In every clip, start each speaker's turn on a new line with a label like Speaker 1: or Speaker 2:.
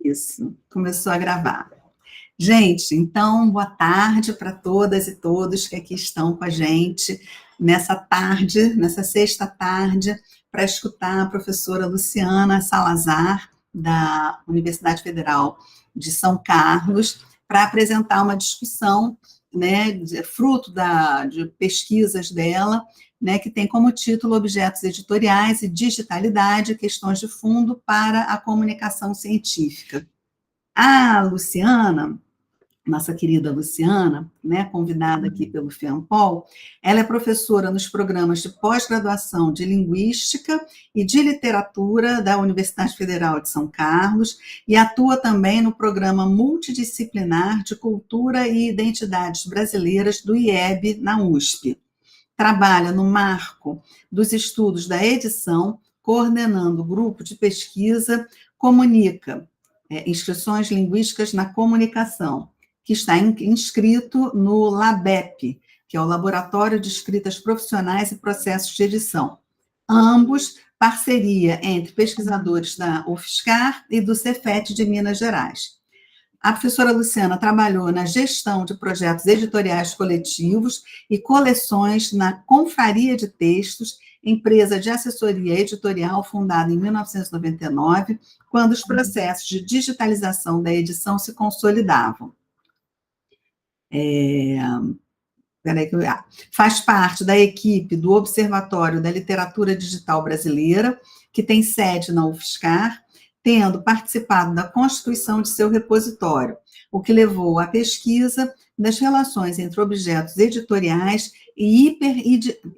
Speaker 1: Isso, começou a gravar. Gente, então, boa tarde para todas e todos que aqui estão com a gente nessa tarde, nessa sexta tarde, para escutar a professora Luciana Salazar, da Universidade Federal de São Carlos, para apresentar uma discussão, né, fruto de pesquisas dela, né, que tem como título Objetos Editoriais e Digitalidade, Questões de Fundo para a Comunicação Científica. A Luciana, nossa querida Luciana, né, convidada aqui pelo FEAMPOL, ela é professora nos programas de pós-graduação de Linguística e de Literatura da Universidade Federal de São Carlos e atua também no programa multidisciplinar de Cultura e Identidades Brasileiras do IEB, na USP. Trabalha no marco dos estudos da edição, coordenando o grupo de pesquisa Comunica, Inscrições Linguísticas na Comunicação, que está inscrito no LABEP, que é o Laboratório de Escritas Profissionais e Processos de Edição. Ambos parceria entre pesquisadores da UFSCar e do Cefet de Minas Gerais. A professora Luciana trabalhou na gestão de projetos editoriais coletivos e coleções na Confraria de Textos, empresa de assessoria editorial fundada em 1999, quando os processos de digitalização da edição se consolidavam. Faz parte da equipe do Observatório da Literatura Digital Brasileira, que tem sede na UFSCar, tendo participado da constituição de seu repositório, o que levou à pesquisa das relações entre objetos editoriais e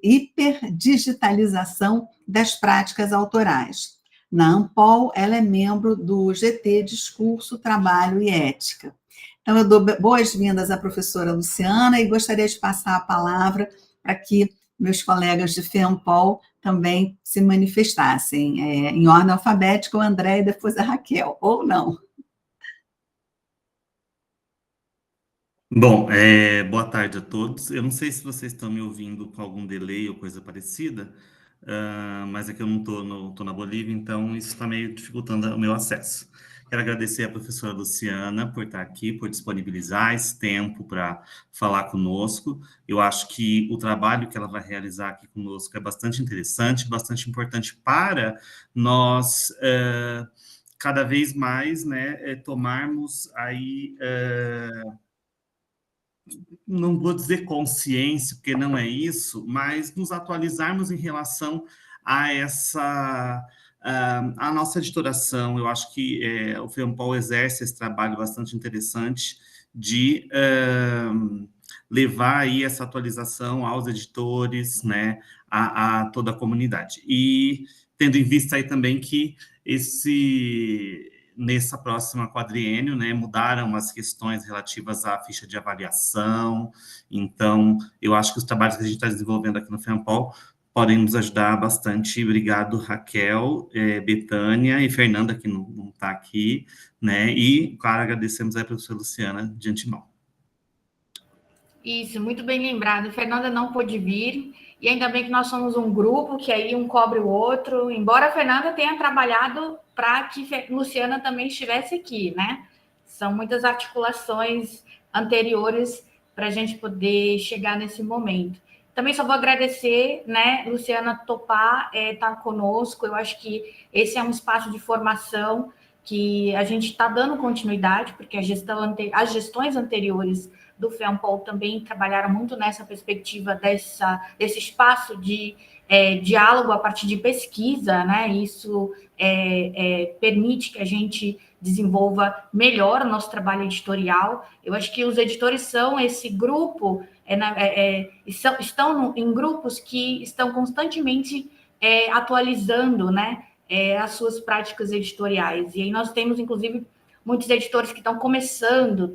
Speaker 1: hiperdigitalização das práticas autorais. Na ANPOL, ela é membro do GT Discurso, Trabalho e Ética. Então, eu dou boas-vindas à professora Luciana e gostaria de passar a palavra para que meus colegas de FEAMPOL também se manifestassem. Em ordem alfabética, o André e depois a Raquel, ou não.
Speaker 2: Bom, boa tarde a todos. Eu não sei se vocês estão me ouvindo com algum delay ou coisa parecida, mas é que eu não estou na Bolívia, então isso está meio dificultando o meu acesso. Quero agradecer à professora Luciana por estar aqui, por disponibilizar esse tempo para falar conosco. Eu acho que o trabalho que ela vai realizar aqui conosco é bastante interessante, bastante importante para nós, cada vez mais, né, tomarmos aí... não vou dizer consciência, porque não é isso, mas nos atualizarmos em relação a a nossa editoração. Eu acho que o FEAMPOL exerce esse trabalho bastante interessante de levar aí essa atualização aos editores, né, a toda a comunidade. E tendo em vista aí também que nessa próxima quadriênio, né, mudaram as questões relativas à ficha de avaliação. Então, eu acho que os trabalhos que a gente está desenvolvendo aqui no FEAMPOL podem nos ajudar bastante. Obrigado, Raquel, Betânia e Fernanda, que não está aqui, né, e, claro, agradecemos aí a professora Luciana de antemão.
Speaker 3: Isso, muito bem lembrado. Fernanda não pôde vir, e ainda bem que nós somos um grupo, que aí um cobre o outro, embora a Fernanda tenha trabalhado para que Luciana também estivesse aqui, né? São muitas articulações anteriores para a gente poder chegar nesse momento. Também só vou agradecer, né, Luciana, topar estar conosco. Eu acho que esse é um espaço de formação que a gente está dando continuidade, porque as gestões anteriores do FEAMPOL também trabalharam muito nessa perspectiva desse espaço de diálogo a partir de pesquisa, né? Isso permite que a gente desenvolva melhor o nosso trabalho editorial. Eu acho que os editores são esse grupo, estão em grupos que estão constantemente atualizando, né, as suas práticas editoriais. E aí nós temos, inclusive, muitos editores que estão começando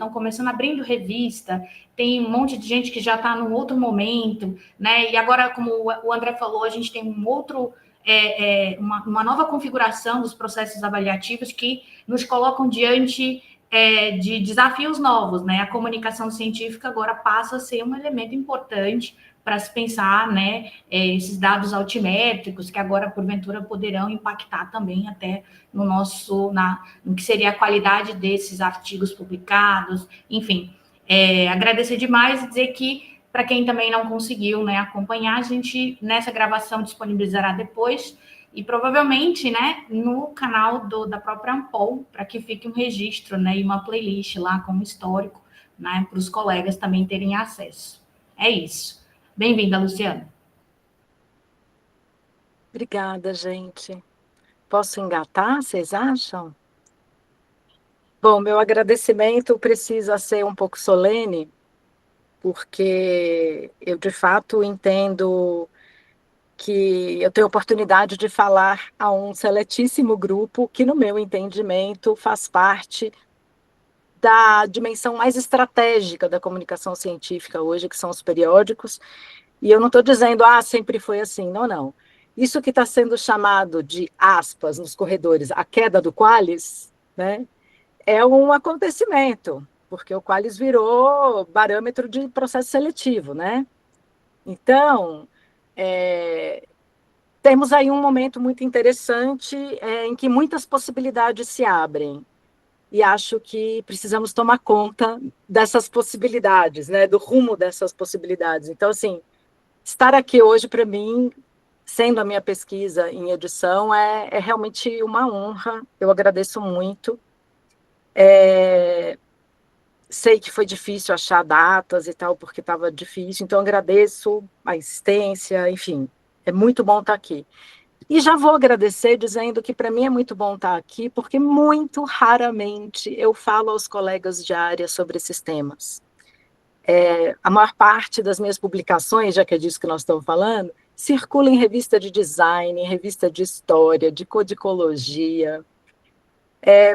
Speaker 3: abrindo revista, tem um monte de gente que já está num outro momento, né? E agora, como o André falou, a gente tem uma nova configuração dos processos avaliativos que nos colocam diante de desafios novos, né? A comunicação científica agora passa a ser um elemento importante para se pensar, né, esses dados altimétricos que agora, porventura, poderão impactar também até no que seria a qualidade desses artigos publicados, enfim. Agradecer demais e dizer que, para quem também não conseguiu, né, acompanhar, a gente, nessa gravação, disponibilizará depois, e provavelmente, né, no canal da própria Ampol, para que fique um registro, né, e uma playlist lá com um histórico, né, para os colegas também terem acesso. É isso. Bem-vinda, Luciana.
Speaker 4: Obrigada, gente. Posso engatar, vocês acham? Bom, meu agradecimento precisa ser um pouco solene, porque eu, de fato, entendo que eu tenho oportunidade de falar a um seletíssimo grupo que, no meu entendimento, faz parte da dimensão mais estratégica da comunicação científica hoje, que são os periódicos. E eu não estou dizendo, sempre foi assim, não, não. Isso que está sendo chamado de, aspas, nos corredores, a queda do Qualis, né, é um acontecimento, porque o Qualis virou parâmetro de processo seletivo, né? Então, temos aí um momento muito interessante em que muitas possibilidades se abrem. E acho que precisamos tomar conta dessas possibilidades, né, do rumo dessas possibilidades. Então, assim, estar aqui hoje, para mim, sendo a minha pesquisa em edição, é realmente uma honra. Eu agradeço muito. Sei que foi difícil achar datas e tal, porque estava difícil, então agradeço a insistência, enfim, é muito bom estar aqui. E já vou agradecer dizendo que para mim é muito bom estar aqui, porque muito raramente eu falo aos colegas de área sobre esses temas. A maior parte das minhas publicações, já que é disso que nós estamos falando, circula em revista de design, em revista de história, de codicologia.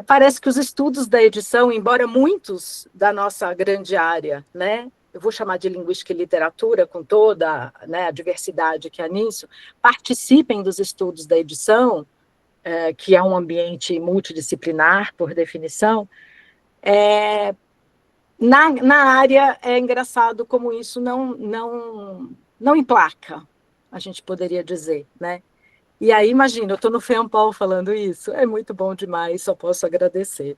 Speaker 4: Parece que os estudos da edição, embora muitos da nossa grande área, né, eu vou chamar de linguística e literatura, com toda, né, a diversidade que há nisso, participem dos estudos da edição, que é um ambiente multidisciplinar, por definição. Na área, é engraçado como isso não emplaca, a gente poderia dizer, né? E aí, imagina, eu estou no FEAMPOL falando isso, é muito bom demais, só posso agradecer.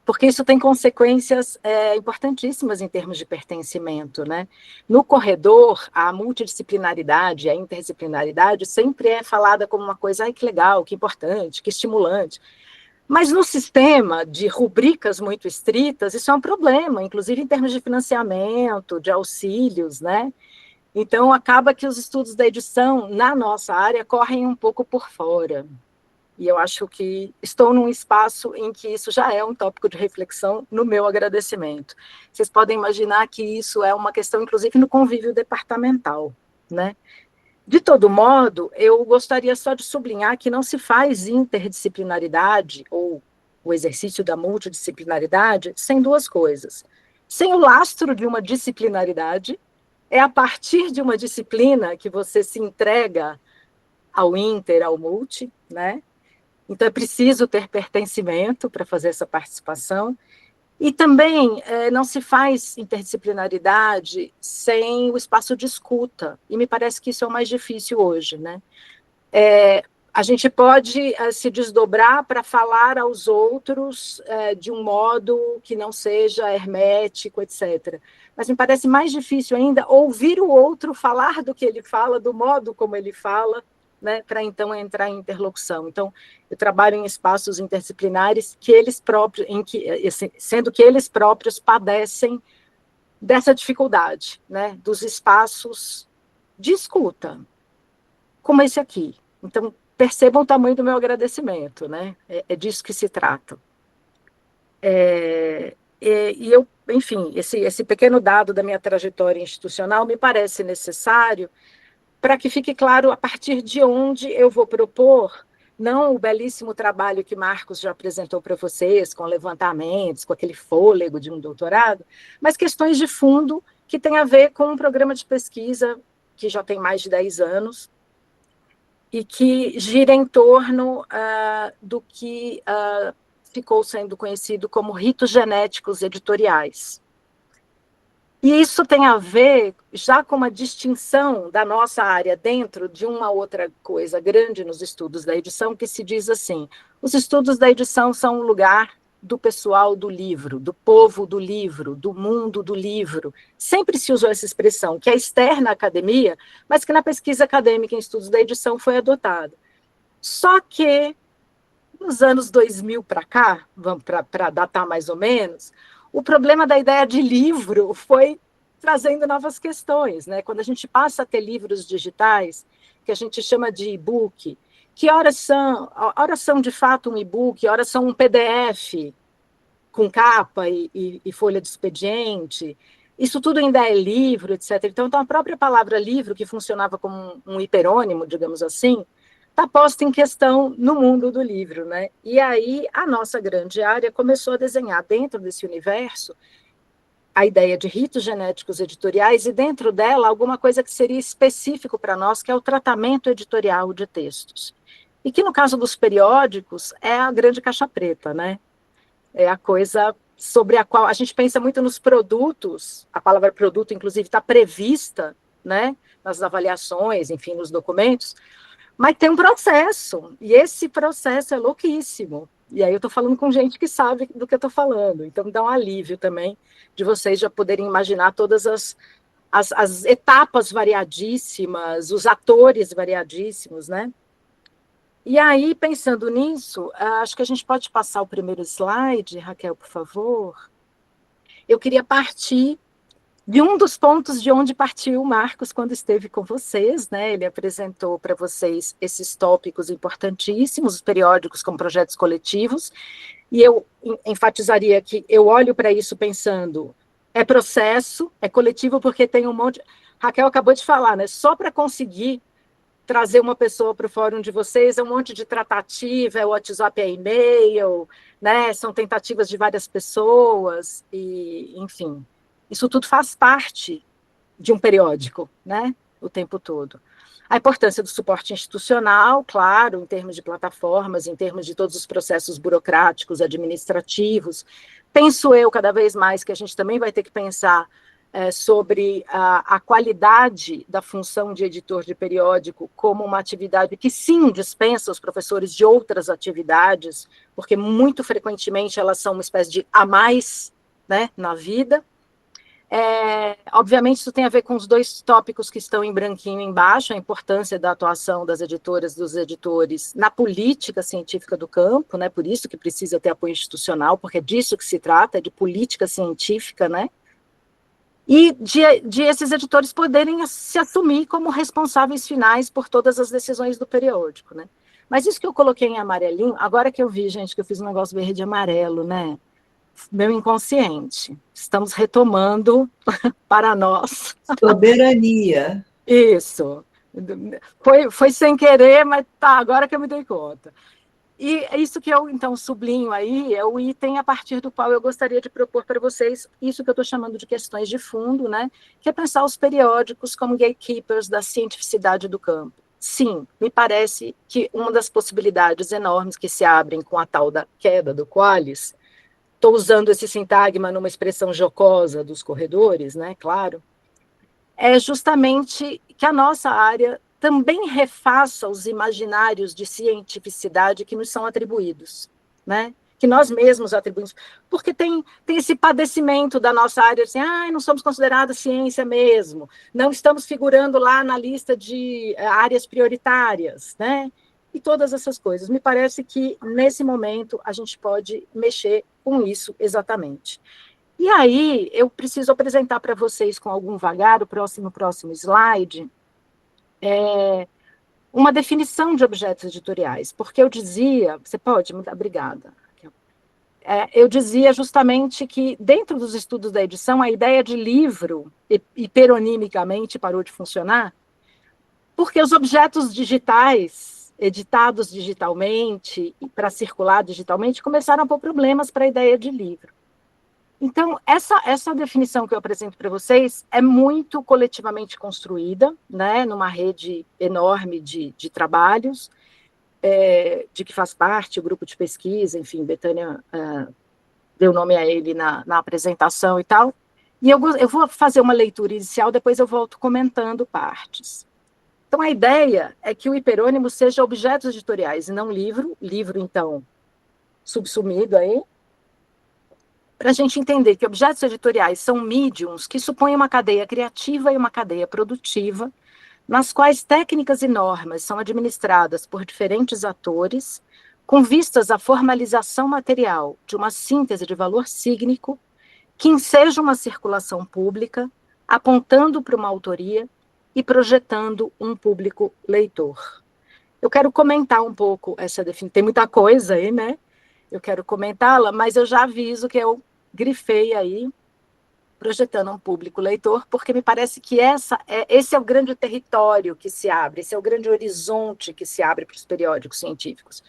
Speaker 4: Porque isso tem consequências importantíssimas em termos de pertencimento, né? No corredor, a multidisciplinaridade, a interdisciplinaridade sempre é falada como uma coisa, que legal, que importante, que estimulante. Mas no sistema de rubricas muito estritas, isso é um problema, inclusive em termos de financiamento, de auxílios, né? Então, acaba que os estudos da edição, na nossa área, correm um pouco por fora. E eu acho que estou num espaço em que isso já é um tópico de reflexão no meu agradecimento. Vocês podem imaginar que isso é uma questão, inclusive, no convívio departamental, né? De todo modo, eu gostaria só de sublinhar que não se faz interdisciplinaridade ou o exercício da multidisciplinaridade sem duas coisas. Sem o lastro de uma disciplinaridade, é a partir de uma disciplina que você se entrega ao inter, ao multi, né? Então, é preciso ter pertencimento para fazer essa participação. E também não se faz interdisciplinaridade sem o espaço de escuta. E me parece que isso é o mais difícil hoje, né? A gente pode se desdobrar para falar aos outros de um modo que não seja hermético, etc. Mas me parece mais difícil ainda ouvir o outro falar do que ele fala, do modo como ele fala, né, para então entrar em interlocução. Então, eu trabalho em espaços interdisciplinares que eles próprios, sendo que eles próprios padecem dessa dificuldade, né, dos espaços de escuta, como esse aqui. Então, percebam o tamanho do meu agradecimento, né? É disso que se trata. E eu, enfim, esse pequeno dado da minha trajetória institucional me parece necessário para que fique claro a partir de onde eu vou propor, não o belíssimo trabalho que Marcos já apresentou para vocês, com levantamentos, com aquele fôlego de um doutorado, mas questões de fundo que têm a ver com um programa de pesquisa que já tem mais de 10 anos, e que gira em torno do que ficou sendo conhecido como ritos genéticos editoriais. E isso tem a ver já com uma distinção da nossa área dentro de uma outra coisa grande nos estudos da edição, que se diz assim: os estudos da edição são um lugar do pessoal do livro, do povo do livro, do mundo do livro. Sempre se usou essa expressão, que é externa à academia, mas que na pesquisa acadêmica em estudos da edição foi adotada. Só que, nos anos 2000 para cá, vamos para datar mais ou menos, o problema da ideia de livro foi trazendo novas questões, né? Quando a gente passa a ter livros digitais, que a gente chama de e-book, que horas são de fato um e-book, horas são um PDF com capa e folha de expediente, isso tudo ainda é livro, etc. Então, a própria palavra livro, que funcionava como um hiperônimo, digamos assim, está posta em questão no mundo do livro, né? E aí a nossa grande área começou a desenhar dentro desse universo a ideia de ritos genéticos editoriais e dentro dela alguma coisa que seria específico para nós, que é o tratamento editorial de textos. E que no caso dos periódicos é a grande caixa preta, né? É a coisa sobre a qual a gente pensa muito nos produtos, a palavra produto inclusive está prevista, né, nas avaliações, enfim, nos documentos, mas tem um processo, e esse processo é louquíssimo. E aí eu estou falando com gente que sabe do que eu estou falando, então dá um alívio também de vocês já poderem imaginar todas as etapas variadíssimas, os atores variadíssimos, né? E aí, pensando nisso, acho que a gente pode passar o primeiro slide, Raquel, por favor. Eu queria partir de um dos pontos de onde partiu o Marcos quando esteve com vocês, né? Ele apresentou para vocês esses tópicos importantíssimos, os periódicos como projetos coletivos, e eu enfatizaria que eu olho para isso pensando, é processo, é coletivo porque tem um monte... Raquel acabou de falar, né? Só para conseguir trazer uma pessoa para o fórum de vocês, é um monte de tratativa, é WhatsApp, é e-mail, né? São tentativas de várias pessoas, e, enfim, isso tudo faz parte de um periódico, né? O tempo todo. A importância do suporte institucional, claro, em termos de plataformas, em termos de todos os processos burocráticos, administrativos. Penso eu, cada vez mais, que a gente também vai ter que pensar sobre a qualidade da função de editor de periódico como uma atividade que, sim, dispensa os professores de outras atividades, porque muito frequentemente elas são uma espécie de a mais, né, na vida. Obviamente, isso tem a ver com os dois tópicos que estão em branquinho embaixo, a importância da atuação das editoras, dos editores na política científica do campo, né, por isso que precisa ter apoio institucional, porque é disso que se trata, é de política científica, né, e de esses editores poderem se assumir como responsáveis finais por todas as decisões do periódico, né? Mas isso que eu coloquei em amarelinho, agora que eu vi, gente, que eu fiz um negócio verde e amarelo, né? Meu inconsciente. Estamos retomando para nós.
Speaker 1: Soberania.
Speaker 4: Isso. Foi sem querer, mas tá, agora que eu me dei conta. E isso que eu, então, sublinho aí é o item a partir do qual eu gostaria de propor para vocês isso que eu estou chamando de questões de fundo, né? Que é pensar os periódicos como gatekeepers da cientificidade do campo. Sim, me parece que uma das possibilidades enormes que se abrem com a tal da queda do Qualis, estou usando esse sintagma numa expressão jocosa dos corredores, né? Claro, é justamente que a nossa área também refaça os imaginários de cientificidade que nos são atribuídos, né? Que nós mesmos atribuímos, porque tem esse padecimento da nossa área, assim, não somos consideradas ciência mesmo, não estamos figurando lá na lista de áreas prioritárias, né? E todas essas coisas. Me parece que, nesse momento, a gente pode mexer com isso exatamente. E aí, eu preciso apresentar para vocês, com algum vagar, o próximo slide, uma definição de objetos editoriais, porque eu dizia, você pode mudar, obrigada. Eu dizia justamente que, dentro dos estudos da edição, a ideia de livro, hiperonimicamente, parou de funcionar, porque os objetos digitais, editados digitalmente, e para circular digitalmente, começaram a pôr problemas para a ideia de livro. Então, essa definição que eu apresento para vocês é muito coletivamente construída, né, numa rede enorme de trabalhos, de que faz parte o grupo de pesquisa, enfim, Betânia deu nome a ele na apresentação e tal, E eu vou fazer uma leitura inicial, depois eu volto comentando partes. Então, a ideia é que o hiperônimo seja objetos editoriais e não livro, então, subsumido aí, para a gente entender que objetos editoriais são mediums que supõem uma cadeia criativa e uma cadeia produtiva, nas quais técnicas e normas são administradas por diferentes atores, com vistas à formalização material de uma síntese de valor sígnico, que enseja uma circulação pública, apontando para uma autoria e projetando um público leitor. Eu quero comentar um pouco essa definição. Tem muita coisa aí, né? Eu quero comentá-la, mas eu já aviso que eu grifei aí, projetando um público leitor, porque me parece que esse é o grande território que se abre, esse é o grande horizonte que se abre para os periódicos científicos.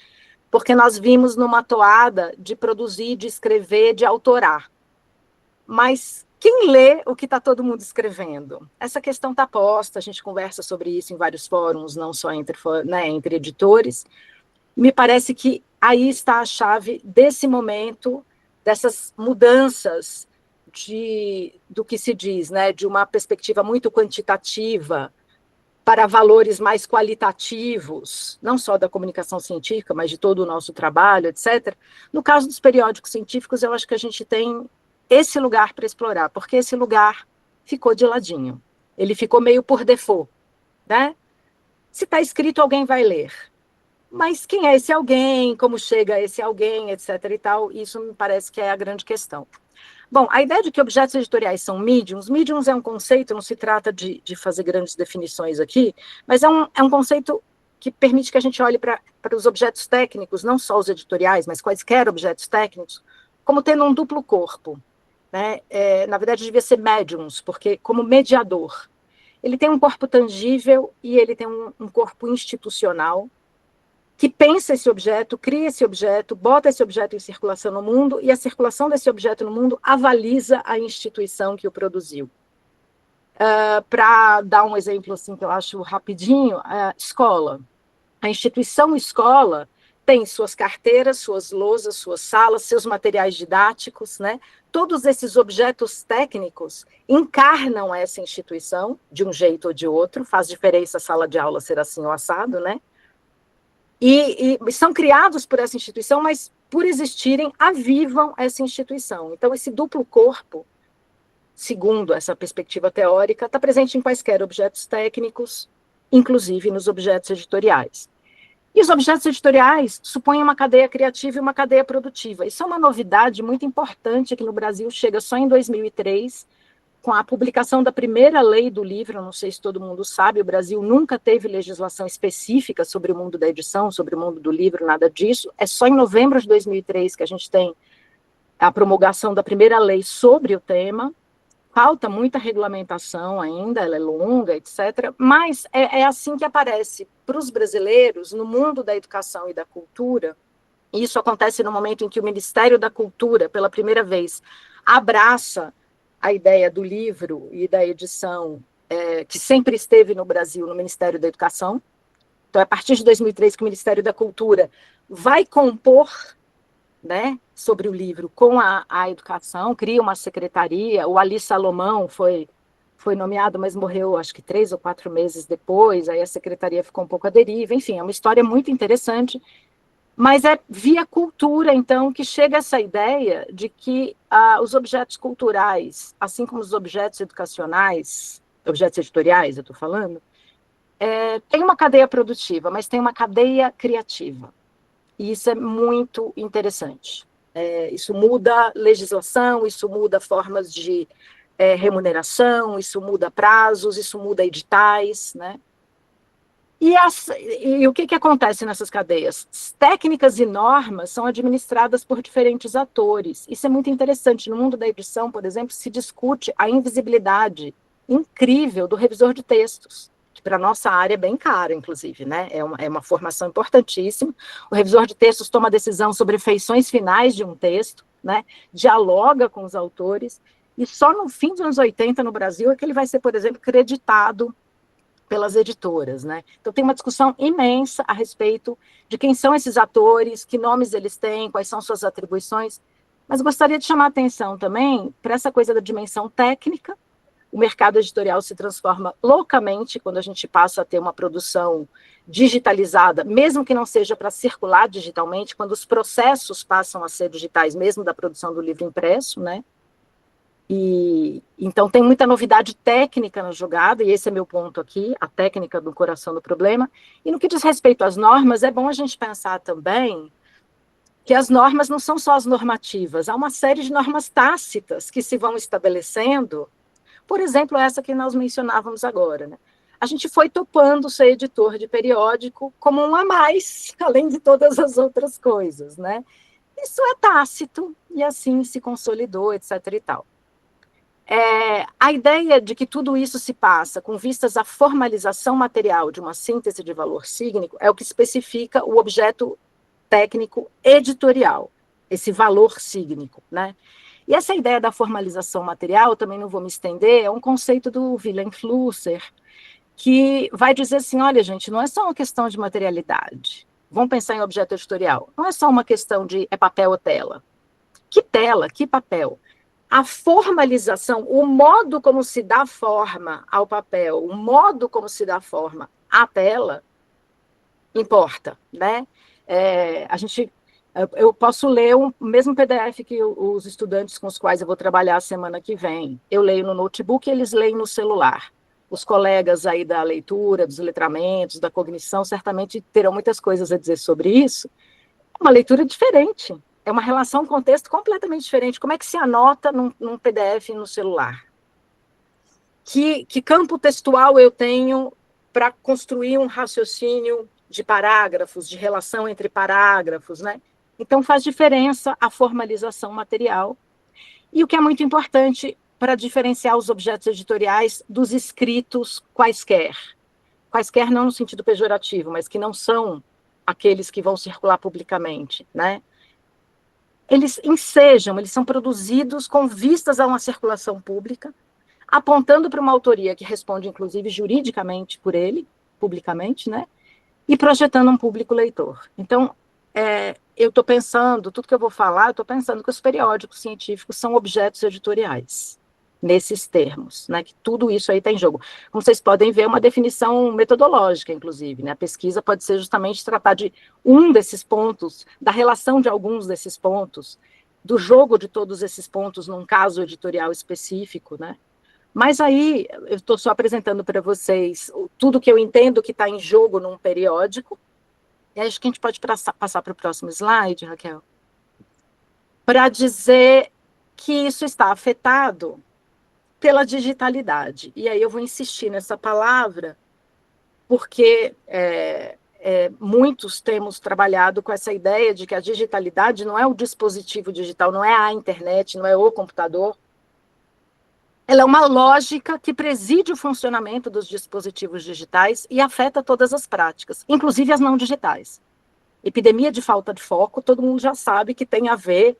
Speaker 4: Porque nós vimos numa toada de produzir, de escrever, de autorar. Mas quem lê o que está todo mundo escrevendo? Essa questão está posta, a gente conversa sobre isso em vários fóruns, não só entre editores. Me parece que aí está a chave desse momento, dessas mudanças do que se diz, né, de uma perspectiva muito quantitativa para valores mais qualitativos, não só da comunicação científica, mas de todo o nosso trabalho, etc. No caso dos periódicos científicos, eu acho que a gente tem esse lugar para explorar, porque esse lugar ficou de ladinho. Ele ficou meio por default, né? Se está escrito, alguém vai ler. Mas quem é esse alguém? Como chega esse alguém, etc. e tal? Isso me parece que é a grande questão. Bom, a ideia de que objetos editoriais são mediums é um conceito, não se trata de fazer grandes definições aqui, mas é um conceito que permite que a gente olhe para os objetos técnicos, não só os editoriais, mas quaisquer objetos técnicos, como tendo um duplo corpo. Né? Na verdade, devia ser médiums, porque como mediador. Ele tem um corpo tangível e ele tem um corpo institucional, que pensa esse objeto, cria esse objeto, bota esse objeto em circulação no mundo, e a circulação desse objeto no mundo avaliza a instituição que o produziu. Para dar um exemplo assim, que eu acho rapidinho, escola. A instituição escola tem suas carteiras, suas lousas, suas salas, seus materiais didáticos, né? Todos esses objetos técnicos encarnam essa instituição, de um jeito ou de outro, faz diferença a sala de aula ser assim ou assado, né? E são criados por essa instituição, mas por existirem, avivam essa instituição. Então, esse duplo corpo, segundo essa perspectiva teórica, está presente em quaisquer objetos técnicos, inclusive nos objetos editoriais. E os objetos editoriais supõem uma cadeia criativa e uma cadeia produtiva. Isso é uma novidade muito importante que no Brasil chega só em 2003, com a publicação da primeira lei do livro. Não sei se todo mundo sabe, o Brasil nunca teve legislação específica sobre o mundo da edição, sobre o mundo do livro, nada disso. É só em novembro de 2003 que a gente tem a promulgação da primeira lei sobre o tema. Falta muita regulamentação ainda, ela é longa, etc. Mas é assim que aparece para os brasileiros, no mundo da educação e da cultura. E isso acontece no momento em que o Ministério da Cultura, pela primeira vez, abraça a ideia do livro e da edição, que sempre esteve no Brasil, no Ministério da Educação. Então, é a partir de 2003 que o Ministério da Cultura vai compor, né, sobre o livro com a educação, cria uma secretaria. O Ali Salomão foi nomeado, mas morreu, acho que 3 ou 4 meses depois, aí a secretaria ficou um pouco à deriva. Enfim, é uma história muito interessante, mas é via cultura, então, que chega essa ideia de que os objetos culturais, assim como os objetos educacionais, objetos editoriais, eu estou falando, tem uma cadeia produtiva, mas tem uma cadeia criativa. E isso é muito interessante. Isso muda legislação, isso muda formas de remuneração, isso muda prazos, isso muda editais, né? E o que acontece nessas cadeias? Técnicas e normas são administradas por diferentes atores. Isso é muito interessante. No mundo da edição, por exemplo, se discute a invisibilidade incrível do revisor de textos, que para a nossa área é bem caro, inclusive, né? É uma formação importantíssima. O revisor de textos toma decisão sobre feições finais de um texto, né? Dialoga com os autores, e só no fim dos anos 80, no Brasil, é que ele vai ser, por exemplo, creditado pelas editoras, né? Então tem uma discussão imensa a respeito de quem são esses atores, que nomes eles têm, quais são suas atribuições. Mas gostaria de chamar a atenção também para essa coisa da dimensão técnica. O mercado editorial se transforma loucamente quando a gente passa a ter uma produção digitalizada, mesmo que não seja para circular digitalmente, quando os processos passam a ser digitais, mesmo da produção do livro impresso, né? E então tem muita novidade técnica na jogada, e esse é meu ponto aqui, a técnica do coração do problema. E no que diz respeito às normas, é bom a gente pensar também que as normas não são só as normativas, há uma série de normas tácitas que se vão estabelecendo. Por exemplo, essa que nós mencionávamos agora, né? A gente foi topando ser editor de periódico como um a mais, além de todas as outras coisas, né? Isso é tácito, e assim se consolidou, etc. e tal. A ideia de que tudo isso se passa com vistas à formalização material de uma síntese de valor cígnico é o que especifica o objeto técnico editorial, esse valor cígnico, né? E essa ideia da formalização material, também não vou me estender, é um conceito do Wilhelm Flusser, que vai dizer assim, olha, gente, não é só uma questão de materialidade. Vamos pensar em objeto editorial. Não é só uma questão de papel ou tela. Que tela, que papel? A formalização, o modo como se dá forma ao papel, o modo como se dá forma à tela, importa, né? Eu posso ler o mesmo PDF que os estudantes com os quais eu vou trabalhar a semana que vem. Eu leio no notebook e eles leem no celular. Os colegas aí da leitura, dos letramentos, da cognição, certamente terão muitas coisas a dizer sobre isso. É uma leitura diferente. É uma relação, um contexto completamente diferente. Como é que se anota num PDF no celular? Que campo textual eu tenho para construir um raciocínio de parágrafos, de relação entre parágrafos, né? Então, faz diferença a formalização material. E o que é muito importante para diferenciar os objetos editoriais dos escritos quaisquer. Quaisquer não no sentido pejorativo, mas que não são aqueles que vão circular publicamente, né? Eles ensejam, eles são produzidos com vistas a uma circulação pública, apontando para uma autoria que responde, inclusive, juridicamente por ele, publicamente, né? E projetando um público leitor. Então, eu estou pensando, tudo que eu vou falar, eu estou pensando que os periódicos científicos são objetos editoriais, nesses termos, né, que tudo isso aí está em jogo. Como vocês podem ver, é uma definição metodológica, inclusive, né, a pesquisa pode ser justamente tratar de um desses pontos, da relação de alguns desses pontos, do jogo de todos esses pontos num caso editorial específico, né. Mas aí, eu estou só apresentando para vocês tudo que eu entendo que está em jogo num periódico. E acho que a gente pode passar para o próximo slide, Raquel, para dizer que isso está afetado pela digitalidade. E aí eu vou insistir nessa palavra, porque muitos temos trabalhado com essa ideia de que a digitalidade não é o dispositivo digital, não é a internet, não é o computador. Ela é uma lógica que preside o funcionamento dos dispositivos digitais e afeta todas as práticas, inclusive as não digitais. Epidemia de falta de foco, todo mundo já sabe que tem a ver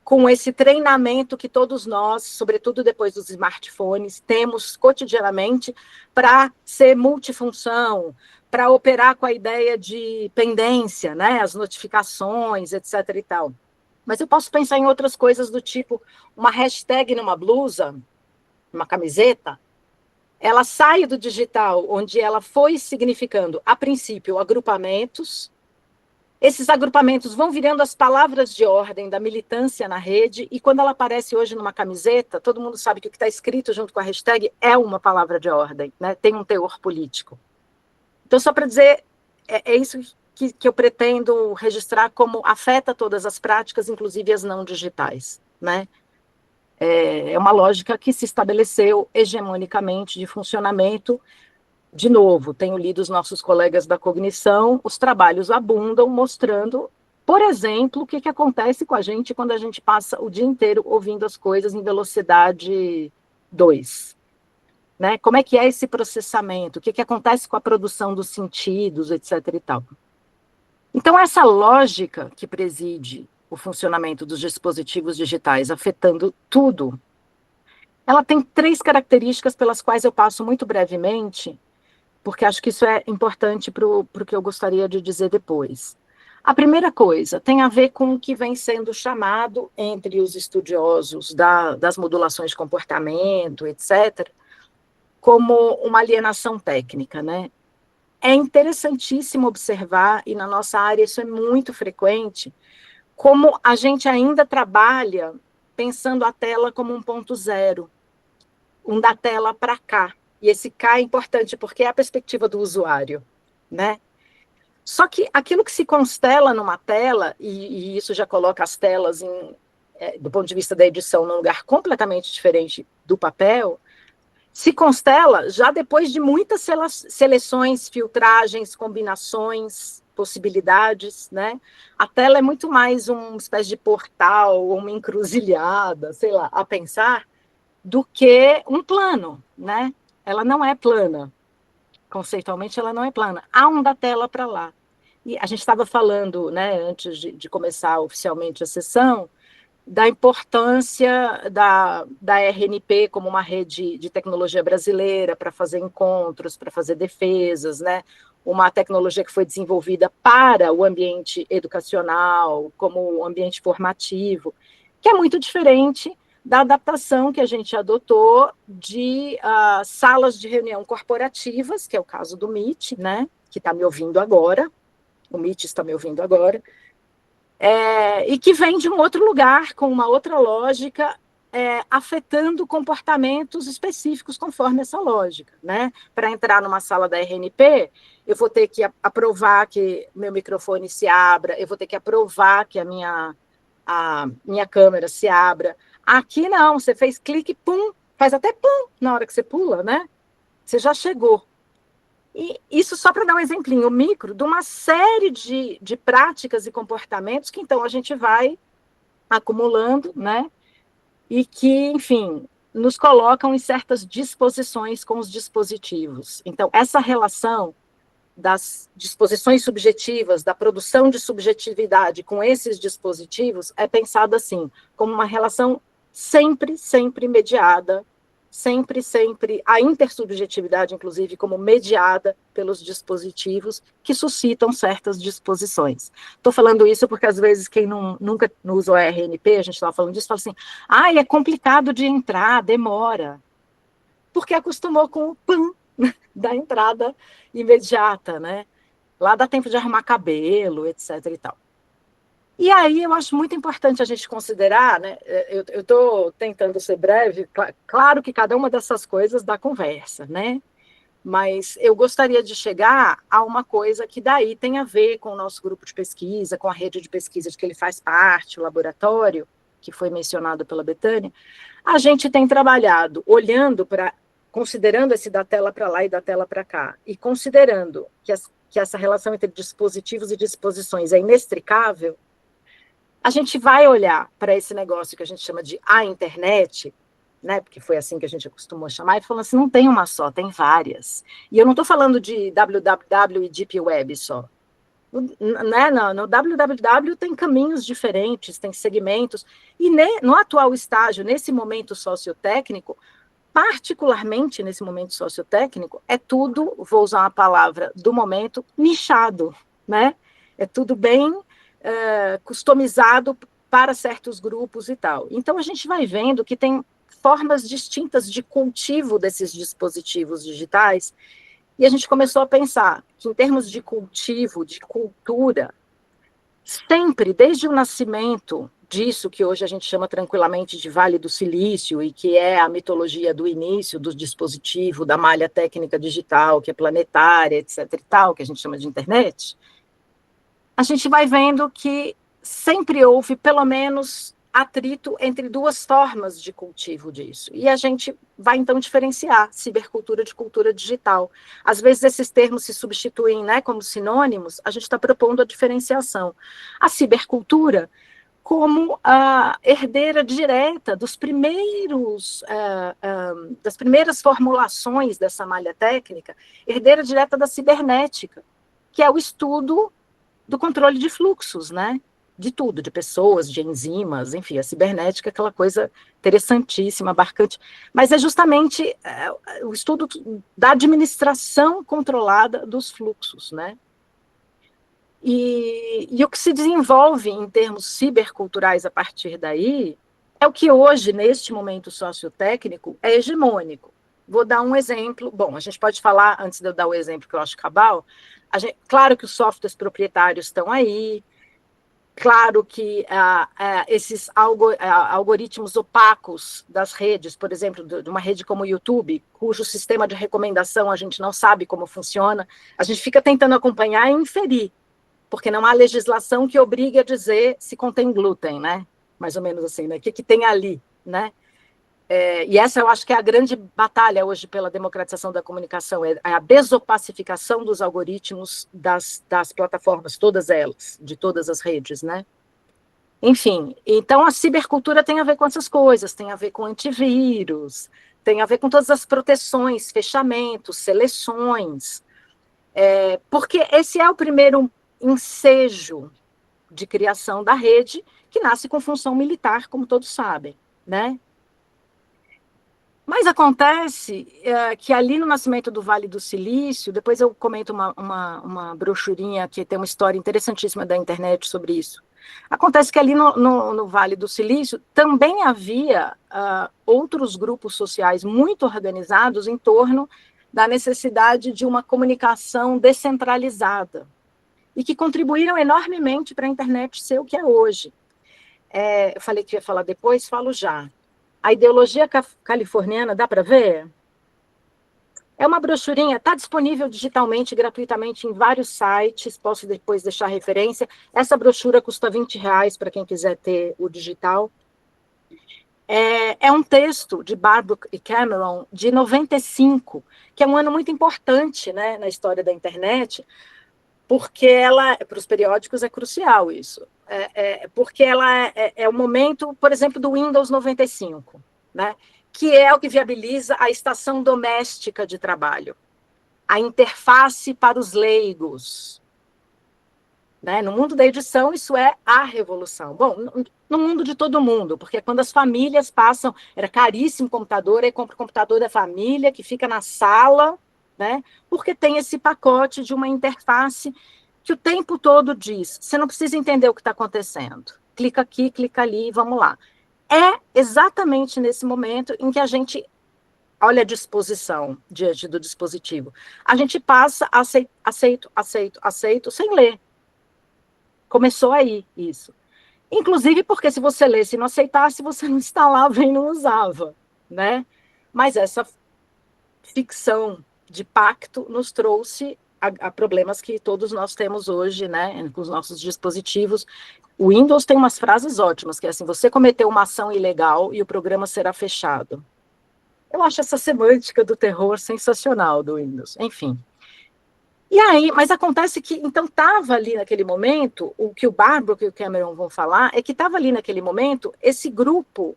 Speaker 4: com esse treinamento que todos nós, sobretudo depois dos smartphones, temos cotidianamente para ser multifunção, para operar com a ideia de pendência, né, as notificações, etc. e tal. Mas eu posso pensar em outras coisas do tipo uma hashtag numa blusa, uma camiseta, ela sai do digital, onde ela foi significando, a princípio, agrupamentos. Esses agrupamentos vão virando as palavras de ordem da militância na rede, e quando ela aparece hoje numa camiseta, todo mundo sabe que o que está escrito junto com a hashtag é uma palavra de ordem, né? Tem um teor político. Então, só para dizer, é isso que eu pretendo registrar como afeta todas as práticas, inclusive as não digitais, né? É uma lógica que se estabeleceu hegemonicamente de funcionamento. De novo, tenho lido os nossos colegas da cognição, os trabalhos abundam mostrando, por exemplo, o que acontece com a gente quando a gente passa o dia inteiro ouvindo as coisas em velocidade 2. Né? Como é que é esse processamento? O que acontece com a produção dos sentidos, etc. e tal. Então, essa lógica que preside o funcionamento dos dispositivos digitais, afetando tudo, ela tem 3 características pelas quais eu passo muito brevemente, porque acho que isso é importante para o que eu gostaria de dizer depois. A primeira coisa tem a ver com o que vem sendo chamado entre os estudiosos das modulações de comportamento, etc., como uma alienação técnica, né? É interessantíssimo observar, e na nossa área isso é muito frequente, como a gente ainda trabalha pensando a tela como um ponto zero, um da tela para cá. E esse cá é importante porque é a perspectiva do usuário, né? Só que aquilo que se constela numa tela, e isso já coloca as telas, do ponto de vista da edição, num lugar completamente diferente do papel, se constela já depois de muitas seleções, filtragens, combinações, possibilidades, né? A tela é muito mais uma espécie de portal, uma encruzilhada, sei lá, a pensar, do que um plano, né? Ela não é plana. Conceitualmente, ela não é plana. Há um da tela para lá. E a gente estava falando, né, antes de começar oficialmente a sessão, da importância da RNP como uma rede de tecnologia brasileira para fazer encontros, para fazer defesas, né? Uma tecnologia que foi desenvolvida para o ambiente educacional, como ambiente formativo, que é muito diferente da adaptação que a gente adotou de salas de reunião corporativas, que é o caso do Meet, né? Que está me ouvindo agora, o Meet está me ouvindo agora, e que vem de um outro lugar, com uma outra lógica, afetando comportamentos específicos conforme essa lógica, né? Para entrar numa sala da RNP, eu vou ter que aprovar que meu microfone se abra, eu vou ter que aprovar que a minha câmera se abra. Aqui não, você fez clique, pum, faz até pum na hora que você pula, né? Você já chegou. E isso só para dar um exemplinho micro de uma série de práticas e comportamentos que, então, a gente vai acumulando, né? E que, enfim, nos colocam em certas disposições com os dispositivos. Então, essa relação das disposições subjetivas, da produção de subjetividade com esses dispositivos é pensada assim, como uma relação sempre, sempre mediada, sempre, sempre, a intersubjetividade, inclusive, como mediada pelos dispositivos que suscitam certas disposições. Estou falando isso porque, às vezes, quem nunca usou a RNP, a gente estava falando disso, fala assim, é complicado de entrar, demora. Porque acostumou com o pam da entrada imediata, né? Lá dá tempo de arrumar cabelo, etc. e tal. E aí eu acho muito importante a gente considerar, né? Eu estou tentando ser breve, claro que cada uma dessas coisas dá conversa, né? Mas eu gostaria de chegar a uma coisa que daí tem a ver com o nosso grupo de pesquisa, com a rede de pesquisa de que ele faz parte, o laboratório, que foi mencionado pela Betânia. A gente tem trabalhado olhando para, considerando esse da tela para lá e da tela para cá, e considerando que essa relação entre dispositivos e disposições é inextricável, a gente vai olhar para esse negócio que a gente chama de a internet, né, porque foi assim que a gente acostumou chamar, e falando assim, não tem uma só, tem várias. E eu não estou falando de www e deep web só. Né, no www tem caminhos diferentes, tem segmentos, e no atual estágio, nesse momento sociotécnico, particularmente nesse momento sociotécnico, é tudo, vou usar uma palavra do momento, nichado, né? É tudo bem customizado para certos grupos e tal. Então, a gente vai vendo que tem formas distintas de cultivo desses dispositivos digitais, e a gente começou a pensar que, em termos de cultivo, de cultura, sempre, desde o nascimento disso que hoje a gente chama tranquilamente de Vale do Silício, e que é a mitologia do início do dispositivo, da malha técnica digital, que é planetária, etc. e tal, que a gente chama de internet, a gente vai vendo que sempre houve, pelo menos, atrito entre duas formas de cultivo disso. E a gente vai, então, diferenciar cibercultura de cultura digital. Às vezes, esses termos se substituem, né, como sinônimos, a gente está propondo a diferenciação. A cibercultura como a herdeira direta dos das primeiras formulações dessa malha técnica, herdeira direta da cibernética, que é o estudo do controle de fluxos, né? De tudo, de pessoas, de enzimas, enfim, a cibernética é aquela coisa interessantíssima, abarcante, mas é justamente o estudo da administração controlada dos fluxos, né? E o que se desenvolve em termos ciberculturais a partir daí é o que hoje, neste momento sociotécnico, é hegemônico. Vou dar um exemplo. Bom, a gente pode falar, antes de eu dar o exemplo que eu acho cabal, claro que os softwares proprietários estão aí, claro que esses algoritmos opacos das redes, por exemplo, de uma rede como o YouTube, cujo sistema de recomendação a gente não sabe como funciona, a gente fica tentando acompanhar e inferir, porque não há legislação que obrigue a dizer se contém glúten, né? Mais ou menos assim, né? O que tem ali, né? E essa eu acho que é a grande batalha hoje pela democratização da comunicação, é a desopacificação dos algoritmos das plataformas, todas elas, de todas as redes, né? Enfim, então a cibercultura tem a ver com essas coisas, tem a ver com antivírus, tem a ver com todas as proteções, fechamentos, seleções, porque esse é o primeiro ensejo de criação da rede, que nasce com função militar, como todos sabem, né? Mas acontece que ali no nascimento do Vale do Silício, depois eu comento uma brochurinha que tem uma história interessantíssima da internet sobre isso. Acontece que ali no Vale do Silício também havia outros grupos sociais muito organizados em torno da necessidade de uma comunicação descentralizada e que contribuíram enormemente para a internet ser o que é hoje. Eu falei que ia falar depois, falo já. A ideologia californiana, dá para ver? É uma brochurinha, está disponível digitalmente, gratuitamente em vários sites, posso depois deixar referência. Essa brochura custa R$20 para quem quiser ter o digital. É um texto de Barbrook e Cameron, de 95, que é um ano muito importante, né, na história da internet, porque para os periódicos é crucial isso, porque ela é o momento, por exemplo, do Windows 95, né, que é o que viabiliza a estação doméstica de trabalho, a interface para os leigos. Né? No mundo da edição, isso é a revolução. Bom, no mundo de todo mundo, porque quando as famílias passam, era caríssimo o computador, aí compra o computador da família, que fica na sala, né? Porque tem esse pacote de uma interface que o tempo todo diz, você não precisa entender o que está acontecendo. Clica aqui, clica ali, vamos lá. É exatamente nesse momento em que a gente olha a disposição diante do dispositivo. A gente passa a aceito, sem ler. Começou aí isso. Inclusive porque se você lesse e não aceitasse, você não instalava e não usava, né? Mas essa ficção de pacto nos trouxe a problemas que todos nós temos hoje, né, com os nossos dispositivos. O Windows tem umas frases ótimas, que é assim, você cometeu uma ação ilegal e o programa será fechado. Eu acho essa semântica do terror sensacional do Windows, enfim. E aí, mas acontece que, então, estava ali naquele momento, o que o Barbrook e o Cameron vão falar, é que estava ali naquele momento esse grupo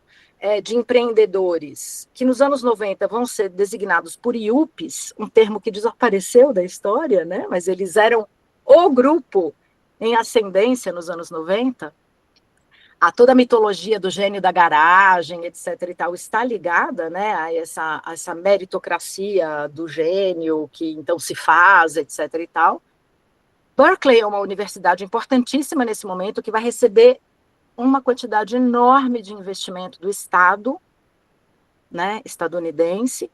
Speaker 4: de empreendedores, que nos anos 90 vão ser designados por IUPs, um termo que desapareceu da história, né? Mas eles eram o grupo em ascendência nos anos 90, a toda a mitologia do gênio da garagem, etc. e tal, está ligada, né, a essa meritocracia do gênio que então se faz, etc. e tal. Berkeley é uma universidade importantíssima nesse momento, que vai receber uma quantidade enorme de investimento do Estado, né, estadunidense.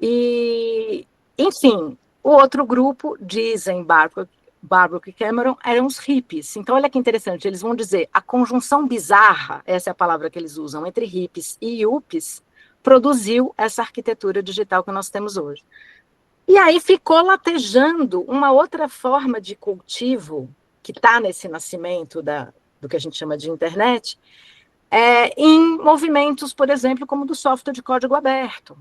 Speaker 4: E, enfim, o outro grupo, dizem Barbrook e Cameron, eram os hippies. Então, olha que interessante, eles vão dizer, a conjunção bizarra, essa é a palavra que eles usam, entre hippies e yuppies, produziu essa arquitetura digital que nós temos hoje. E aí ficou latejando uma outra forma de cultivo, que está nesse nascimento do que a gente chama de internet, em movimentos, por exemplo, como do software de código aberto.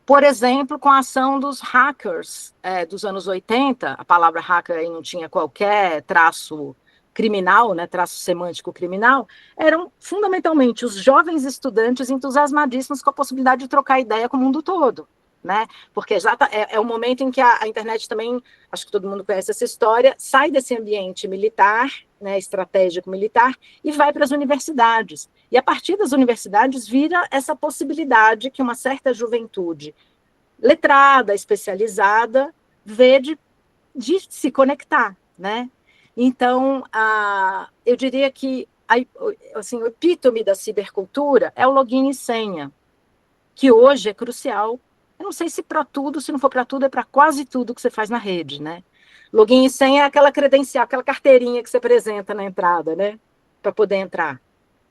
Speaker 4: Por exemplo, com a ação dos hackers dos anos 80, a palavra hacker aí não tinha qualquer traço criminal, né, traço semântico criminal, eram fundamentalmente os jovens estudantes entusiasmadíssimos com a possibilidade de trocar ideia com o mundo todo, né, porque já é o momento em que a internet também, acho que todo mundo conhece essa história, sai desse ambiente militar, né, estratégico militar, e vai para as universidades. E a partir das universidades vira essa possibilidade que uma certa juventude letrada, especializada, vê de se conectar, né? Então, eu diria que assim, o epítome da cibercultura é o login e senha, que hoje é crucial. Eu não sei se para tudo, se não for para tudo, é para quase tudo que você faz na rede, né? Login e senha é aquela credencial, aquela carteirinha que você apresenta na entrada, né? Para poder entrar.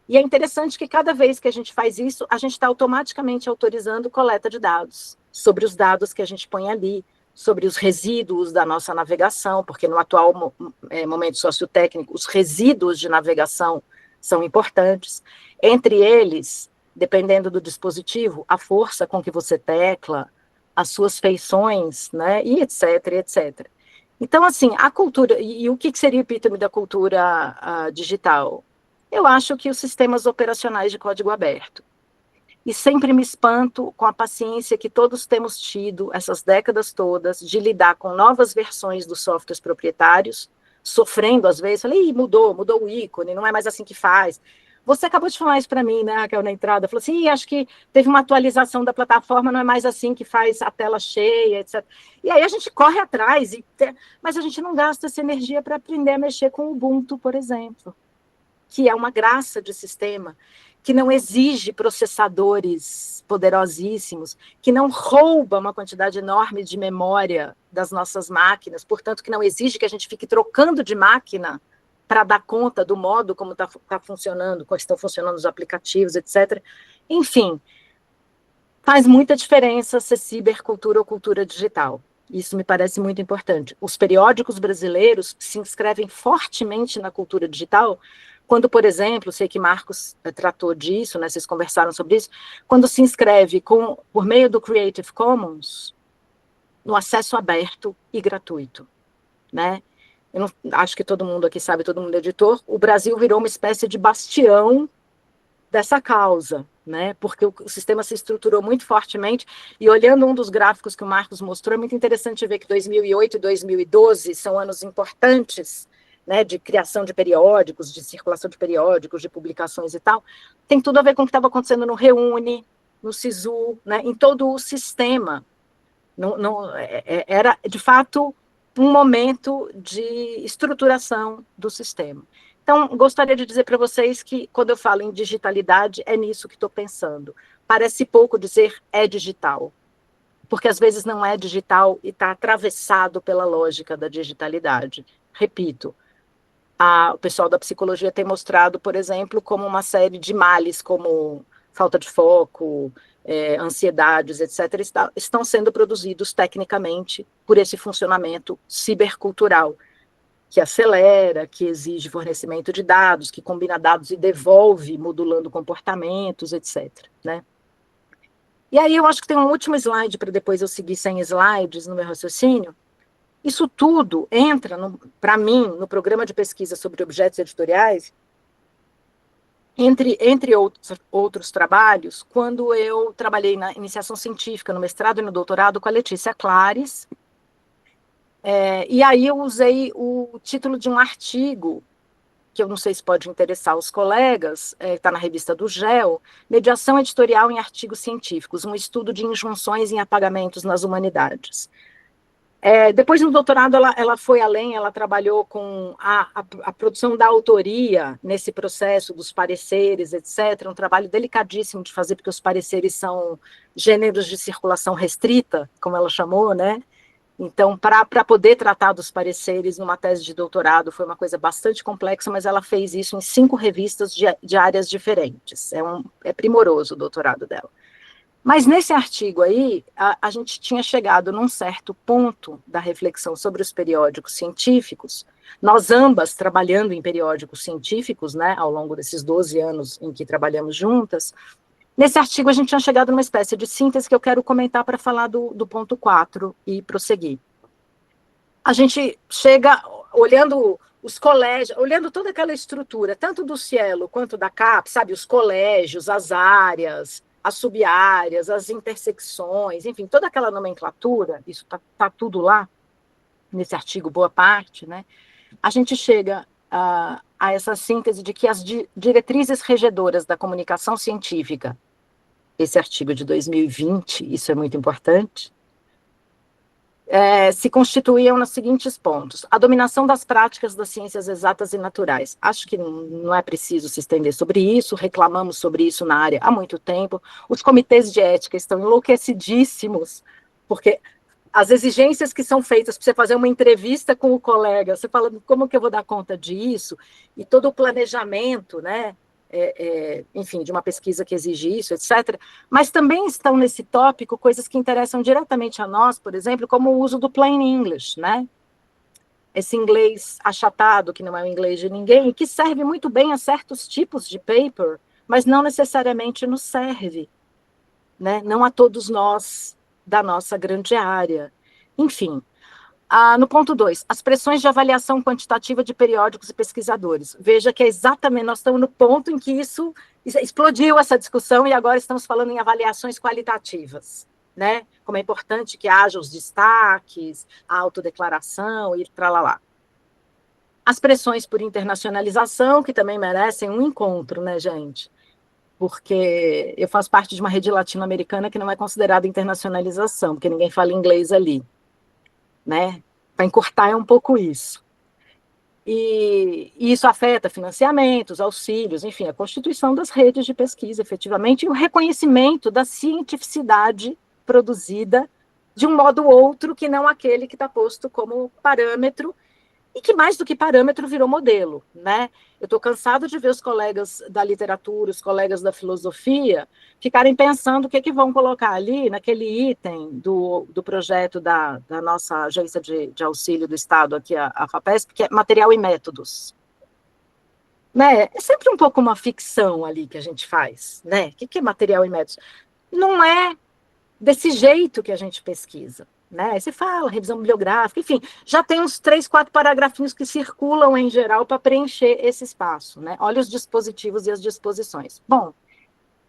Speaker 4: E é interessante que cada vez que a gente faz isso, a gente está automaticamente autorizando coleta de dados sobre os dados que a gente põe ali, sobre os resíduos da nossa navegação, porque no atual momento sociotécnico, os resíduos de navegação são importantes. Entre eles, dependendo do dispositivo, a força com que você tecla, as suas feições, né, e etc, etc. Então, assim, a cultura, e o que seria o epítome da cultura digital? Eu acho que os sistemas operacionais de código aberto. E sempre me espanto com a paciência que todos temos tido, essas décadas todas, de lidar com novas versões dos softwares proprietários, sofrendo às vezes, falei, mudou o ícone, não é mais assim que faz. Você acabou de falar isso para mim, né, Raquel, na entrada, falou assim, acho que teve uma atualização da plataforma, não é mais assim que faz a tela cheia, etc. E aí a gente corre atrás, mas a gente não gasta essa energia para aprender a mexer com o Ubuntu, por exemplo, que é uma graça de sistema, que não exige processadores poderosíssimos, que não rouba uma quantidade enorme de memória das nossas máquinas, portanto, que não exige que a gente fique trocando de máquina para dar conta do modo como está funcionando, como estão funcionando os aplicativos, etc. Enfim, faz muita diferença ser cibercultura ou cultura digital. Isso me parece muito importante. Os periódicos brasileiros se inscrevem fortemente na cultura digital, quando, por exemplo, sei que Marcos tratou disso, né, vocês conversaram sobre isso, quando se inscreve por meio do Creative Commons, no acesso aberto e gratuito, né? Eu não, acho que todo mundo aqui sabe, todo mundo é editor, o Brasil virou uma espécie de bastião dessa causa, né? Porque o sistema se estruturou muito fortemente, e olhando um dos gráficos que o Marcos mostrou, é muito interessante ver que 2008 e 2012 são anos importantes, né, de criação de periódicos, de circulação de periódicos, de publicações e tal, tem tudo a ver com o que estava acontecendo no Reúne, no Sisu, né, em todo o sistema. Era, de fato, um momento de estruturação do sistema. Então, gostaria de dizer para vocês que, quando eu falo em digitalidade, é nisso que estou pensando. Parece pouco dizer é digital, porque às vezes não é digital e está atravessado pela lógica da digitalidade. Repito, o pessoal da psicologia tem mostrado, por exemplo, como uma série de males, como falta de foco, ansiedades, etc., estão sendo produzidos tecnicamente por esse funcionamento cibercultural, que acelera, que exige fornecimento de dados, que combina dados e devolve, modulando comportamentos, etc., né? E aí eu acho que tem um último slide, para depois eu seguir sem slides no meu raciocínio. Isso tudo entra, para mim, no programa de pesquisa sobre objetos editoriais, entre outros trabalhos, quando eu trabalhei na iniciação científica, no mestrado e no doutorado, com a Letícia Clares, e aí eu usei o título de um artigo, que eu não sei se pode interessar os colegas, está na revista do GEO, Mediação Editorial em Artigos Científicos, um estudo de injunções em apagamentos nas humanidades. Depois, no doutorado, ela foi além, ela trabalhou com a produção da autoria nesse processo dos pareceres, etc., um trabalho delicadíssimo de fazer, porque os pareceres são gêneros de circulação restrita, como ela chamou, né? Então, para poder tratar dos pareceres numa tese de doutorado, foi uma coisa bastante complexa, mas ela fez isso em 5 revistas de áreas diferentes. É primoroso o doutorado dela. Mas nesse artigo aí, a gente tinha chegado num certo ponto da reflexão sobre os periódicos científicos, nós ambas trabalhando em periódicos científicos, né, ao longo desses 12 anos em que trabalhamos juntas. Nesse artigo a gente tinha chegado numa espécie de síntese que eu quero comentar para falar do ponto 4 e prosseguir. A gente chega olhando os colégios, olhando toda aquela estrutura, tanto do Cielo quanto da CAP, sabe, os colégios, as áreas, as sub-áreas, as intersecções, enfim, toda aquela nomenclatura, isso tá tudo lá, nesse artigo, boa parte, né? A gente chega a essa síntese de que as diretrizes regedoras da comunicação científica, esse artigo de 2020, isso é muito importante, se constituíam nos seguintes pontos: a dominação das práticas das ciências exatas e naturais. Acho que não é preciso se estender sobre isso, reclamamos sobre isso na área há muito tempo. Os comitês de ética estão enlouquecidíssimos, porque as exigências que são feitas para você fazer uma entrevista com o colega, você fala, como que eu vou dar conta disso? E todo o planejamento, né? Enfim, de uma pesquisa que exige isso, etc. Mas também estão nesse tópico coisas que interessam diretamente a nós, por exemplo, como o uso do plain English, né? Esse inglês achatado, que não é o inglês de ninguém, e que serve muito bem a certos tipos de paper, mas não necessariamente nos serve, né? Não a todos nós da nossa grande área. Enfim, no ponto 2, as pressões de avaliação quantitativa de periódicos e pesquisadores. Veja que é exatamente, nós estamos no ponto em que isso explodiu essa discussão e agora estamos falando em avaliações qualitativas, né? Como é importante que haja os destaques, a autodeclaração e tralalá. As pressões por internacionalização, que também merecem um encontro, né, gente? Porque eu faço parte de uma rede latino-americana que não é considerada internacionalização, porque ninguém fala inglês ali, né? Para encurtar um pouco isso. E isso afeta financiamentos, auxílios, enfim, a constituição das redes de pesquisa, efetivamente, e o reconhecimento da cientificidade produzida de um modo ou outro que não aquele que está posto como parâmetro, e que mais do que parâmetro virou modelo, né? Eu estou cansado de ver os colegas da literatura, os colegas da filosofia, ficarem pensando o que vão colocar ali naquele item do projeto da nossa agência de auxílio do Estado, aqui a FAPESP, que é material e métodos. Né? É sempre um pouco uma ficção ali que a gente faz, né? O que é material e métodos? Não é desse jeito que a gente pesquisa. Né? Você fala, revisão bibliográfica, enfim, já tem uns 3, 4 paragrafinhos que circulam em geral para preencher esse espaço, né? Olha os dispositivos e as disposições. Bom,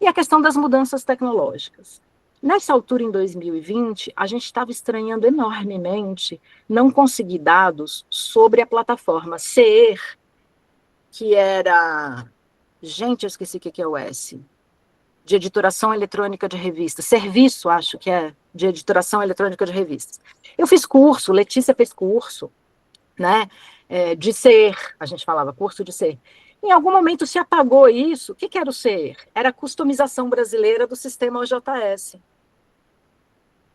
Speaker 4: e a questão das mudanças tecnológicas. Nessa altura, em 2020, a gente estava estranhando enormemente não conseguir dados sobre a plataforma SEER, que era... Gente, eu esqueci o que é o S. De editoração eletrônica de revistas, serviço, acho que é, de editoração eletrônica de revistas. Eu fiz curso, Letícia fez curso, né, de SEER, a gente falava, curso de SEER. Em algum momento se apagou isso. O que era o SEER? Era a customização brasileira do sistema OJS.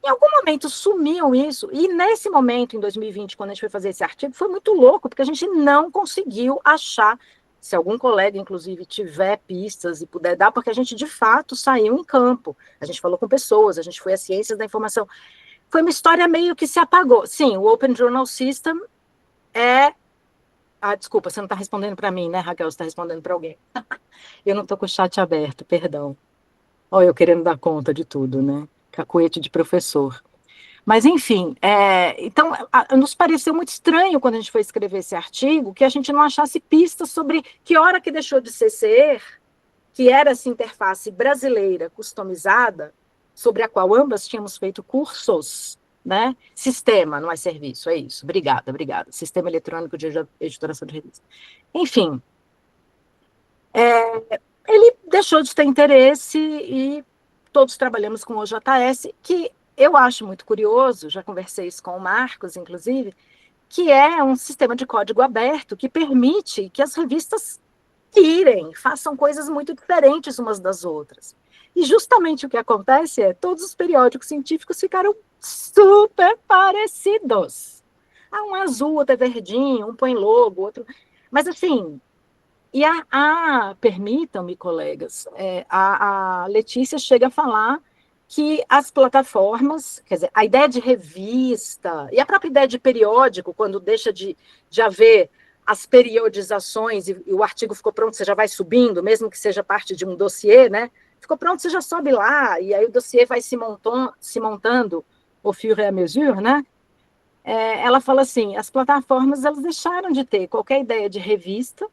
Speaker 4: Em algum momento sumiu isso, e nesse momento, em 2020, quando a gente foi fazer esse artigo, foi muito louco, porque a gente não conseguiu achar. Se algum colega, inclusive, tiver pistas e puder dar, porque a gente, de fato, saiu em campo. A gente falou com pessoas, a gente foi às ciências da informação. Foi uma história meio que se apagou. Sim, o Open Journal System é... desculpa, você não está respondendo para mim, né, Raquel? Você está respondendo para alguém. Eu não estou com o chat aberto, perdão. Olha, eu querendo dar conta de tudo, né? Cacuete de professor. Mas, enfim, então, nos pareceu muito estranho quando a gente foi escrever esse artigo que a gente não achasse pistas sobre que hora que deixou de ser SEER, que era essa interface brasileira customizada, sobre a qual ambas tínhamos feito cursos, né? Sistema, não é serviço, é isso. Obrigada. Sistema eletrônico de editoração de revista. Enfim, ele deixou de ter interesse e todos trabalhamos com o OJS, que eu acho muito curioso, já conversei isso com o Marcos, inclusive, que é um sistema de código aberto que permite que as revistas façam coisas muito diferentes umas das outras. E justamente o que acontece é todos os periódicos científicos ficaram super parecidos. Um azul, outro é verdinho, um põe logo, outro... Mas, assim... E permitam-me, colegas, a Letícia chega a falar que as plataformas, quer dizer, a ideia de revista e a própria ideia de periódico, quando deixa de haver as periodizações e o artigo ficou pronto, você já vai subindo, mesmo que seja parte de um dossiê, né? Ficou pronto, você já sobe lá, e aí o dossiê vai se montando au fur et à mesure, né? Ela fala assim, as plataformas elas deixaram de ter qualquer ideia de revista,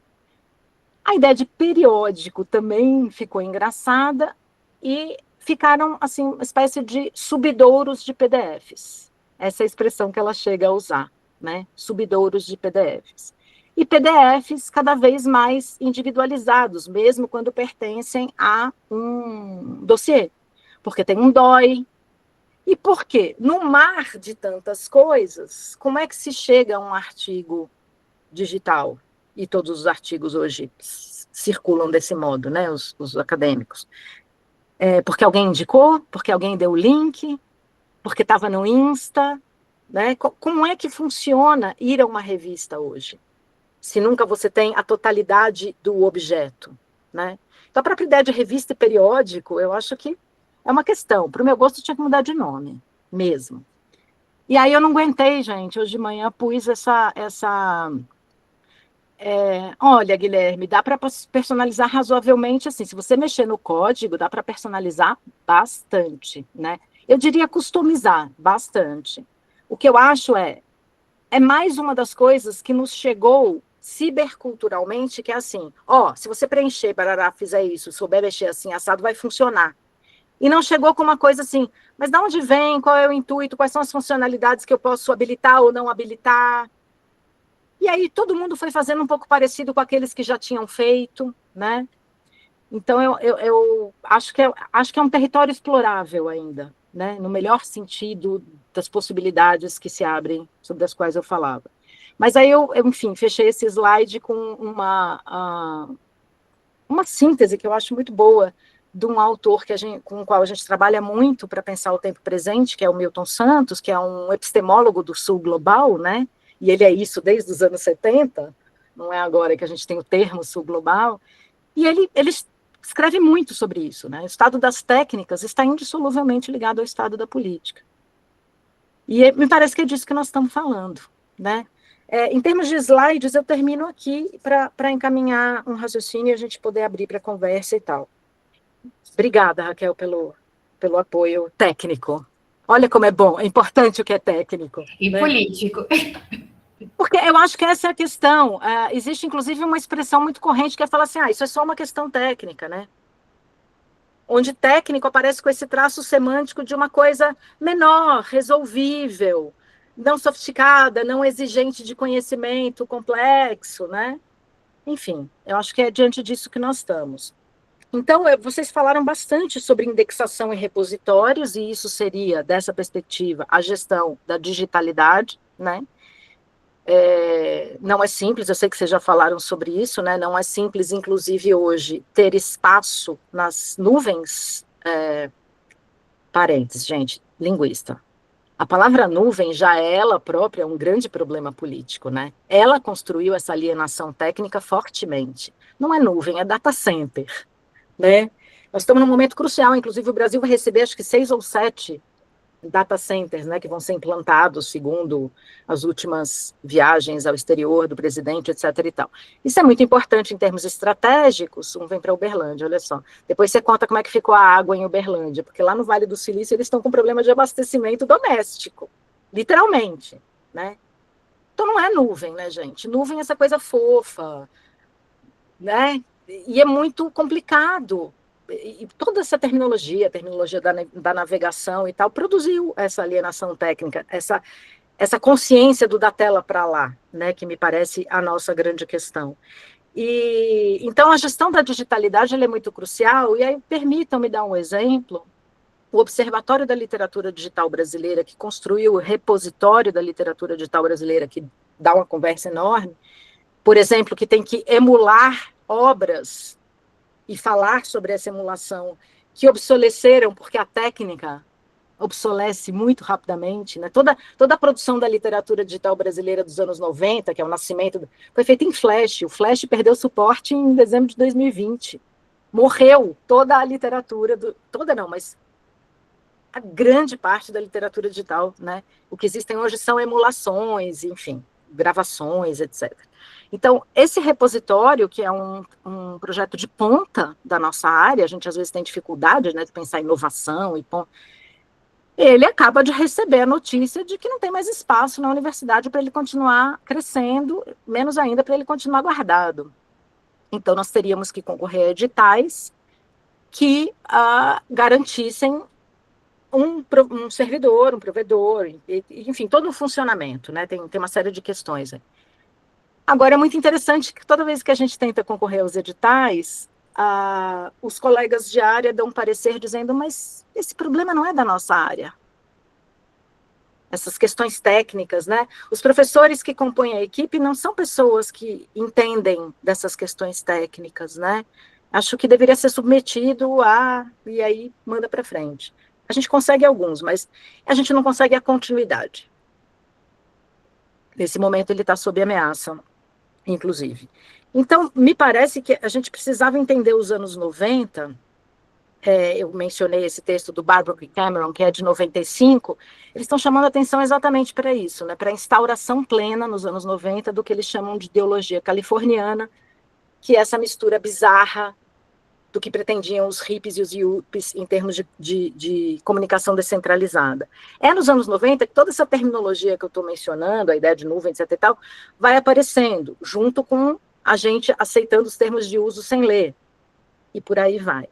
Speaker 4: a ideia de periódico também ficou engraçada, e ficaram, assim, uma espécie de subidouros de PDFs. Essa é a expressão que ela chega a usar, né? Subidouros de PDFs. E PDFs cada vez mais individualizados, mesmo quando pertencem a um dossiê. Porque tem um DOI, E por quê? No mar de tantas coisas, como é que se chega a um artigo digital? E todos os artigos hoje circulam desse modo, né, os acadêmicos. Porque alguém indicou? Porque alguém deu o link? Porque estava no Insta? Né? Como é que funciona ir a uma revista hoje? Se nunca você tem a totalidade do objeto, né? Então, a própria ideia de revista e periódico, eu acho que é uma questão. Para o meu gosto, tinha que mudar de nome, mesmo. E aí eu não aguentei, gente. Hoje de manhã pus olha, Guilherme, dá para personalizar razoavelmente assim. Se você mexer no código, dá para personalizar bastante, né? Eu diria customizar bastante. O que eu acho é mais uma das coisas que nos chegou ciberculturalmente, que é assim, se você preencher, barará, fizer isso, souber mexer assim, assado, vai funcionar. E não chegou com uma coisa assim, mas de onde vem, qual é o intuito, quais são as funcionalidades que eu posso habilitar ou não habilitar. E aí todo mundo foi fazendo um pouco parecido com aqueles que já tinham feito, né? Então eu acho que é um território explorável ainda, né? No melhor sentido das possibilidades que se abrem, sobre as quais eu falava. Mas aí enfim, fechei esse slide com uma síntese que eu acho muito boa de um autor com o qual a gente trabalha muito para pensar o tempo presente, que é o Milton Santos, que é um epistemólogo do Sul Global, né? E ele é isso desde os anos 70, não é agora que a gente tem o termo Sul Global, e ele escreve muito sobre isso, né? O estado das técnicas está indissoluvelmente ligado ao estado da política. E me parece que é disso que nós estamos falando, né? Em termos de slides, eu termino aqui para encaminhar um raciocínio e a gente poder abrir para conversa e tal. Obrigada, Raquel, pelo apoio técnico. Olha como é bom, é importante o que é técnico.
Speaker 3: E
Speaker 4: né?
Speaker 3: Político.
Speaker 4: Porque eu acho que essa é a questão. Existe, inclusive, uma expressão muito corrente que é falar assim, isso é só uma questão técnica, né? Onde técnico aparece com esse traço semântico de uma coisa menor, resolvível, não sofisticada, não exigente de conhecimento complexo, né? Enfim, eu acho que é diante disso que nós estamos. Então, vocês falaram bastante sobre indexação em repositórios, e isso seria, dessa perspectiva, a gestão da digitalidade, né? Não é simples, eu sei que vocês já falaram sobre isso, né? Não é simples, inclusive hoje, ter espaço nas nuvens. Parênteses, gente, linguista. A palavra nuvem já é ela própria um grande problema político, né? Ela construiu essa alienação técnica fortemente. Não é nuvem, é data center, né? Nós estamos num momento crucial, inclusive o Brasil vai receber acho que 6 ou 7 data centers, né, que vão ser implantados segundo as últimas viagens ao exterior do presidente, etc. e tal. Isso é muito importante em termos estratégicos. Vem para Uberlândia, olha só. Depois você conta como é que ficou a água em Uberlândia, porque lá no Vale do Silício eles estão com problema de abastecimento doméstico, literalmente, né? Então não é nuvem, né, gente? Nuvem é essa coisa fofa, né? E é muito complicado. E toda essa terminologia, a terminologia da navegação e tal, produziu essa alienação técnica, essa consciência do da tela para lá, né, que me parece a nossa grande questão. E então a gestão da digitalidade ela é muito crucial, e aí permitam-me dar um exemplo. O Observatório da Literatura Digital Brasileira, que construiu o repositório da literatura digital brasileira, que dá uma conversa enorme, por exemplo, que tem que emular obras e falar sobre essa emulação, que obsoleceram, porque a técnica obsolece muito rapidamente, né? Toda a produção da literatura digital brasileira dos anos 90, que é o nascimento, foi feita em Flash. O Flash perdeu suporte em dezembro de 2020. Morreu toda a literatura, toda não, mas a grande parte da literatura digital, né? O que existem hoje são emulações, enfim, gravações, etc. Então, esse repositório, que é um projeto de ponta da nossa área, a gente às vezes tem dificuldade, né, de pensar em inovação, ele acaba de receber a notícia de que não tem mais espaço na universidade para ele continuar crescendo, menos ainda para ele continuar guardado. Então, nós teríamos que concorrer a editais que garantissem um servidor, um provedor, enfim, todo um funcionamento, né? Tem uma série de questões aí. Agora, é muito interessante que toda vez que a gente tenta concorrer aos editais, os colegas de área dão parecer dizendo, mas esse problema não é da nossa área. essas questões técnicas, né? Os professores que compõem a equipe não são pessoas que entendem dessas questões técnicas, né? Acho que deveria ser submetido e aí manda para frente. A gente consegue alguns, mas a gente não consegue a continuidade. Nesse momento ele está sob ameaça, inclusive. Então, me parece que a gente precisava entender os anos 90. Eu mencionei esse texto do Barbara Cameron, que é de 95, eles estão chamando a atenção exatamente para isso, né, para a instauração plena nos anos 90 do que eles chamam de ideologia californiana, que é essa mistura bizarra do que pretendiam os hippies e os yuppies em termos de comunicação descentralizada. É nos anos 90 que toda essa terminologia que eu estou mencionando, a ideia de nuvem, etc. e tal, vai aparecendo, junto com a gente aceitando os termos de uso sem ler, e por aí vai.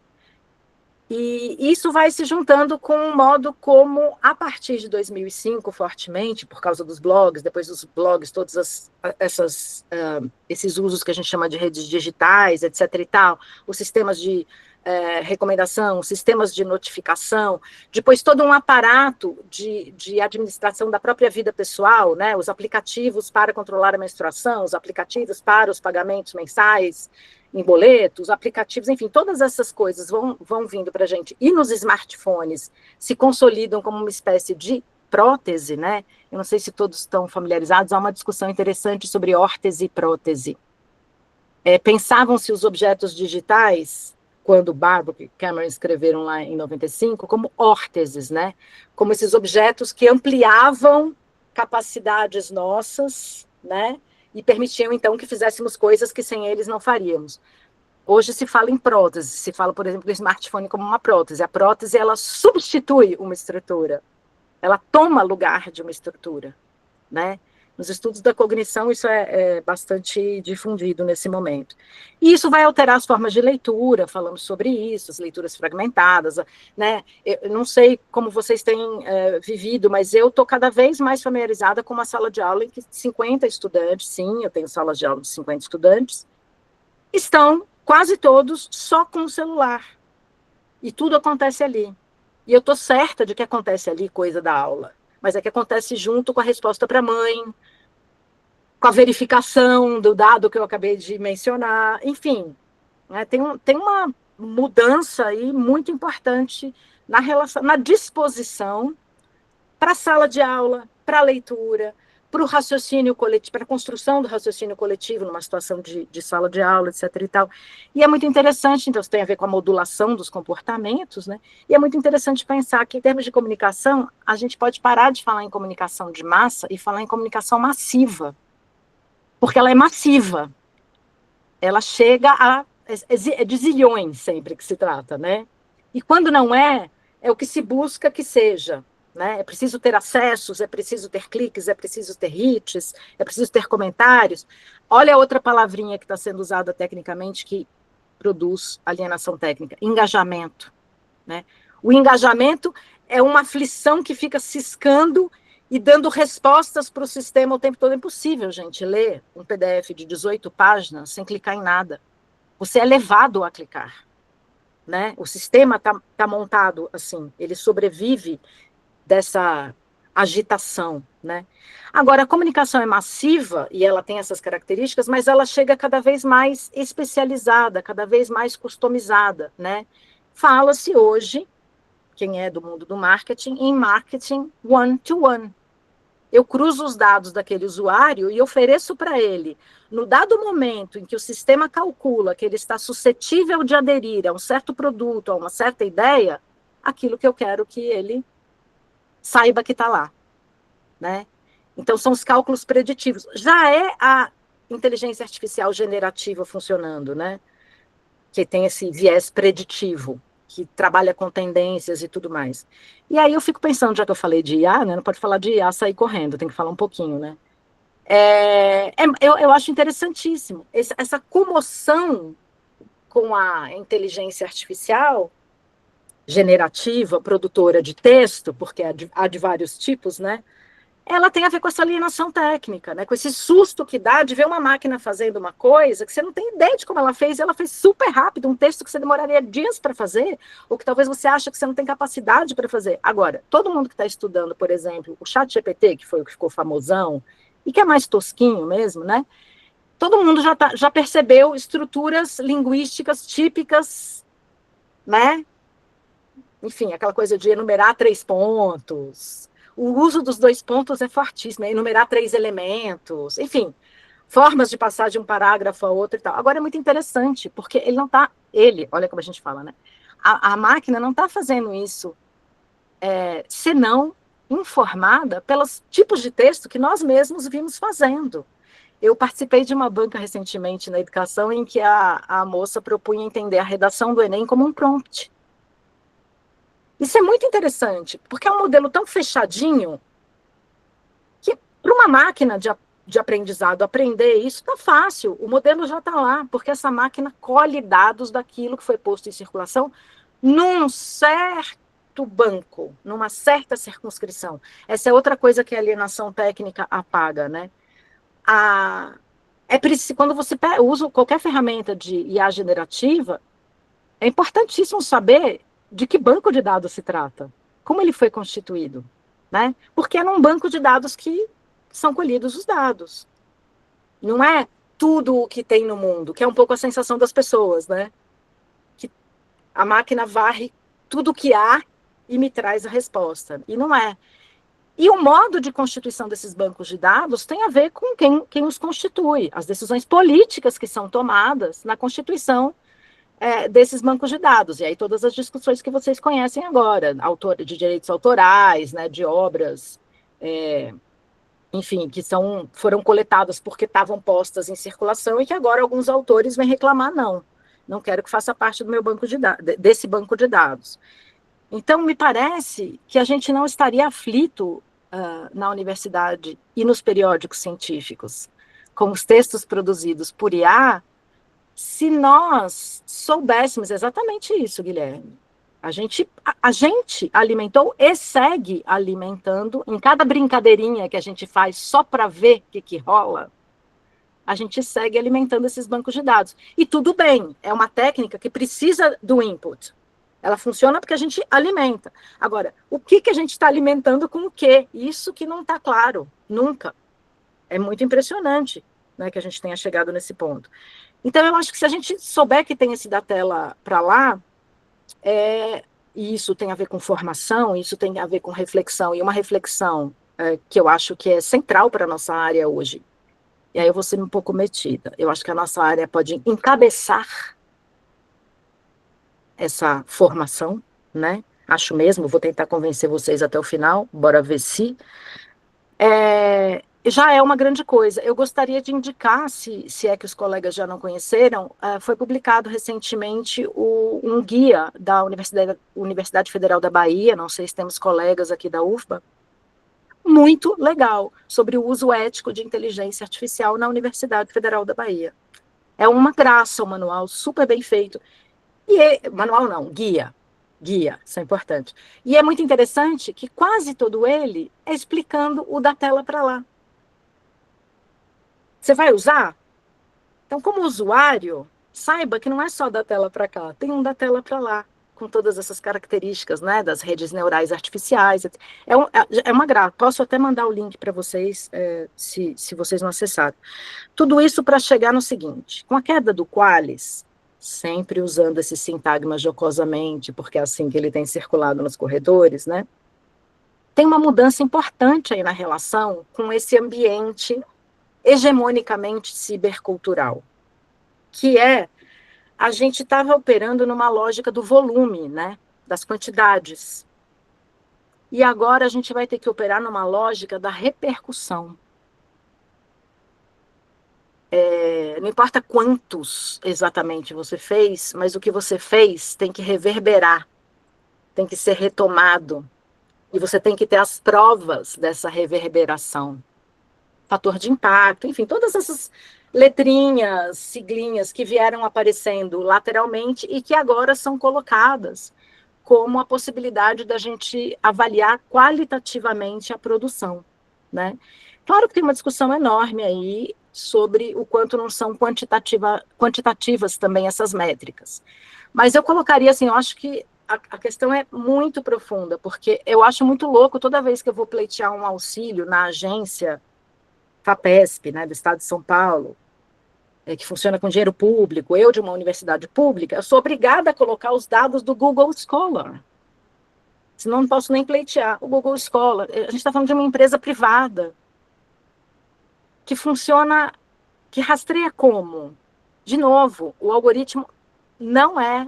Speaker 4: E isso vai se juntando com um modo como, a partir de 2005, fortemente, por causa dos blogs, depois dos blogs, todos esses usos que a gente chama de redes digitais, etc. e tal, os sistemas de recomendação, os sistemas de notificação, depois todo um aparato de administração da própria vida pessoal, né? Os aplicativos para controlar a menstruação, os aplicativos para os pagamentos mensais, em boletos, aplicativos, enfim, todas essas coisas vão vindo para a gente. E nos smartphones se consolidam como uma espécie de prótese, né? Eu não sei se todos estão familiarizados, há uma discussão interessante sobre órtese e prótese. Pensavam-se os objetos digitais, quando Barbara e Cameron escreveram lá em 95, como órteses, né? Como esses objetos que ampliavam capacidades nossas, né? E permitiam, então, que fizéssemos coisas que sem eles não faríamos. Hoje se fala em prótese, se fala, por exemplo, do smartphone como uma prótese. A prótese, ela substitui uma estrutura, ela toma lugar de uma estrutura, né? Nos estudos da cognição, isso é bastante difundido nesse momento. E isso vai alterar as formas de leitura, falamos sobre isso, as leituras fragmentadas, né? Eu não sei como vocês têm vivido, mas eu estou cada vez mais familiarizada com uma sala de aula em que 50 estudantes, sim, eu tenho salas de aula de 50 estudantes, estão quase todos só com o celular. E tudo acontece ali. E eu estou certa de que acontece ali coisa da aula, mas é que acontece junto com a resposta para a mãe, com a verificação do dado que eu acabei de mencionar, enfim, né, tem uma mudança aí muito importante na relação, na disposição para a sala de aula, para a leitura, para o raciocínio coletivo, para a construção do raciocínio coletivo numa situação de sala de aula, etc. e tal. E é muito interessante, então, isso tem a ver com a modulação dos comportamentos, né? E é muito interessante pensar que, em termos de comunicação, a gente pode parar de falar em comunicação de massa e falar em comunicação massiva, porque ela é massiva. Ela chega a de zilhões sempre que se trata, né? E quando não é o que se busca que seja. Né? É preciso ter acessos, é preciso ter cliques, é preciso ter hits, é preciso ter comentários. Olha a outra palavrinha que está sendo usada tecnicamente que produz alienação técnica, engajamento. Né? O engajamento é uma aflição que fica ciscando e dando respostas para o sistema o tempo todo. É impossível, gente, ler um PDF de 18 páginas sem clicar em nada. Você é levado a clicar. Né? O sistema tá montado assim, ele sobrevive dessa agitação, né? Agora, a comunicação é massiva, e ela tem essas características, mas ela chega cada vez mais especializada, cada vez mais customizada, né? Fala-se hoje, quem é do mundo do marketing, em marketing one-to-one. Eu cruzo os dados daquele usuário e ofereço para ele, no dado momento em que o sistema calcula que ele está suscetível de aderir a um certo produto, a uma certa ideia, aquilo que eu quero que ele saiba que está lá, né? Então, são os cálculos preditivos. Já é a inteligência artificial generativa funcionando, né? Que tem esse viés preditivo, que trabalha com tendências e tudo mais. E aí eu fico pensando, já que eu falei de IA, né? Não pode falar de IA sair correndo, tem que falar um pouquinho, né? Eu acho interessantíssimo essa comoção com a inteligência artificial generativa, produtora de texto, porque há de vários tipos, né? ela tem a ver com essa alienação técnica, né? Com esse susto que dá de ver uma máquina fazendo uma coisa que você não tem ideia de como ela fez super rápido, um texto que você demoraria dias para fazer, ou que talvez você ache que você não tem capacidade para fazer. Agora, todo mundo que está estudando, por exemplo, o ChatGPT, que foi o que ficou famosão, e que é mais tosquinho mesmo, né? Todo mundo já percebeu estruturas linguísticas típicas, né? Enfim, aquela coisa de enumerar 3 pontos. O uso dos 2 pontos é fortíssimo, é enumerar 3 elementos, enfim, formas de passar de um parágrafo a outro e tal. Agora é muito interessante, porque ele não está, olha como a gente fala, né? A máquina não está fazendo isso senão informada pelos tipos de texto que nós mesmos vimos fazendo. Eu participei de uma banca recentemente na educação em que a moça propunha entender a redação do Enem como um prompt. Isso é muito interessante, porque é um modelo tão fechadinho que para uma máquina de aprendizado aprender isso está fácil, o modelo já está lá, porque essa máquina colhe dados daquilo que foi posto em circulação num certo banco, numa certa circunscrição. Essa é outra coisa que a alienação técnica apaga, né? Quando você usa qualquer ferramenta de IA generativa, é importantíssimo saber de que banco de dados se trata, como ele foi constituído, né? Porque é num banco de dados que são colhidos os dados. Não é tudo o que tem no mundo, que é um pouco a sensação das pessoas, né? Que a máquina varre tudo o que há e me traz a resposta. E não é. E o modo de constituição desses bancos de dados tem a ver com quem os constitui, as decisões políticas que são tomadas na constituição desses bancos de dados, e aí todas as discussões que vocês conhecem agora, de direitos autorais, né, de obras, enfim, que foram coletadas porque estavam postas em circulação e que agora alguns autores vêm reclamar, não quero que faça parte do meu banco de dados, desse banco de dados. Então, me parece que a gente não estaria aflito na universidade e nos periódicos científicos com os textos produzidos por IA, se nós soubéssemos exatamente isso, Guilherme. A gente alimentou e segue alimentando, em cada brincadeirinha que a gente faz só para ver o que rola, a gente segue alimentando esses bancos de dados. E tudo bem, é uma técnica que precisa do input. Ela funciona porque a gente alimenta. Agora, o que a gente está alimentando com o quê? Isso que não está claro, nunca. É muito impressionante, né, que a gente tenha chegado nesse ponto. Então, eu acho que se a gente souber que tem esse da tela para lá, e isso tem a ver com formação, isso tem a ver com reflexão, e uma reflexão que eu acho que é central para a nossa área hoje. E aí eu vou ser um pouco metida. Eu acho que a nossa área pode encabeçar essa formação, né? Acho mesmo, vou tentar convencer vocês até o final, bora ver se... já é uma grande coisa. Eu gostaria de indicar, se é que os colegas já não conheceram, foi publicado recentemente um guia da Universidade Federal da Bahia, não sei se temos colegas aqui da UFBA, muito legal, sobre o uso ético de inteligência artificial na Universidade Federal da Bahia. É uma graça o manual, super bem feito. Manual não, guia, isso é importante. E é muito interessante que quase todo ele é explicando o da tela para lá. Você vai usar? Então, como usuário, saiba que não é só da tela para cá, tem um da tela para lá, com todas essas características, né, das redes neurais artificiais. É uma graça. Posso até mandar o link para vocês, se vocês não acessarem. Tudo isso para chegar no seguinte: com a queda do Qualys, sempre usando esse sintagma jocosamente, porque é assim que ele tem circulado nos corredores, né? Tem uma mudança importante aí na relação com esse ambiente hegemonicamente cibercultural, que a gente estava operando numa lógica do volume, né, das quantidades. E agora a gente vai ter que operar numa lógica da repercussão. Não importa quantos exatamente você fez, mas o que você fez tem que reverberar, tem que ser retomado, e você tem que ter as provas dessa reverberação. Fator de impacto, enfim, todas essas letrinhas, siglinhas que vieram aparecendo lateralmente e que agora são colocadas como a possibilidade da gente avaliar qualitativamente a produção. né? Claro que tem uma discussão enorme aí sobre o quanto não são quantitativas também essas métricas. Mas eu colocaria assim, eu acho que a questão é muito profunda, porque eu acho muito louco toda vez que eu vou pleitear um auxílio na agência FAPESP, né, do Estado de São Paulo, que funciona com dinheiro público, eu de uma universidade pública, eu sou obrigada a colocar os dados do Google Scholar. Senão não posso nem pleitear o Google Scholar. A gente está falando de uma empresa privada que funciona, que rastreia como? De novo, o algoritmo não é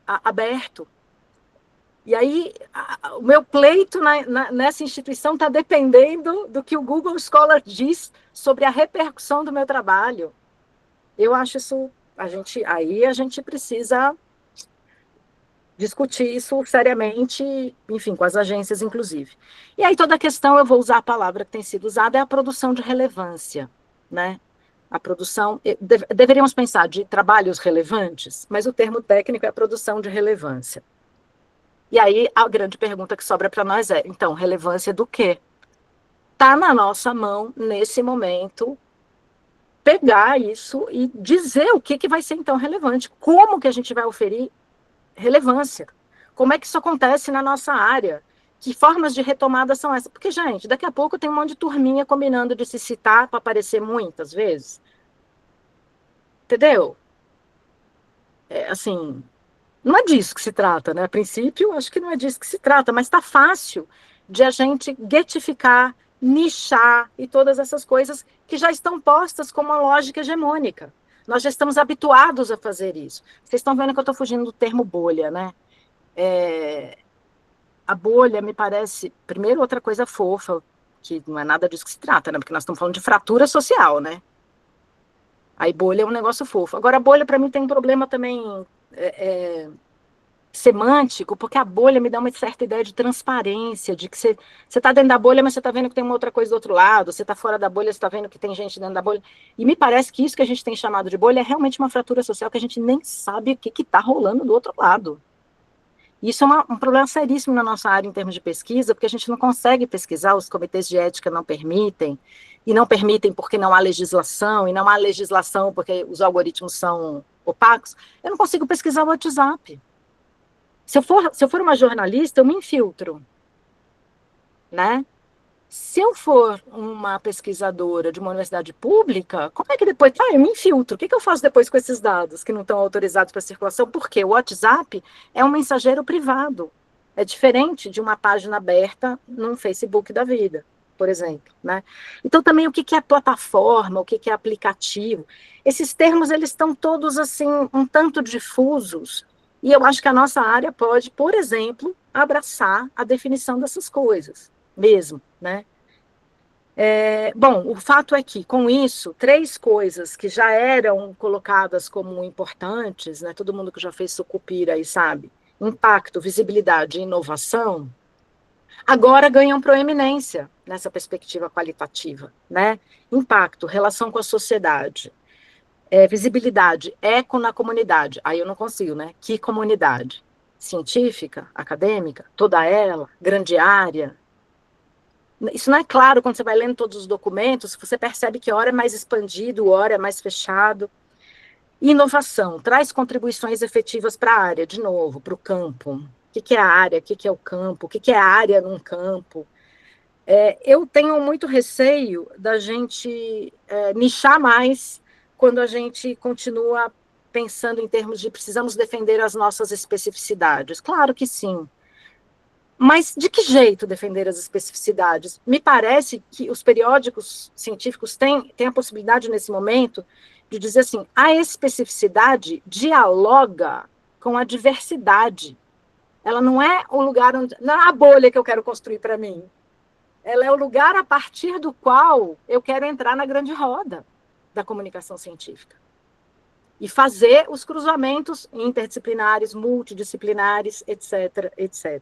Speaker 4: aberto. E aí, o meu pleito nessa instituição está dependendo do que o Google Scholar diz sobre a repercussão do meu trabalho. Eu acho isso, aí a gente precisa discutir isso seriamente, enfim, com as agências, inclusive. E aí toda a questão, eu vou usar a palavra que tem sido usada, é a produção de relevância, né? A produção, deveríamos pensar de trabalhos relevantes, mas o termo técnico é a produção de relevância. E aí a grande pergunta que sobra para nós é, então, relevância do quê? Está na nossa mão, nesse momento, pegar isso e dizer o que vai ser, então, relevante. Como que a gente vai oferir relevância? Como é que isso acontece na nossa área? Que formas de retomada são essas? Porque, gente, daqui a pouco tem um monte de turminha combinando de se citar para aparecer muitas vezes. Entendeu? Assim, não é disso que se trata, né? A princípio, acho que não é disso que se trata, mas está fácil de a gente getificar, nichar e todas essas coisas que já estão postas como uma lógica hegemônica. Nós já estamos habituados a fazer isso. Vocês estão vendo que eu estou fugindo do termo bolha, né? A bolha me parece, primeiro, outra coisa fofa, que não é nada disso que se trata, né? Porque nós estamos falando de fratura social, né? Aí bolha é um negócio fofo. Agora, a bolha, para mim, tem um problema também semântico, porque a bolha me dá uma certa ideia de transparência, de que você está dentro da bolha, mas você está vendo que tem uma outra coisa do outro lado, você está fora da bolha, você está vendo que tem gente dentro da bolha. E me parece que isso que a gente tem chamado de bolha é realmente uma fratura social que a gente nem sabe o que está rolando do outro lado. Isso é um problema seríssimo na nossa área em termos de pesquisa, porque a gente não consegue pesquisar, os comitês de ética não permitem, e não permitem porque não há legislação, e não há legislação porque os algoritmos são opacos. Eu não consigo pesquisar o WhatsApp. Se eu for uma jornalista, eu me infiltro, né? Se eu for uma pesquisadora de uma universidade pública, como é que depois... eu me infiltro. O que eu faço depois com esses dados que não estão autorizados para circulação? Porque o WhatsApp é um mensageiro privado. É diferente de uma página aberta num Facebook da vida, por exemplo, né? Então, também, o que é plataforma, o que é aplicativo? Esses termos, eles estão todos, assim, um tanto difusos, e eu acho que a nossa área pode, por exemplo, abraçar a definição dessas coisas, mesmo, né? Bom, o fato é que, com isso, 3 coisas que já eram colocadas como importantes, né? Todo mundo que já fez Sucupira aí sabe, impacto, visibilidade e inovação, agora ganham proeminência nessa perspectiva qualitativa, né? Impacto, relação com a sociedade, visibilidade, eco na comunidade. Aí eu não consigo, né? Que comunidade? Científica, acadêmica, toda ela, grande área. Isso não é claro quando você vai lendo todos os documentos, você percebe que hora é mais expandido, hora é mais fechado. Inovação, traz contribuições efetivas para a área, de novo, para o campo. O que é a área? O que é o campo? O que é a área num campo? Eu tenho muito receio da gente nichar mais quando a gente continua pensando em termos de precisamos defender as nossas especificidades. Claro que sim. Mas de que jeito defender as especificidades? Me parece que os periódicos científicos têm a possibilidade, nesse momento, de dizer assim, a especificidade dialoga com a diversidade. Ela não é o lugar onde... Não é a bolha que eu quero construir para mim. Ela é o lugar a partir do qual eu quero entrar na grande roda da comunicação científica. E fazer os cruzamentos interdisciplinares, multidisciplinares, etc., etc.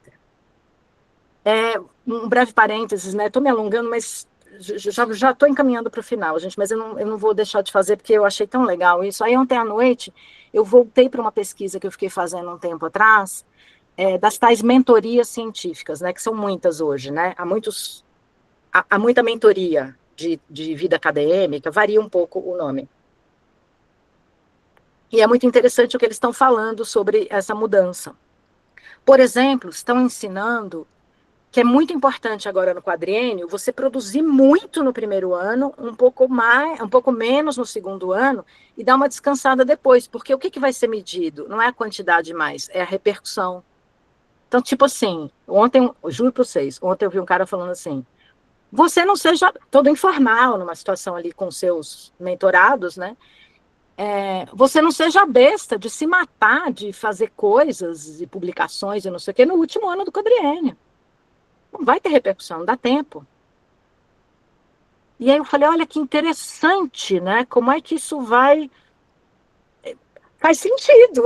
Speaker 4: Um breve parênteses, né? Estou me alongando, mas já estou encaminhando para o final, gente, mas eu não vou deixar de fazer, porque eu achei tão legal isso. Aí, ontem à noite, eu voltei para uma pesquisa que eu fiquei fazendo um tempo atrás, das tais mentorias científicas, né? Que são muitas hoje, né? Há muitos há muita mentoria de vida acadêmica, varia um pouco o nome. E é muito interessante o que eles estão falando sobre essa mudança. Por exemplo, estão ensinando que é muito importante agora no quadriênio você produzir muito no primeiro ano, um pouco menos no segundo ano, e dar uma descansada depois, porque o que vai ser medido? Não é a quantidade mais, é a repercussão. Então, tipo assim, ontem, juro para vocês, ontem eu vi um cara falando assim, você não seja todo informal numa situação ali com seus mentorados, né? Você não seja besta de se matar, de fazer coisas e publicações e não sei o quê no último ano do quadriênio. Não vai ter repercussão, não dá tempo. E aí eu falei, olha que interessante, né? Como é que isso vai... Faz sentido,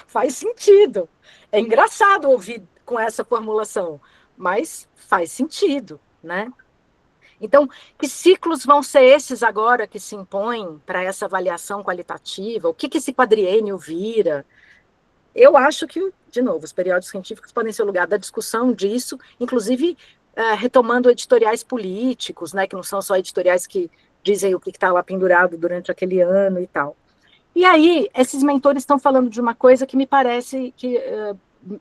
Speaker 4: faz sentido. É engraçado ouvir com essa formulação, mas faz sentido, né? Então, que ciclos vão ser esses agora que se impõem para essa avaliação qualitativa? O que esse quadriênio vira? Eu acho que, de novo, os periódicos científicos podem ser o lugar da discussão disso, inclusive retomando editoriais políticos, né, que não são só editoriais que dizem o que está lá pendurado durante aquele ano e tal. E aí, esses mentores estão falando de uma coisa que me parece que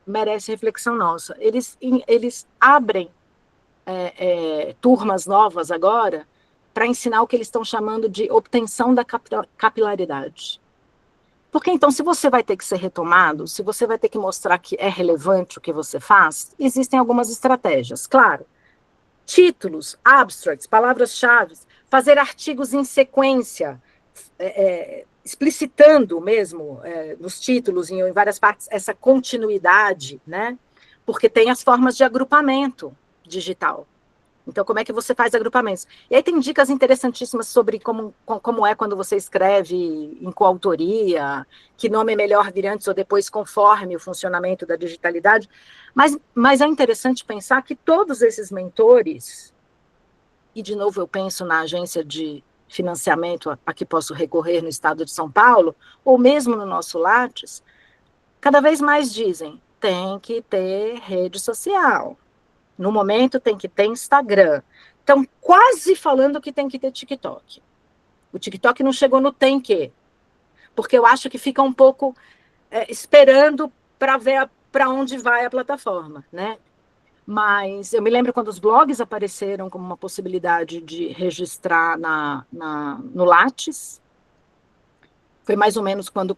Speaker 4: merece reflexão nossa. Eles abrem turmas novas agora para ensinar o que eles estão chamando de obtenção da capilaridade. Porque, então, se você vai ter que ser retomado, se você vai ter que mostrar que é relevante o que você faz, existem algumas estratégias. Claro, títulos, abstracts, palavras-chave, fazer artigos em sequência, explicitando mesmo nos títulos, em várias partes, essa continuidade, né? Porque tem as formas de agrupamento digital. Então, como é que você faz agrupamentos? E aí tem dicas interessantíssimas sobre como é quando você escreve em coautoria, que nome é melhor vir antes ou depois, conforme o funcionamento da digitalidade. Mas é interessante pensar que todos esses mentores, e de novo eu penso na agência de financiamento a que posso recorrer no estado de São Paulo, ou mesmo no nosso Lattes, cada vez mais dizem, tem que ter rede social. No momento tem que ter Instagram. Estão quase falando que tem que ter TikTok. O TikTok não chegou no tem que, porque eu acho que fica um pouco esperando para ver para onde vai a plataforma, né? Mas eu me lembro quando os blogs apareceram como uma possibilidade de registrar no Lattes. Foi mais ou menos quando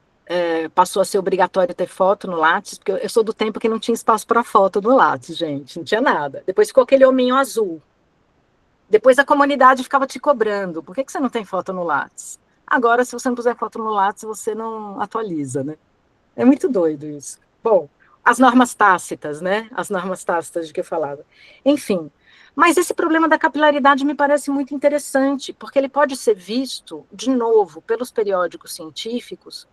Speaker 4: passou a ser obrigatório ter foto no Lattes, porque eu sou do tempo que não tinha espaço para foto no Lattes, gente, não tinha nada. Depois ficou aquele hominho azul. Depois a comunidade ficava te cobrando, por que você não tem foto no Lattes? Agora, se você não puser foto no Lattes, você não atualiza, né? É muito doido isso. Bom, as normas tácitas, né? As normas tácitas de que eu falava. Enfim, mas esse problema da capilaridade me parece muito interessante, porque ele pode ser visto, de novo, pelos periódicos científicos,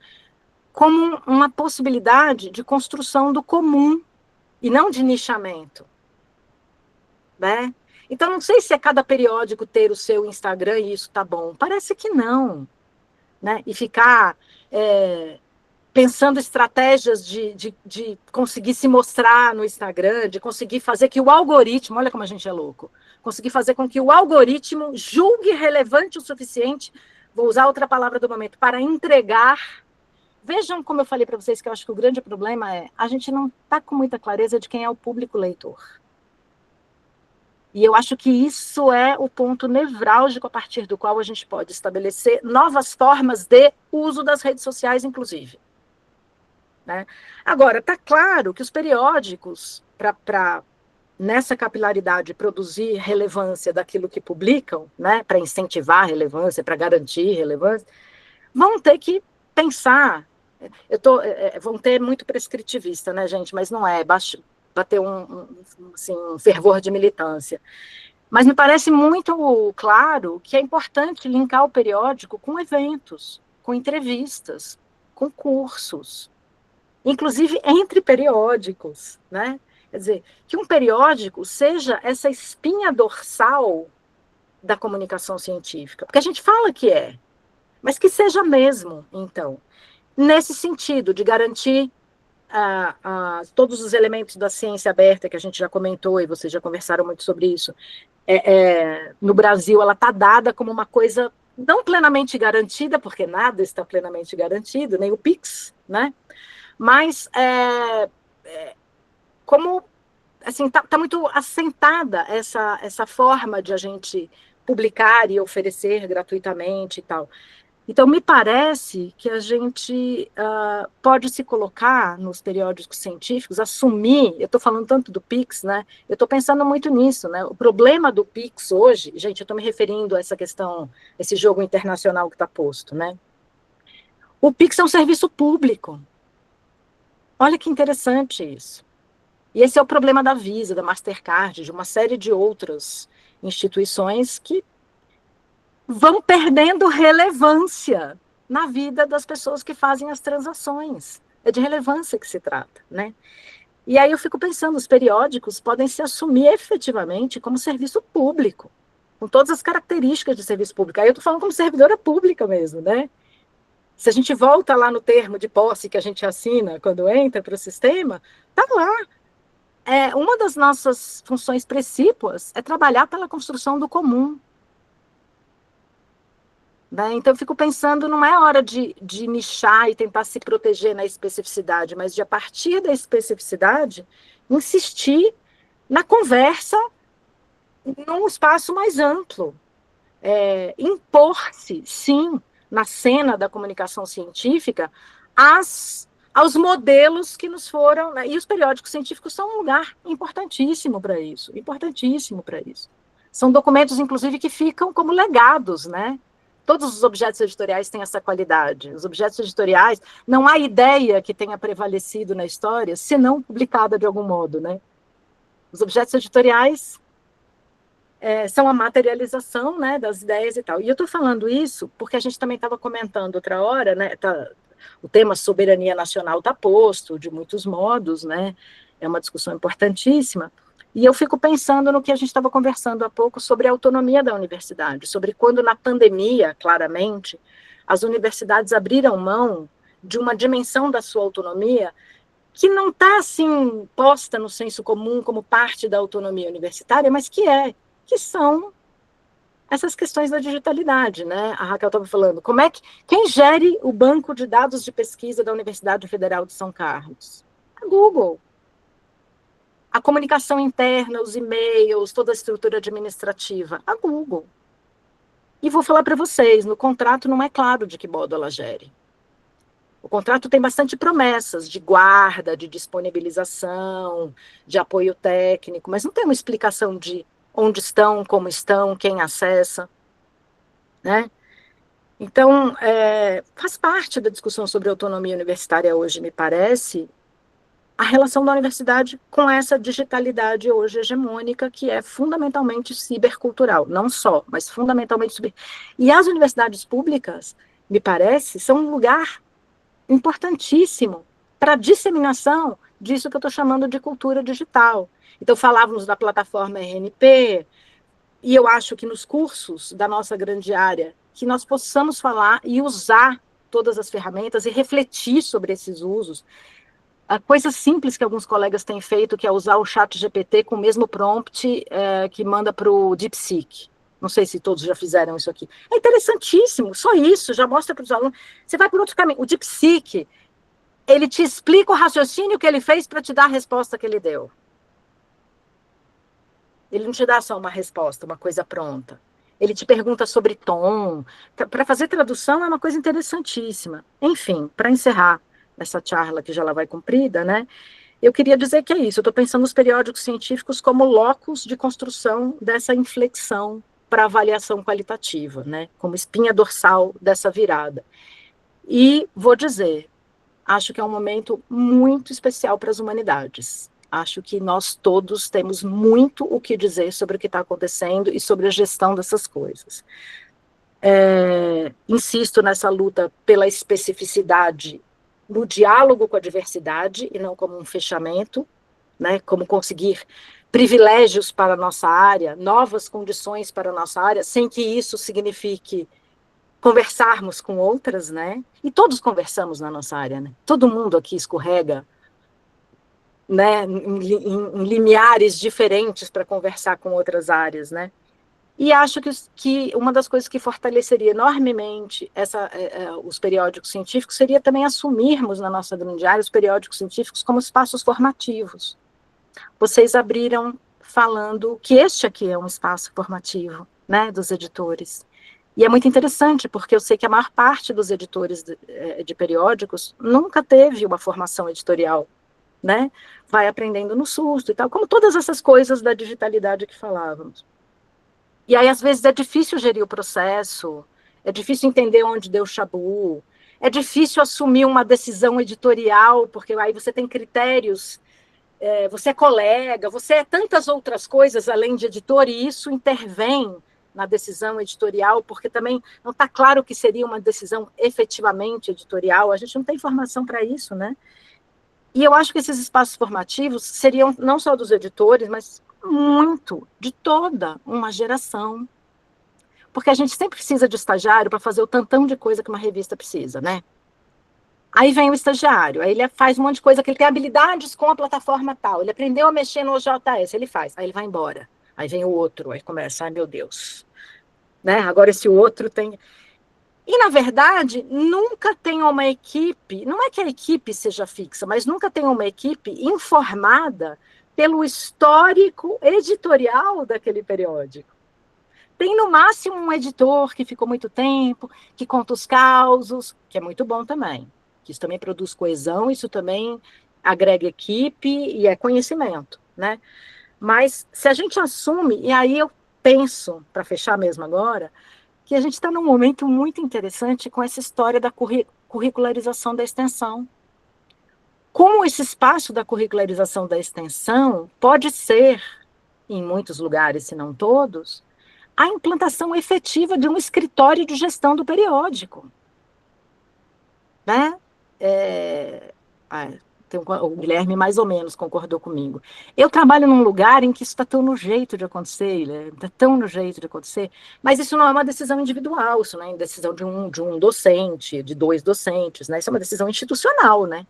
Speaker 4: como uma possibilidade de construção do comum e não de nichamento, né? Então, não sei se é cada periódico ter o seu Instagram e isso tá bom. Parece que não, né? E ficar pensando estratégias de conseguir se mostrar no Instagram, de conseguir fazer que o algoritmo, olha como a gente é louco, conseguir fazer com que o algoritmo julgue relevante o suficiente, vou usar outra palavra do momento, para entregar. Vejam como eu falei para vocês que eu acho que o grande problema é a gente não está com muita clareza de quem é o público leitor. E eu acho que isso é o ponto nevrálgico a partir do qual a gente pode estabelecer novas formas de uso das redes sociais, inclusive. Né? Agora, está claro que os periódicos, para nessa capilaridade produzir relevância daquilo que publicam, né, para incentivar a relevância, para garantir relevância, vão ter que pensar. Vão ter muito prescritivista, né, gente? Mas não é bater assim, um fervor de militância. Mas me parece muito claro que é importante linkar o periódico com eventos, com entrevistas, com cursos, inclusive entre periódicos, né? Quer dizer, que um periódico seja essa espinha dorsal da comunicação científica, porque a gente fala que mas que seja mesmo, então, nesse sentido de garantir todos os elementos da ciência aberta, que a gente já comentou, e vocês já conversaram muito sobre isso, no Brasil ela está dada como uma coisa não plenamente garantida, porque nada está plenamente garantido, nem o PIX, né? Mas como assim, tá muito assentada essa forma de a gente publicar e oferecer gratuitamente e tal. Então, me parece que a gente pode se colocar nos periódicos científicos, assumir, eu estou falando tanto do PIX, né? Eu estou pensando muito nisso, né? O problema do PIX hoje, gente, eu estou me referindo a essa questão, esse jogo internacional que está posto, né? O PIX é um serviço público. Olha que interessante isso. E esse é o problema da Visa, da Mastercard, de uma série de outras instituições que vão perdendo relevância na vida das pessoas que fazem as transações. É de relevância que se trata, né? E aí eu fico pensando, os periódicos podem se assumir efetivamente como serviço público, com todas as características de serviço público. Aí eu estou falando como servidora pública mesmo, né? Se a gente volta lá no termo de posse que a gente assina quando entra para o sistema, tá lá. Uma das nossas funções precípuas é trabalhar pela construção do comum. Né? Então, eu fico pensando, não é hora de nichar e tentar se proteger na especificidade, mas de, a partir da especificidade, insistir na conversa num espaço mais amplo. Impor-se, sim, na cena da comunicação científica, aos modelos que nos foram... Né? E os periódicos científicos são um lugar importantíssimo para isso, importantíssimo para isso. São documentos, inclusive, que ficam como legados, né? Todos os objetos editoriais têm essa qualidade. Os objetos editoriais, não há ideia que tenha prevalecido na história, se não publicada de algum modo, né? Os objetos editoriais são a materialização, né, das ideias e tal. E eu estou falando isso porque a gente também estava comentando outra hora, né? O tema soberania nacional está posto de muitos modos, né? É uma discussão importantíssima. E eu fico pensando no que a gente estava conversando há pouco sobre a autonomia da universidade, sobre quando na pandemia, claramente, as universidades abriram mão de uma dimensão da sua autonomia que não está, assim, posta no senso comum como parte da autonomia universitária, mas que são essas questões da digitalidade, né? A Raquel estava falando, quem gere o banco de dados de pesquisa da Universidade Federal de São Carlos? A Google. A comunicação interna, os e-mails, toda a estrutura administrativa, a Google. E vou falar para vocês, no contrato não é claro de que modo ela gere. O contrato tem bastante promessas de guarda, de disponibilização, de apoio técnico, mas não tem uma explicação de onde estão, como estão, quem acessa, né? Então, faz parte da discussão sobre autonomia universitária hoje, me parece, a relação da universidade com essa digitalidade hoje hegemônica, que é fundamentalmente cibercultural, não só, mas fundamentalmente E as universidades públicas, me parece, são um lugar importantíssimo para a disseminação disso que eu estou chamando de cultura digital. Então, falávamos da plataforma RNP, e eu acho que nos cursos da nossa grande área, que nós possamos falar e usar todas as ferramentas e refletir sobre esses usos. A coisa simples que alguns colegas têm feito, que é usar o chat GPT com o mesmo prompt que manda para o DeepSeek. Não sei se todos já fizeram isso aqui. É interessantíssimo, só isso, já mostra para os alunos. Você vai por outro caminho. O DeepSeek, ele te explica o raciocínio que ele fez para te dar a resposta que ele deu. Ele não te dá só uma resposta, uma coisa pronta. Ele te pergunta sobre tom. Para fazer tradução é uma coisa interessantíssima. Enfim, para encerrar essa charla que já lá vai comprida, né? Eu queria dizer que é isso. Eu estou pensando nos periódicos científicos como locus de construção dessa inflexão para avaliação qualitativa, né? Como espinha dorsal dessa virada. E vou dizer, acho que é um momento muito especial para as humanidades. Acho que nós todos temos muito o que dizer sobre o que está acontecendo e sobre a gestão dessas coisas. Insisto nessa luta pela especificidade no diálogo com a diversidade e não como um fechamento, né? Como conseguir privilégios para a nossa área, novas condições para a nossa área, sem que isso signifique conversarmos com outras, né? E todos conversamos na nossa área, né? Todo mundo aqui escorrega né, em limiares diferentes para conversar com outras áreas, né? E acho que uma das coisas que fortaleceria enormemente os periódicos científicos seria também assumirmos na nossa grande área os periódicos científicos como espaços formativos. Vocês abriram falando que este aqui é um espaço formativo, né, dos editores. E é muito interessante, porque eu sei que a maior parte dos editores de periódicos nunca teve uma formação editorial, né? Vai aprendendo no susto e tal, como todas essas coisas da digitalidade que falávamos. E aí, às vezes, é difícil gerir o processo, é difícil entender onde deu o chabu, é difícil assumir uma decisão editorial, porque aí você tem critérios, você é colega, você é tantas outras coisas além de editor, e isso intervém na decisão editorial, porque também não está claro que seria uma decisão efetivamente editorial, a gente não tem informação para isso, né? E eu acho que esses espaços formativos seriam não só dos editores, mas muito de toda uma geração. Porque a gente sempre precisa de estagiário para fazer o tantão de coisa que uma revista precisa, né? Aí vem o estagiário, aí ele faz um monte de coisa que ele tem habilidades com a plataforma tal, ele aprendeu a mexer no OJS, ele faz, aí ele vai embora. Aí vem o outro, aí começa, ai meu Deus, né? Agora esse outro tem... E, na verdade, nunca tem uma equipe, não é que a equipe seja fixa, mas nunca tem uma equipe informada pelo histórico editorial daquele periódico. Tem, no máximo, um editor que ficou muito tempo, que conta os causos, que é muito bom também. Que isso também produz coesão, isso também agrega equipe e é conhecimento, né? Mas, se a gente assume, e aí eu penso, para fechar mesmo agora, que a gente está num momento muito interessante com essa história da curricularização da extensão. Como esse espaço da curricularização da extensão pode ser, em muitos lugares, se não todos, a implantação efetiva de um escritório de gestão do periódico. Né? O Guilherme mais ou menos concordou comigo. Eu trabalho num lugar em que isso está tão no jeito de acontecer, está tão no jeito de acontecer, mas isso não é uma decisão individual, isso não é decisão de um docente, de dois docentes, né? Isso é uma decisão institucional, né?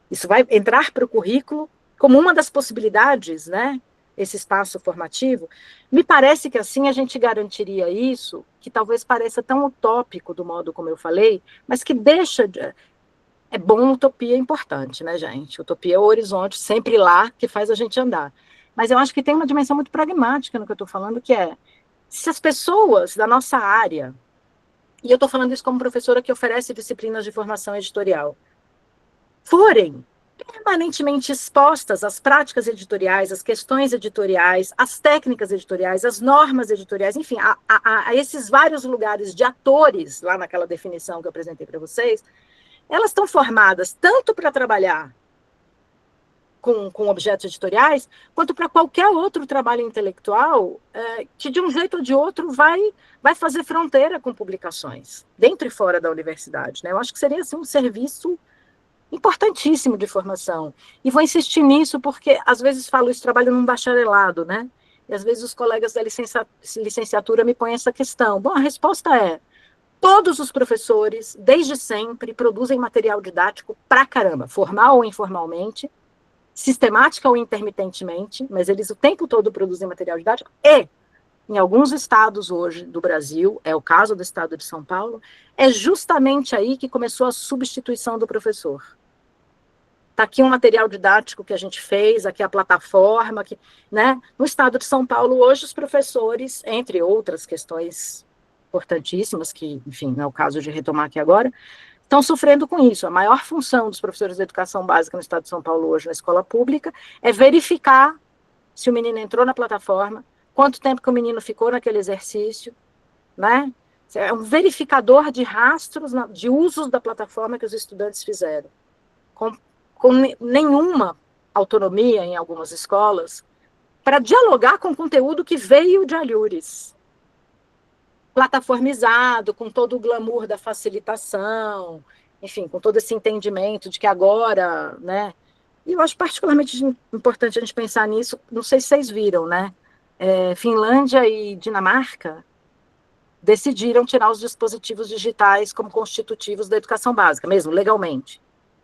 Speaker 4: Isso vai entrar para o currículo como uma das possibilidades, né? Esse espaço formativo. Me parece que assim a gente garantiria isso, que talvez pareça tão utópico do modo como eu falei, mas que deixa... É bom, utopia é importante, né, gente? Utopia é o horizonte, sempre lá, que faz a gente andar. Mas eu acho que tem uma dimensão muito pragmática no que eu estou falando, que é, se as pessoas da nossa área, e eu estou falando isso como professora que oferece disciplinas de formação editorial, forem permanentemente expostas às práticas editoriais, às questões editoriais, às técnicas editoriais, às normas editoriais, enfim, a esses vários lugares de atores, lá naquela definição que eu apresentei para vocês, elas estão formadas tanto para trabalhar com objetos editoriais, quanto para qualquer outro trabalho intelectual que, de um jeito ou de outro, vai fazer fronteira com publicações, dentro e fora da universidade. Né? Eu acho que seria assim, um serviço importantíssimo de formação. E vou insistir nisso porque, às vezes, falo isso, trabalho num bacharelado, né? E, às vezes, os colegas da licenciatura me põem essa questão. Bom, a resposta é: todos os professores, desde sempre, produzem material didático pra caramba, formal ou informalmente, sistemática ou intermitentemente, mas eles o tempo todo produzem material didático, e, em alguns estados hoje do Brasil, é o caso do estado de São Paulo, é justamente aí que começou a substituição do professor. Está aqui um material didático que a gente fez, aqui a plataforma, né? No estado de São Paulo, hoje, os professores, entre outras questões importantíssimas, que, enfim, não é o caso de retomar aqui agora, estão sofrendo com isso. A maior função dos professores de educação básica no estado de São Paulo hoje, na escola pública, é verificar se o menino entrou na plataforma, quanto tempo que o menino ficou naquele exercício, né? É um verificador de rastros, de usos da plataforma que os estudantes fizeram. Com nenhuma autonomia em algumas escolas, para dialogar com o conteúdo que veio de alhures. Plataformizado, com todo o glamour da facilitação, enfim, com todo esse entendimento de que agora, né? E eu acho particularmente importante a gente pensar nisso, não sei se vocês viram, né? Finlândia e Dinamarca decidiram tirar os dispositivos digitais como constitutivos da educação básica, mesmo legalmente,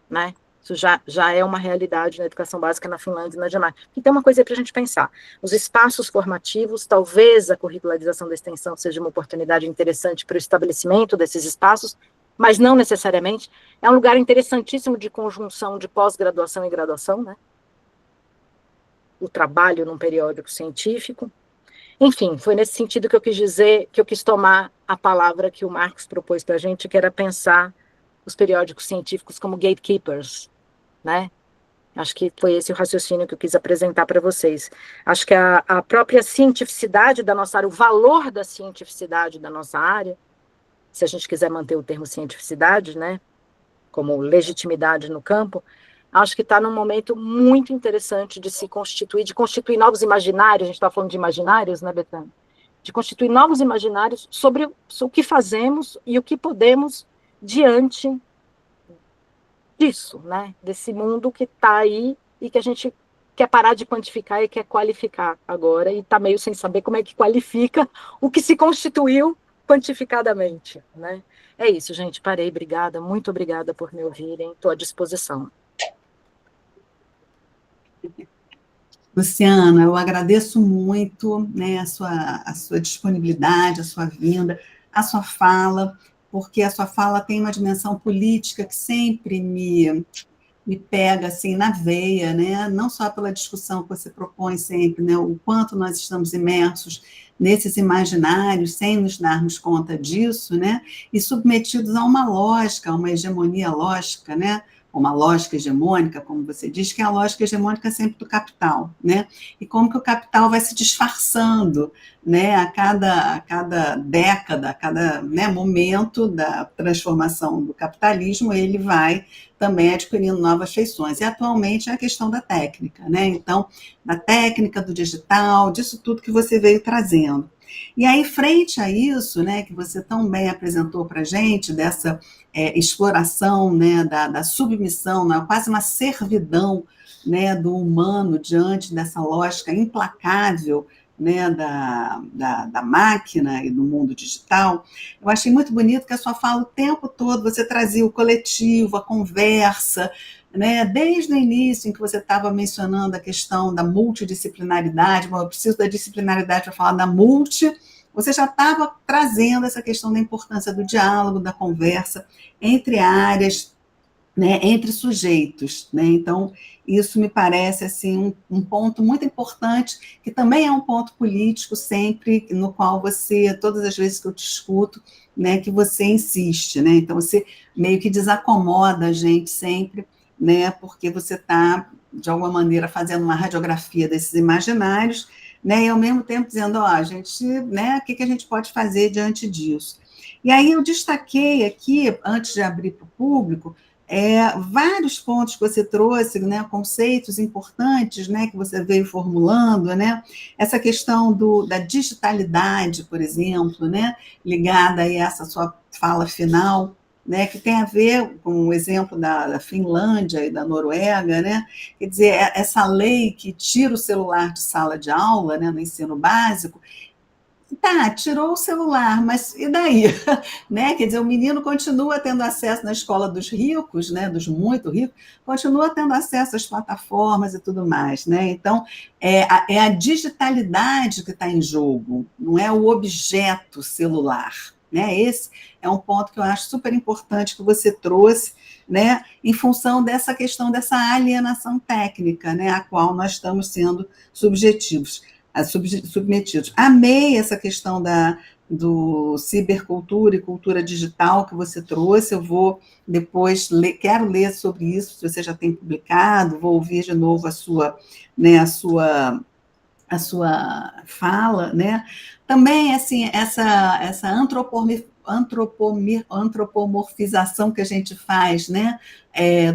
Speaker 4: né? Isso já é uma realidade na educação básica na Finlândia e na Dinamarca. E tem uma coisa para a gente pensar. Os espaços formativos, talvez a curricularização da extensão seja uma oportunidade interessante para o estabelecimento desses espaços, mas não necessariamente. É um lugar interessantíssimo de conjunção de pós-graduação e graduação, né? O trabalho num periódico científico. Enfim, foi nesse sentido que eu quis dizer, que eu quis tomar a palavra que o Marx propôs para a gente, que era pensar os periódicos científicos como gatekeepers, né? Acho que foi esse o raciocínio que eu quis apresentar para vocês. Acho que a própria cientificidade da nossa área, o valor da cientificidade da nossa área, se a gente quiser manter o termo cientificidade, né, como legitimidade no campo, acho que está num momento muito interessante de se constituir, de constituir novos imaginários, a gente está falando de imaginários, né, Betânia? De constituir novos imaginários sobre o que fazemos e o que podemos diante disso, né? Desse mundo que está aí e que a gente quer parar de quantificar e quer qualificar agora, e está meio sem saber como é que qualifica o que se constituiu quantificadamente, né? É isso, gente, parei, obrigada, muito obrigada por me ouvirem, estou à disposição.
Speaker 1: Luciana, eu agradeço muito, né, a sua disponibilidade, a sua vinda, a sua fala, porque a sua fala tem uma dimensão política que sempre me pega assim na veia, né? Não só pela discussão que você propõe sempre, né? O quanto nós estamos imersos nesses imaginários sem nos darmos conta disso, né? E submetidos a uma lógica, a uma hegemonia lógica, né? Uma lógica hegemônica, como você diz, que é a lógica hegemônica sempre do capital, né? E como que o capital vai se disfarçando, né? A cada década, a cada, né, momento da transformação do capitalismo, ele vai também adquirindo novas feições. E atualmente é a questão da técnica, né? Então, da técnica, do digital, disso tudo que você veio trazendo. E aí, frente a isso, né, que você tão bem apresentou para a gente, dessa exploração, né, da submissão, né, quase uma servidão, né, do humano diante dessa lógica implacável, né, da máquina e do mundo digital, eu achei muito bonito que a sua fala o tempo todo, você trazia o coletivo, a conversa, né, desde o início em que você estava mencionando a questão da multidisciplinaridade, mas eu preciso da disciplinaridade para falar da multi, você já estava trazendo essa questão da importância do diálogo, da conversa entre áreas, né, entre sujeitos, né? Então, isso me parece assim um ponto muito importante, que também é um ponto político sempre, no qual você, todas as vezes que eu te escuto, né, que você insiste, né? Então, você meio que desacomoda a gente sempre, né, porque você está, de alguma maneira, fazendo uma radiografia desses imaginários, né, e ao mesmo tempo dizendo, ó, a gente, né, o que a gente pode fazer diante disso? E aí eu destaquei aqui, antes de abrir para o público, vários pontos que você trouxe, né, conceitos importantes, né, que você veio formulando, né, essa questão da digitalidade, por exemplo, né, ligada aí a essa sua fala final, né, que tem a ver com o exemplo da Finlândia e da Noruega, né, quer dizer, essa lei que tira o celular de sala de aula, né, no ensino básico. Tá, tirou o celular, mas e daí? Né? Quer dizer, o menino continua tendo acesso na escola dos ricos, né? Dos muito ricos, continua tendo acesso às plataformas e tudo mais, né? Então, é a digitalidade que está em jogo, não é o objeto celular, né? Esse é um ponto que eu acho super importante que você trouxe, né? Em função dessa questão dessa alienação técnica, né? A qual nós estamos sendo submetidos. Amei essa questão do cibercultura e cultura digital que você trouxe, eu vou depois quero ler sobre isso, se você já tem publicado, vou ouvir de novo a sua, né, a sua fala, né? Também, assim, essa antropomorfização que a gente faz, né?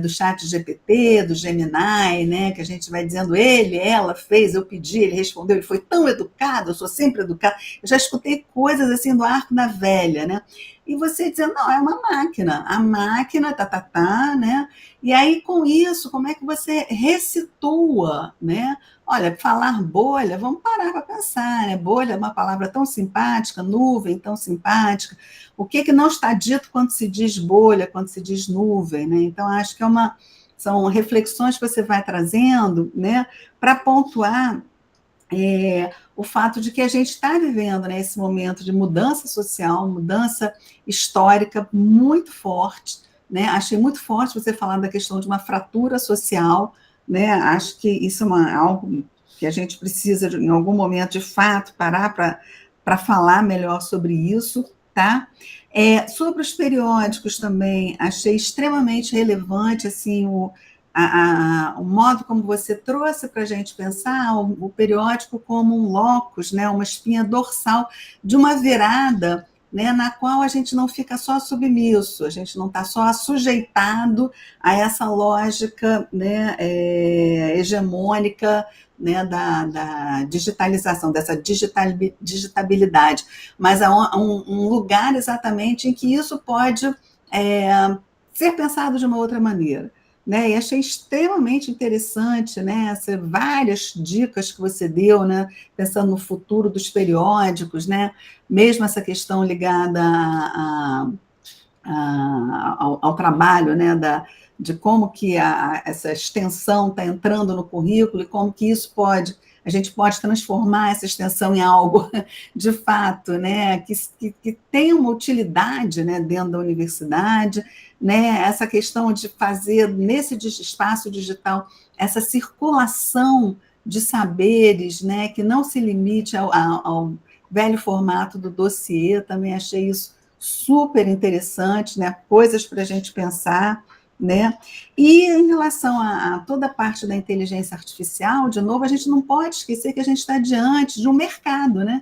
Speaker 1: Do chat GPT, do Gemini, né? Que a gente vai dizendo, ele, ela fez, eu pedi, ele respondeu, ele foi tão educado, eu sou sempre educado. Eu já escutei coisas assim do arco da velha, né? E você dizendo, não, é uma máquina, a máquina, né? E aí, com isso, como é que você ressitua, né? Olha, falar bolha, vamos parar para pensar, né? Bolha é uma palavra tão simpática, nuvem tão simpática. O que não está dito quando se diz bolha, quando se diz nuvem, né? Então, acho que é são reflexões que você vai trazendo, né, para pontuar o fato de que a gente está vivendo, né, esse momento de mudança social, mudança histórica muito forte, né? Achei muito forte você falar da questão de uma fratura social, né? Acho que isso é algo que a gente precisa, em algum momento, de fato, parar para falar melhor sobre isso, tá? Sobre os periódicos também, achei extremamente relevante, assim, o modo como você trouxe para a gente pensar o periódico como um locus, né, uma espinha dorsal de uma virada, né, na qual a gente não fica só submisso, a gente não está só sujeitado a essa lógica, né, hegemônica, né, da digitalização, dessa digitabilidade, mas há um lugar exatamente em que isso pode ser pensado de uma outra maneira. Né, e achei extremamente interessante, né, várias dicas que você deu, né, pensando no futuro dos periódicos, né, mesmo essa questão ligada ao trabalho, né, de como que essa extensão está entrando no currículo e como que isso a gente pode transformar essa extensão em algo de fato, né, que tenha uma utilidade, né, dentro da universidade, né, essa questão de fazer nesse espaço digital essa circulação de saberes, né, que não se limite ao velho formato do dossiê, também achei isso super interessante, né, coisas para a gente pensar, né? E em relação a toda a parte da inteligência artificial, de novo, a gente não pode esquecer que a gente está diante de um mercado, né?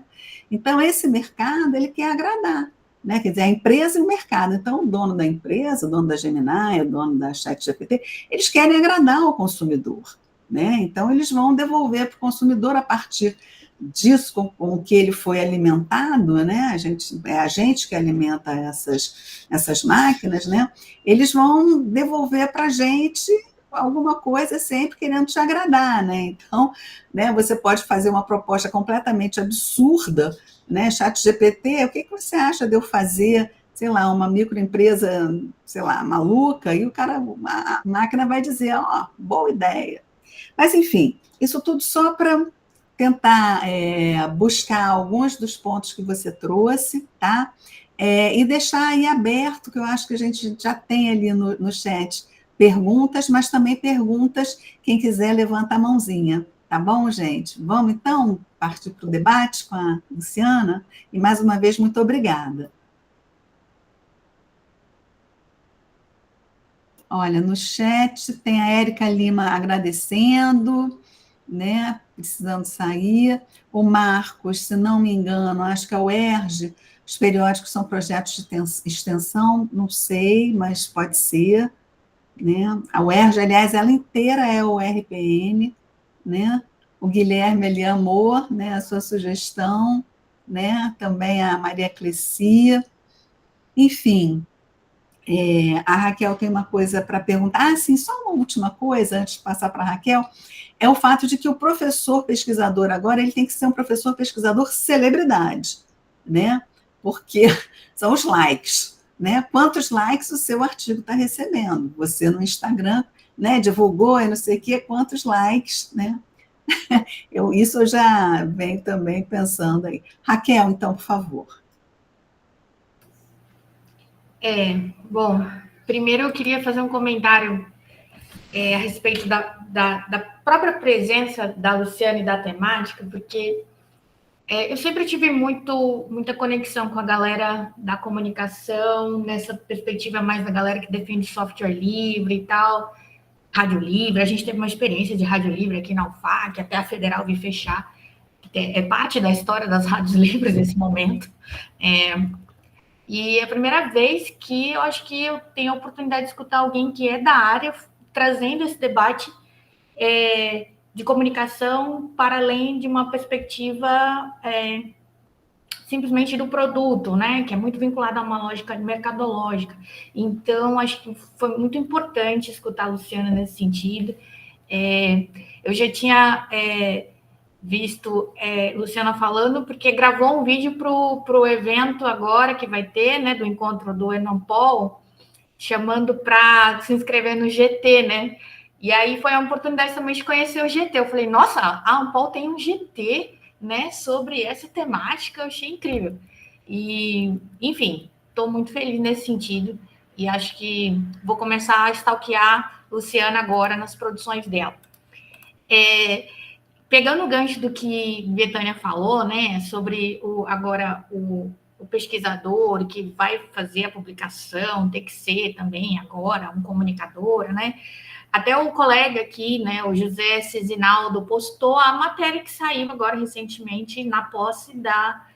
Speaker 1: Então, esse mercado, ele quer agradar, né? Quer dizer, a empresa e o mercado. Então, o dono da empresa, o dono da Gemini, o dono da ChatGPT, eles querem agradar o consumidor, né? Então, eles vão devolver para o consumidor a partir disso com o que ele foi alimentado, né? A gente que alimenta essas máquinas, né? Eles vão devolver para a gente alguma coisa sempre querendo te agradar, né? Então, né, você pode fazer uma proposta completamente absurda, né? ChatGPT, o que você acha de eu fazer, sei lá, uma microempresa, sei lá, maluca? E a máquina vai dizer, ó, boa ideia. Mas, enfim, isso tudo só para tentar buscar alguns dos pontos que você trouxe, tá? E deixar aí aberto, que eu acho que a gente já tem ali no chat perguntas, mas também perguntas, quem quiser levanta a mãozinha, tá bom, gente? Vamos, então, partir para o debate com a Luciana? E, mais uma vez, muito obrigada. Olha, no chat tem a Érica Lima agradecendo, né, precisando sair. O Marcos, se não me engano, acho que é o UERJ, os periódicos são projetos de extensão, não sei, mas pode ser, né? A UERJ, aliás, ela inteira é o RPN, né? O Guilherme, ele amou, né, a sua sugestão, né? Também a Maria Clecia, enfim. A Raquel tem uma coisa para perguntar. Sim, só uma última coisa, antes de passar para a Raquel, é o fato de que o professor pesquisador agora ele tem que ser um professor pesquisador celebridade, né? Porque são os likes, né? Quantos likes o seu artigo está recebendo? Você no Instagram, né, divulgou e não sei o quê, quantos likes, né? Isso eu já venho também pensando aí. Raquel, então, por favor.
Speaker 3: Bom, primeiro eu queria fazer um comentário a respeito da própria presença da Luciana e da temática, porque eu sempre tive muita conexão com a galera da comunicação, nessa perspectiva mais da galera que defende software livre e tal, rádio livre. A gente teve uma experiência de rádio livre aqui na UFAC, até a Federal vir fechar. É parte da história das rádios livres nesse momento. E é a primeira vez que eu acho que eu tenho a oportunidade de escutar alguém que é da área trazendo esse debate de comunicação para além de uma perspectiva simplesmente do produto, né? Que é muito vinculado a uma lógica mercadológica. Então, acho que foi muito importante escutar a Luciana nesse sentido. Eu já tinha visto Luciana falando, porque gravou um vídeo para o evento agora que vai ter, né, do encontro do Enampol, chamando para se inscrever no GT, né? E aí foi a oportunidade também de conhecer o GT. Eu falei, nossa, a Ampol tem um GT, né, sobre essa temática, eu achei incrível. E, enfim, estou muito feliz nesse sentido e acho que vou começar a stalkear Luciana agora nas produções dela. Pegando o gancho do que Betânia falou, né, sobre o pesquisador que vai fazer a publicação, tem que ser também agora um comunicador, né? Até o colega aqui, né, o José Cezinaldo, postou a matéria que saiu agora recentemente na posse da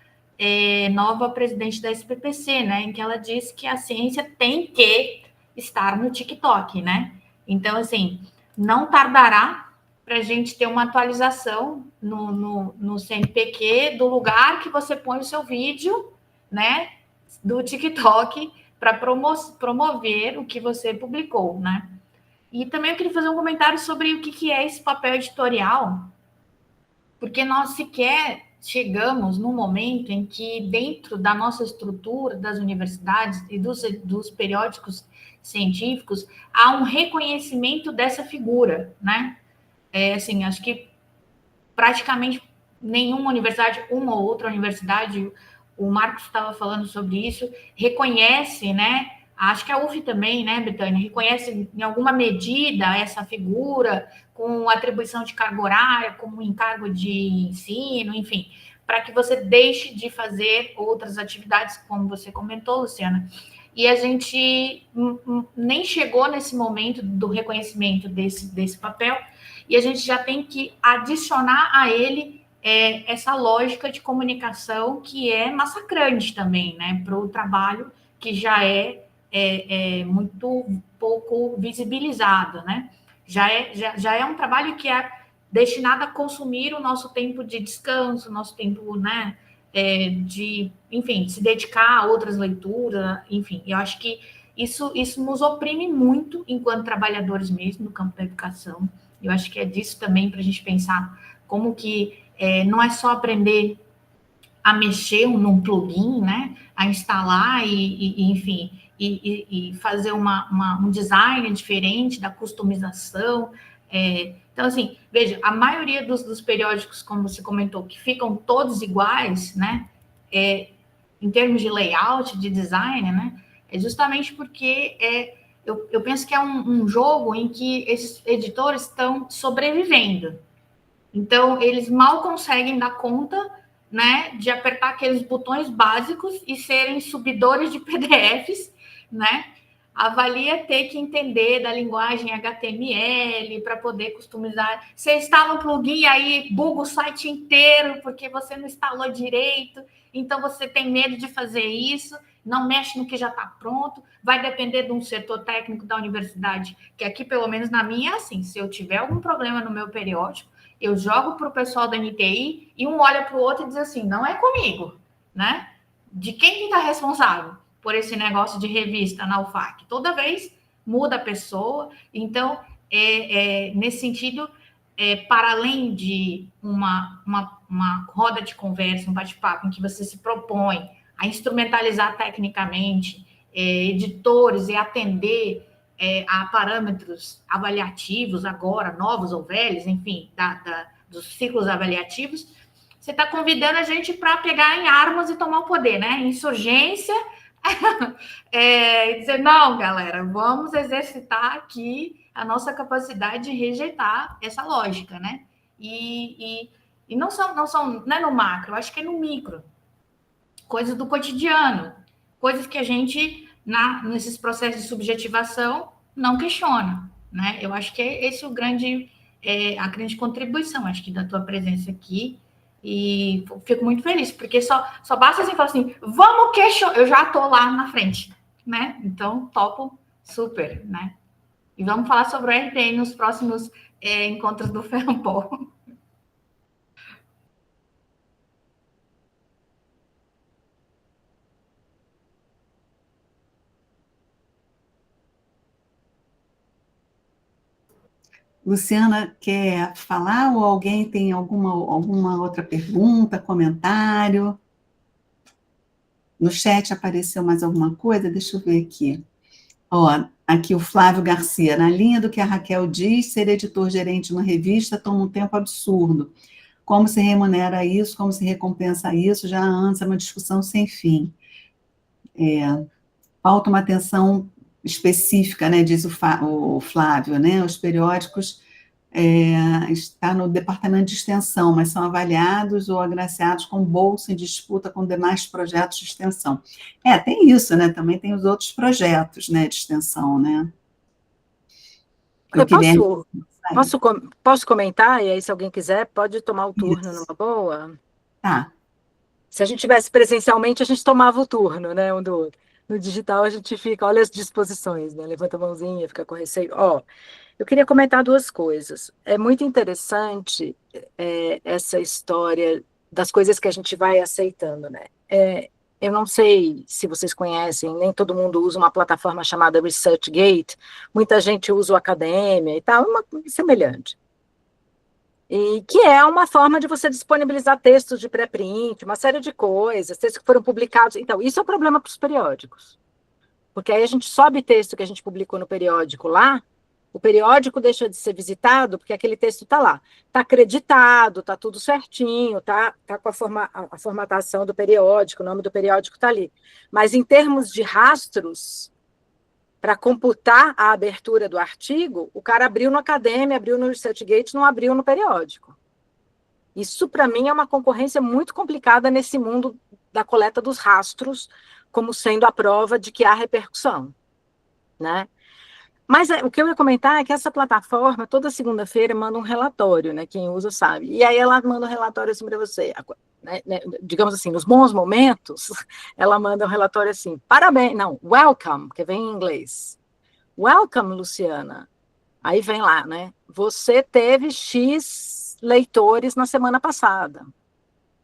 Speaker 3: nova presidente da SPPC, né, em que ela disse que a ciência tem que estar no TikTok, né? Então, assim, não tardará para a gente ter uma atualização no CNPq do lugar que você põe o seu vídeo, né, do TikTok, para promover o que você publicou, né? E também eu queria fazer um comentário sobre o que é esse papel editorial, porque nós sequer chegamos num momento em que, dentro da nossa estrutura das universidades e dos periódicos científicos, há um reconhecimento dessa figura, né? Assim, acho que praticamente nenhuma universidade, uma ou outra universidade, o Marcos estava falando sobre isso, reconhece, né? Acho que a UF também, né, Betânia, reconhece em alguma medida essa figura com atribuição de carga horária, como encargo de ensino, enfim, para que você deixe de fazer outras atividades, como você comentou, Luciana. E a gente nem chegou nesse momento do reconhecimento desse papel, e a gente já tem que adicionar a ele essa lógica de comunicação que é massacrante também, né, para o trabalho que já é muito pouco visibilizado, né? Já é um trabalho que é destinado a consumir o nosso tempo de descanso, nosso tempo, né, de, enfim, se dedicar a outras leituras, enfim. Eu acho que isso nos oprime muito enquanto trabalhadores mesmo no campo da educação. Eu acho que é disso também para a gente pensar como que não é só aprender a mexer num plugin, né, a instalar e enfim, e fazer um design diferente da customização. Então, assim, veja, a maioria dos periódicos, como você comentou, que ficam todos iguais, né, em termos de layout, de design, né, é justamente porque eu penso que é um jogo em que esses editores estão sobrevivendo. Então, eles mal conseguem dar conta, né, de apertar aqueles botões básicos e serem subidores de PDFs, né? Avalia ter que entender da linguagem HTML para poder customizar. Você instala um plugin e aí buga o site inteiro porque você não instalou direito, então você tem medo de fazer isso, não mexe no que já está pronto, vai depender de um setor técnico da universidade, que aqui, pelo menos na minha, é assim, se eu tiver algum problema no meu periódico, eu jogo para o pessoal da NTI e um olha para o outro e diz assim, não é comigo, né? De quem está responsável por esse negócio de revista na UFAC? Toda vez muda a pessoa. Então, nesse sentido, para além de uma roda de conversa, um bate-papo em que você se propõe a instrumentalizar tecnicamente editores e atender a parâmetros avaliativos agora, novos ou velhos, enfim, dos ciclos avaliativos, você está convidando a gente para pegar em armas e tomar o poder, né? Insurgência, dizer, não, galera, vamos exercitar aqui a nossa capacidade de rejeitar essa lógica, né? E não é no macro, eu acho que é no micro. Coisas do cotidiano, coisas que a gente, nesses processos de subjetivação, não questiona, né? Eu acho que esse é a grande contribuição, acho que, da tua presença aqui, e fico muito feliz, porque só basta assim falar assim, vamos questionar, eu já estou lá na frente, né? Então, topo super, né? E vamos falar sobre o RPN nos próximos encontros do FEAMPOL.
Speaker 1: Luciana, quer falar ou alguém tem alguma outra pergunta, comentário? No chat apareceu mais alguma coisa? Deixa eu ver aqui. Ó, aqui o Flávio Garcia, na linha do que a Raquel diz, ser editor-gerente de uma revista toma um tempo absurdo. Como se remunera isso, como se recompensa isso, já antes é uma discussão sem fim. Falta uma atenção específica, né, diz o Flávio, né, os periódicos está no departamento de extensão, mas são avaliados ou agraciados com bolsa em disputa com demais projetos de extensão. Tem isso, né, também tem os outros projetos, né, de extensão, né.
Speaker 4: Posso comentar, e aí se alguém quiser, pode tomar o turno numa boa?
Speaker 1: Tá.
Speaker 4: Se a gente tivesse presencialmente, a gente tomava o turno, né, um do outro. No digital, a gente fica, olha as disposições, né, levanta a mãozinha, fica com receio. Eu queria comentar duas coisas. É muito interessante essa história das coisas que a gente vai aceitando, né? Eu não sei se vocês conhecem, nem todo mundo usa uma plataforma chamada ResearchGate, muita gente usa o Academia e tal, uma semelhante. E que é uma forma de você disponibilizar textos de pré-print, uma série de coisas, textos que foram publicados. Então, isso é um problema para os periódicos. Porque aí a gente sobe texto que a gente publicou no periódico lá, o periódico deixa de ser visitado porque aquele texto está lá. Está acreditado, está tudo certinho, tá com a formatação do periódico, o nome do periódico está ali. Mas em termos de rastros, para computar a abertura do artigo, o cara abriu no Academia, abriu no ResearchGate, não abriu no periódico. Isso, para mim, é uma concorrência muito complicada nesse mundo da coleta dos rastros, como sendo a prova de que há repercussão, né? Mas o que eu ia comentar é que essa plataforma, toda segunda-feira, manda um relatório, né? Quem usa sabe. E aí ela manda um relatório assim para você, né? Digamos assim, nos bons momentos, ela manda um relatório assim, parabéns, não, welcome, que vem em inglês. Welcome, Luciana. Aí vem lá, né? Você teve X leitores na semana passada.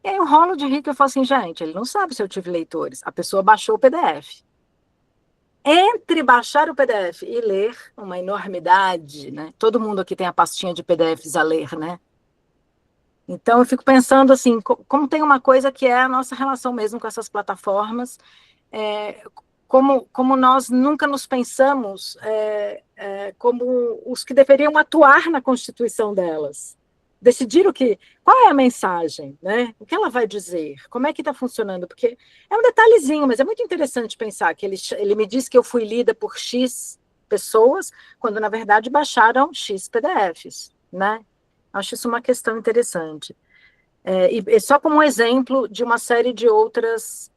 Speaker 4: E aí eu rolo de rir que eu falo assim, gente, ele não sabe se eu tive leitores. A pessoa baixou o PDF. Entre baixar o PDF e ler, uma enormidade, né? Todo mundo aqui tem a pastinha de PDFs a ler, né? Então, eu fico pensando assim, como tem uma coisa que é a nossa relação mesmo com essas plataformas, como nós nunca nos pensamos como os que deveriam atuar na constituição delas. Decidir qual é a mensagem, né? O que ela vai dizer, como é que está funcionando, porque é um detalhezinho, mas é muito interessante pensar que ele me disse que eu fui lida por X pessoas, quando na verdade baixaram X PDFs, né? Acho isso uma questão interessante. E só como um exemplo de uma série de outras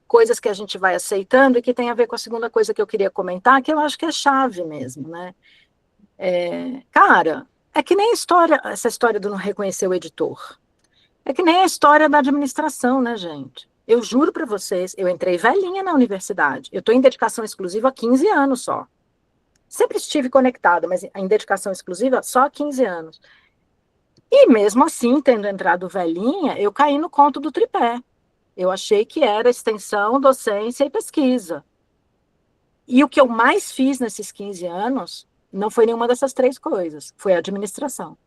Speaker 4: coisas que a gente vai aceitando e que tem a ver com a segunda coisa que eu queria comentar, que eu acho que é chave mesmo, né? Cara, é que nem essa história do não reconhecer o editor. É que nem a história da administração, né, gente? Eu juro para vocês, eu entrei velhinha na universidade. Eu estou em dedicação exclusiva há 15 anos só. Sempre estive conectada, mas em dedicação exclusiva só há 15 anos. E mesmo assim, tendo entrado velhinha, eu caí no conto do tripé. Eu achei que era extensão, docência e pesquisa. E o que eu mais fiz nesses 15 anos não foi nenhuma dessas três coisas, foi a administração.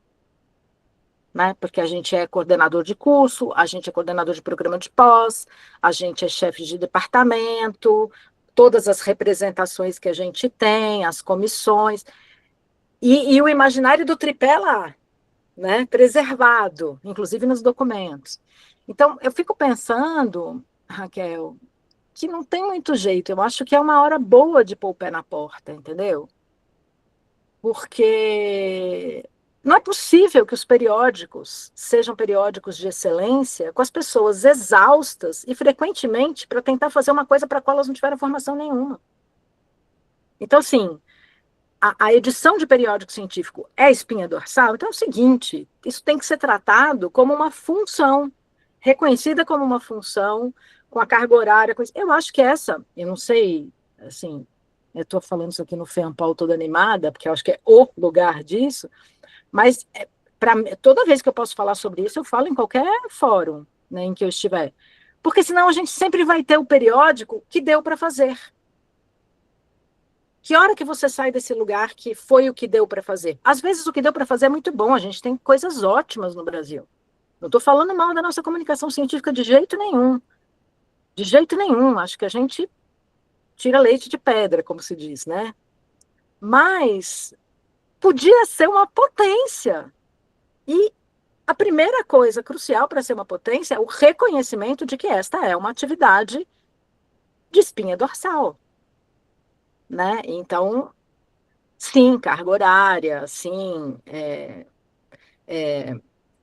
Speaker 4: Né? Porque a gente é coordenador de curso, a gente é coordenador de programa de pós, a gente é chefe de departamento, todas as representações que a gente tem, as comissões, e o imaginário do tripé lá, né? Preservado, inclusive nos documentos. Então, eu fico pensando, Raquel, que não tem muito jeito, eu acho que é uma hora boa de pôr o pé na porta, entendeu? Porque não é possível que os periódicos sejam periódicos de excelência com as pessoas exaustas e frequentemente para tentar fazer uma coisa para a qual elas não tiveram formação nenhuma. Então, assim, a edição de periódico científico é espinha dorsal? Então é o seguinte, isso tem que ser tratado como uma função, reconhecida como uma função, com a carga horária. Eu acho que eu não sei, assim, eu estou falando isso aqui no FEAMPOL toda animada, porque eu acho que é o lugar disso, mas toda vez que eu posso falar sobre isso, eu falo em qualquer fórum, né, em que eu estiver. Porque senão a gente sempre vai ter o periódico que deu para fazer. Que hora que você sai desse lugar que foi o que deu para fazer? Às vezes o que deu para fazer é muito bom, a gente tem coisas ótimas no Brasil. Não estou falando mal da nossa comunicação científica de jeito nenhum. De jeito nenhum. Acho que a gente tira leite de pedra, como se diz, né? Mas podia ser uma potência. E a primeira coisa crucial para ser uma potência é o reconhecimento de que esta é uma atividade de espinha dorsal, né? Então, sim, carga horária, sim,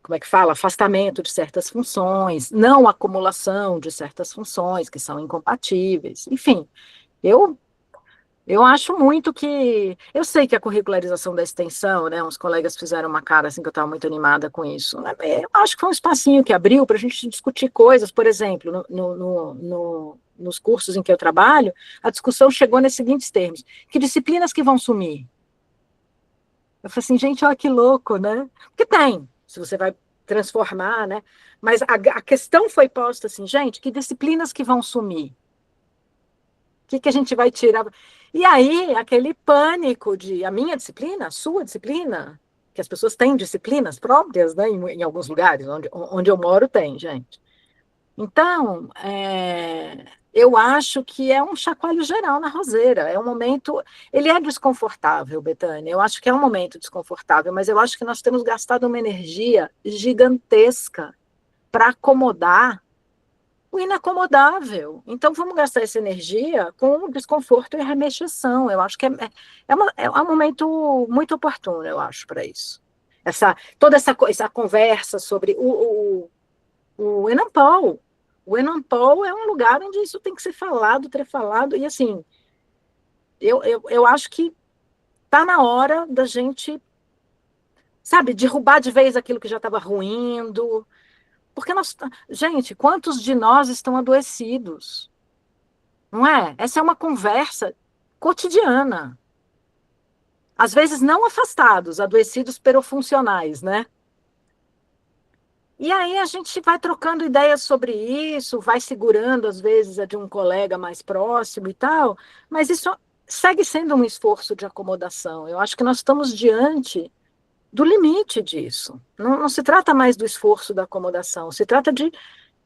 Speaker 4: como é que fala? Afastamento de certas funções, não acumulação de certas funções que são incompatíveis. Enfim, eu acho muito que... Eu sei que a curricularização da extensão, né? Uns colegas fizeram uma cara assim que eu estava muito animada com isso. Né? Eu acho que foi um espacinho que abriu para a gente discutir coisas. Por exemplo, nos cursos em que eu trabalho, a discussão chegou nesses seguintes termos. Que disciplinas que vão sumir? Eu falei assim, gente, olha que louco, né? Porque tem, se você vai transformar, né? Mas a questão foi posta assim, gente, que disciplinas que vão sumir? O que a gente vai tirar? E aí, aquele pânico de a minha disciplina, a sua disciplina, que as pessoas têm disciplinas próprias, né? Em alguns lugares, onde eu moro tem, gente. Então, eu acho que é um chacoalho geral na roseira, é um momento, ele é desconfortável, Betânia, eu acho que é um momento desconfortável, mas eu acho que nós temos gastado uma energia gigantesca para acomodar o inacomodável. Então, vamos gastar essa energia com o desconforto e a remexeção. Eu acho que é um momento muito oportuno, eu acho, para isso. Toda essa conversa sobre o Enampol. O Enampol é um lugar onde isso tem que ser falado, trefalado, e assim, eu acho que está na hora da gente, sabe, derrubar de vez aquilo que já estava ruindo, porque gente, quantos de nós estão adoecidos? Não é? Essa é uma conversa cotidiana. Às vezes não afastados, adoecidos perofuncionais, né? E aí a gente vai trocando ideias sobre isso, vai segurando, às vezes, a de um colega mais próximo e tal, mas isso segue sendo um esforço de acomodação. Eu acho que nós estamos diante do limite disso. Não se trata mais do esforço da acomodação, se trata de...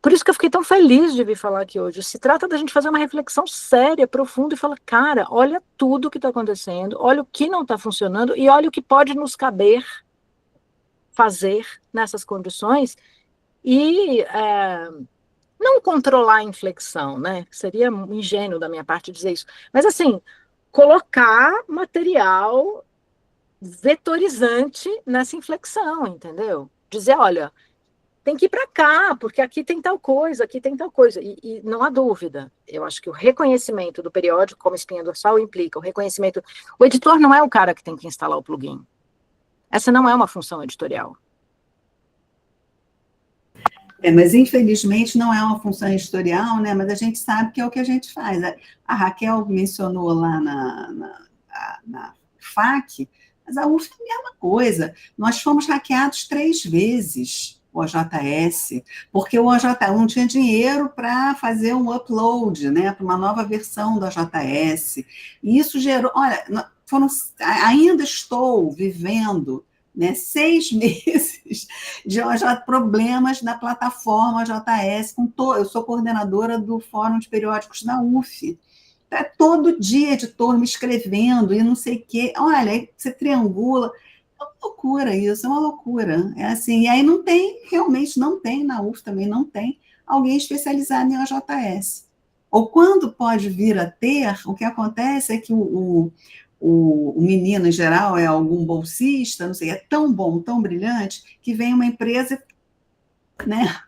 Speaker 4: Por isso que eu fiquei tão feliz de vir falar aqui hoje. Se trata da gente fazer uma reflexão séria, profunda, e falar, cara, olha tudo o que está acontecendo, olha o que não está funcionando e olha o que pode nos caber fazer nessas condições e não controlar a inflexão, né? Seria ingênuo da minha parte dizer isso. Mas, assim, colocar material vetorizante nessa inflexão, entendeu? Dizer, olha, tem que ir para cá, porque aqui tem tal coisa, aqui tem tal coisa. E não há dúvida. Eu acho que o reconhecimento do periódico como espinha dorsal implica o reconhecimento... O editor não é o cara que tem que instalar o plugin. Essa não é uma função editorial.
Speaker 1: Mas infelizmente não é uma função editorial, né? Mas a gente sabe que é o que a gente faz. A Raquel mencionou lá na FAC, mas a UF é a mesma coisa. Nós fomos hackeados 3 vezes, o OJS, porque o OJS não tinha dinheiro para fazer um upload, né, para uma nova versão do OJS. E isso gerou... Olha, ainda estou vivendo, né, 6 meses de problemas na plataforma OJS. Eu sou coordenadora do Fórum de Periódicos da UF. Tá todo dia editor me escrevendo e não sei o quê. Olha, aí você triangula. É uma loucura isso, é uma loucura. É assim, e aí realmente não tem, na UF também não tem alguém especializado em OJS. Ou quando pode vir a ter, o que acontece é que o menino, em geral, é algum bolsista, não sei, é tão bom, tão brilhante, que vem uma empresa, né,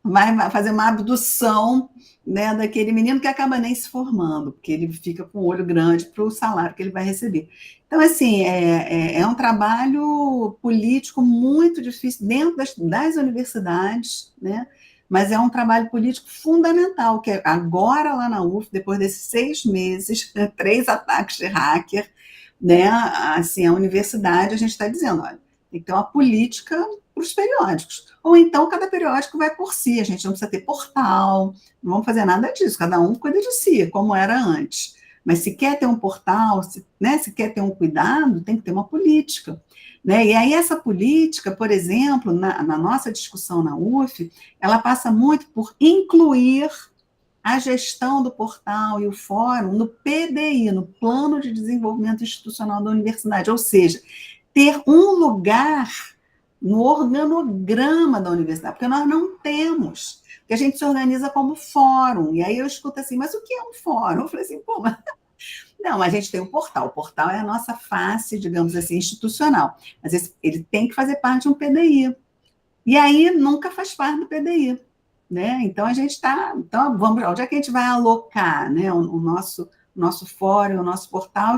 Speaker 1: vai fazer uma abdução, né, daquele menino que acaba nem se formando, porque ele fica com o olho grande para o salário que ele vai receber. Então, assim, é um trabalho político muito difícil dentro das universidades, né, mas é um trabalho político fundamental, que agora lá na UF, depois desses 6 meses, 3 ataques de hacker, né, assim, a universidade, a gente está dizendo, olha, tem que ter uma política para os periódicos. Ou então cada periódico vai por si, a gente não precisa ter portal, não vamos fazer nada disso, cada um cuida de si, como era antes. Mas se quer ter um portal, se quer ter um cuidado, tem que ter uma política. Né? E aí essa política, por exemplo, na nossa discussão na UF, ela passa muito por incluir a gestão do portal e o fórum no PDI, no Plano de Desenvolvimento Institucional da Universidade, ou seja, ter um lugar no organograma da universidade, porque nós não temos, porque a gente se organiza como fórum, e aí eu escuto assim, mas o que é um fórum? Eu falei assim, pô, mas... Não, a gente tem o portal é a nossa face, digamos assim, institucional, mas ele tem que fazer parte de um PDI, e aí nunca faz parte do PDI, né? Então a gente está, então vamos, onde é que a gente vai alocar, né? O nosso fórum, o nosso portal,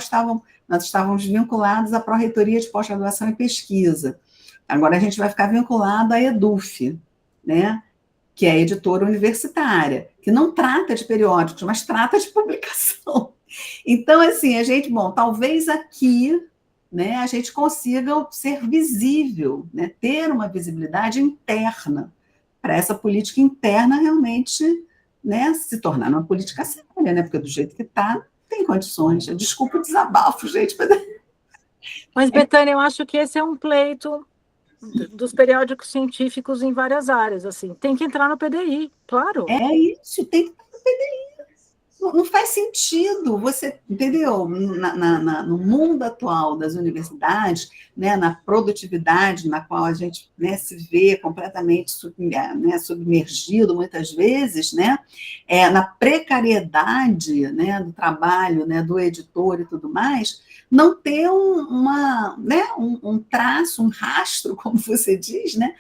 Speaker 1: nós estávamos vinculados à Pró-Reitoria de Pós-Graduação e Pesquisa. Agora a gente vai ficar vinculado à EDUF, né? Que é a editora universitária, que não trata de periódicos, mas trata de publicação. Então, assim, talvez aqui, né, a gente consiga ser visível, né, ter uma visibilidade interna, para essa política interna realmente, né, se tornar uma política séria, né, porque do jeito que está, tem condições. Desculpa o desabafo, gente.
Speaker 4: Mas, Betânia, eu acho que esse é um pleito dos periódicos científicos em várias áreas, assim, tem que entrar no PDI, claro.
Speaker 1: É isso, tem que estar no PDI. Não faz sentido, você entendeu? No mundo atual das universidades, né, na produtividade na qual a gente, né, se vê completamente submergido muitas vezes, né, na precariedade, né, do trabalho, né, do editor e tudo mais, não ter um traço, um rastro, como você diz, né,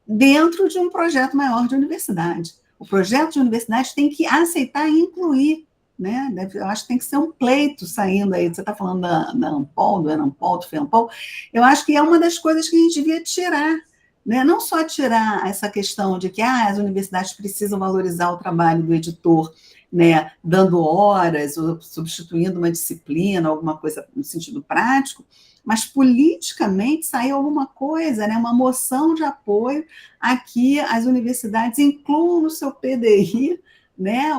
Speaker 1: dentro de um projeto maior de universidade. O projeto de universidade tem que aceitar e incluir, né? Eu acho que tem que ser um pleito saindo aí. Você está falando da Ampol, do Enampol, do FEAMPOL. Eu acho que é uma das coisas que a gente devia tirar, né? Não só tirar essa questão de que as universidades precisam valorizar o trabalho do editor, né? Dando horas, ou substituindo uma disciplina, alguma coisa no sentido prático, mas politicamente saiu alguma coisa, né, uma moção de apoio a que as universidades incluam no seu PDI, né,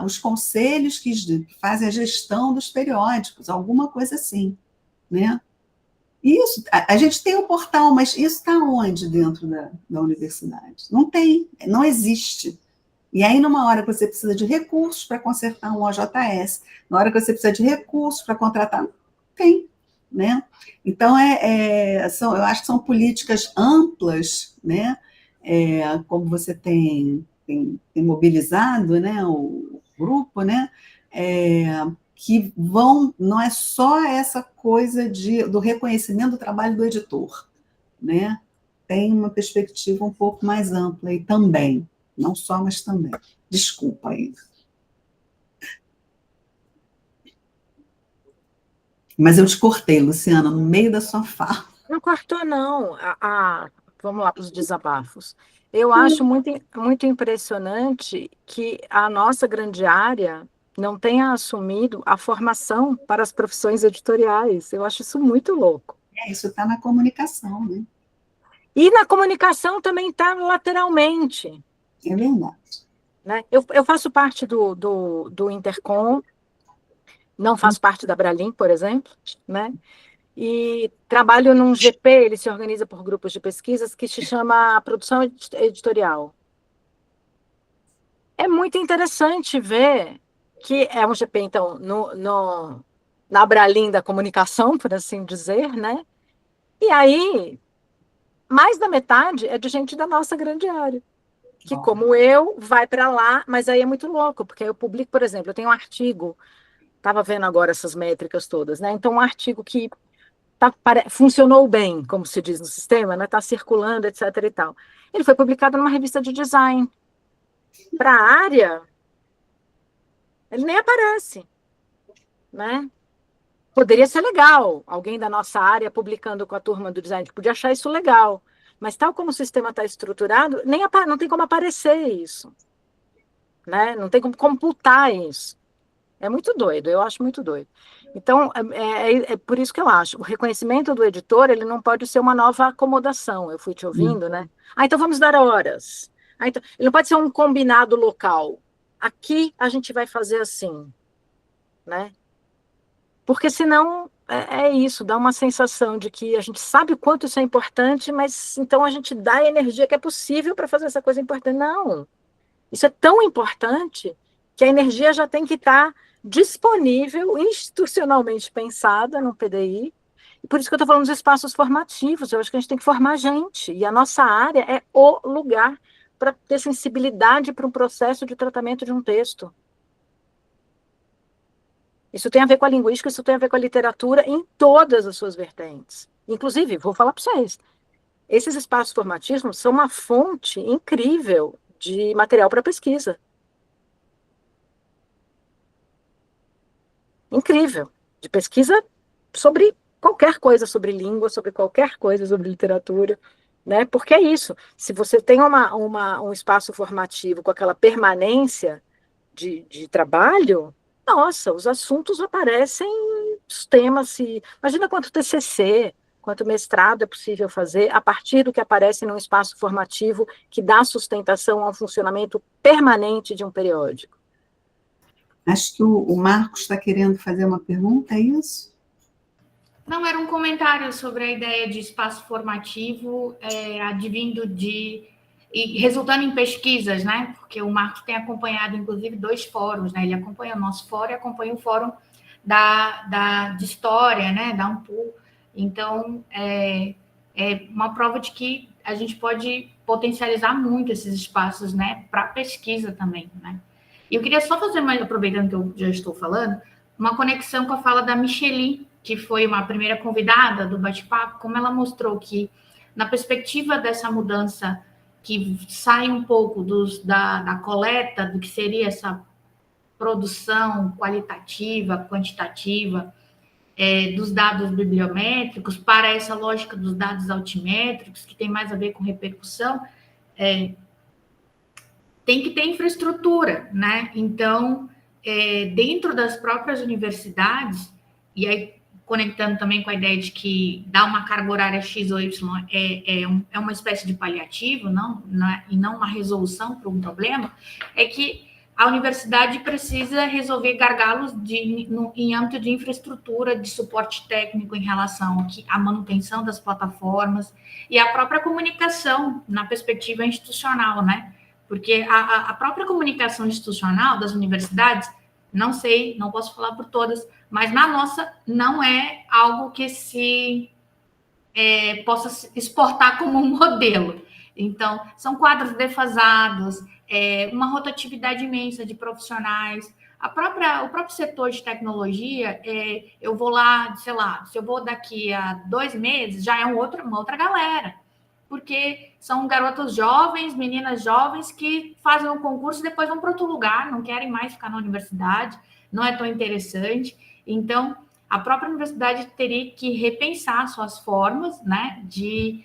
Speaker 1: os conselhos que fazem a gestão dos periódicos, alguma coisa assim, né? Isso, a gente tem o portal, mas isso está onde dentro da universidade? Não tem, não existe. E aí, numa hora que você precisa de recursos para consertar um OJS, na hora que você precisa de recursos para contratar, não tem. Né? Então, eu acho que são políticas amplas, né? Como você tem mobilizado, né, o grupo, né? Que não é só essa coisa do reconhecimento do trabalho do editor, né? Tem uma perspectiva um pouco mais ampla aí também, não só, mas também. Desculpa aí. Mas eu te cortei, Luciana, no meio da sua fala.
Speaker 4: Não cortou, não. Vamos lá para os desabafos. Eu acho muito, muito impressionante que a nossa grande área não tenha assumido a formação para as profissões editoriais. Eu acho isso muito louco.
Speaker 1: Isso está na comunicação, né?
Speaker 4: E na comunicação também está lateralmente.
Speaker 1: É verdade.
Speaker 4: Né? Eu faço parte do Intercom, não faço parte da Bralim, por exemplo, né? E trabalho num GP, ele se organiza por grupos de pesquisas, que se chama Produção Editorial. É muito interessante ver que é um GP, então, na Bralim da comunicação, por assim dizer, né? E aí, mais da metade é de gente da nossa grande área, que, como eu, vai para lá, mas aí é muito louco, porque eu publico, por exemplo, eu tenho um artigo, estava vendo agora essas métricas todas, né? Então, um artigo que funcionou bem, como se diz no sistema, né? Está circulando, etc. e tal. Ele foi publicado numa revista de design. Para a área, ele nem aparece, né? Poderia ser legal, alguém da nossa área publicando com a turma do design, podia achar isso legal, mas tal como o sistema está estruturado, não tem como aparecer isso, né? Não tem como computar isso. É muito doido, eu acho muito doido. Então, é por isso que eu acho, o reconhecimento do editor, ele não pode ser uma nova acomodação, eu fui te ouvindo, né? Então vamos dar horas. Então, ele não pode ser um combinado local. Aqui a gente vai fazer assim, né? Porque senão é isso, dá uma sensação de que a gente sabe o quanto isso é importante, mas então a gente dá a energia que é possível para fazer essa coisa importante. Não, isso é tão importante que a energia já tem que estar disponível, institucionalmente pensada no PDI. E por isso que eu estou falando dos espaços formativos. Eu acho que a gente tem que formar gente. E a nossa área é o lugar para ter sensibilidade para um processo de tratamento de um texto. Isso tem a ver com a linguística, isso tem a ver com a literatura em todas as suas vertentes. Inclusive, vou falar para vocês, esses espaços formativos são uma fonte incrível de material para pesquisa. Incrível. De pesquisa sobre qualquer coisa sobre língua, sobre qualquer coisa sobre literatura, né? Porque é isso. Se você tem um espaço formativo com aquela permanência de trabalho, nossa, os assuntos aparecem, os temas se... Imagina quanto TCC, quanto mestrado é possível fazer a partir do que aparece num espaço formativo que dá sustentação ao funcionamento permanente de um periódico.
Speaker 1: Acho que o Marcos está querendo fazer uma pergunta, é isso?
Speaker 3: Não, era um comentário sobre a ideia de espaço formativo advindo de... e resultando em pesquisas, né? Porque o Marcos tem acompanhado, inclusive, 2 fóruns, né? Ele acompanha o nosso fórum e acompanha o fórum de história, né? Da Ampul. Então, é uma prova de que a gente pode potencializar muito esses espaços, né? Para pesquisa também, né? E eu queria só fazer, aproveitando que eu já estou falando, uma conexão com a fala da Micheli, que foi uma primeira convidada do bate-papo, como ela mostrou que, na perspectiva dessa mudança que sai um pouco da coleta, do que seria essa produção qualitativa, quantitativa, dos dados bibliométricos, para essa lógica dos dados altimétricos, que tem mais a ver com repercussão, tem que ter infraestrutura, né? Então, dentro das próprias universidades, e aí conectando também com a ideia de que dar uma carga horária X ou Y é uma espécie de paliativo, e não uma resolução para um problema, é que a universidade precisa resolver gargalos em âmbito de infraestrutura, de suporte técnico em relação à manutenção das plataformas e a própria comunicação na perspectiva institucional, né? Porque a própria comunicação institucional das universidades, não sei, não posso falar por todas, mas na nossa não é algo que se possa se exportar como um modelo. Então, são quadros defasados, uma rotatividade imensa de profissionais. O próprio setor de tecnologia, eu vou lá, sei lá, se eu vou daqui a 2 meses, já é uma outra galera. Porque são garotos jovens, meninas jovens que fazem um concurso e depois vão para outro lugar, não querem mais ficar na universidade, não é tão interessante. Então, a própria universidade teria que repensar suas formas, né, de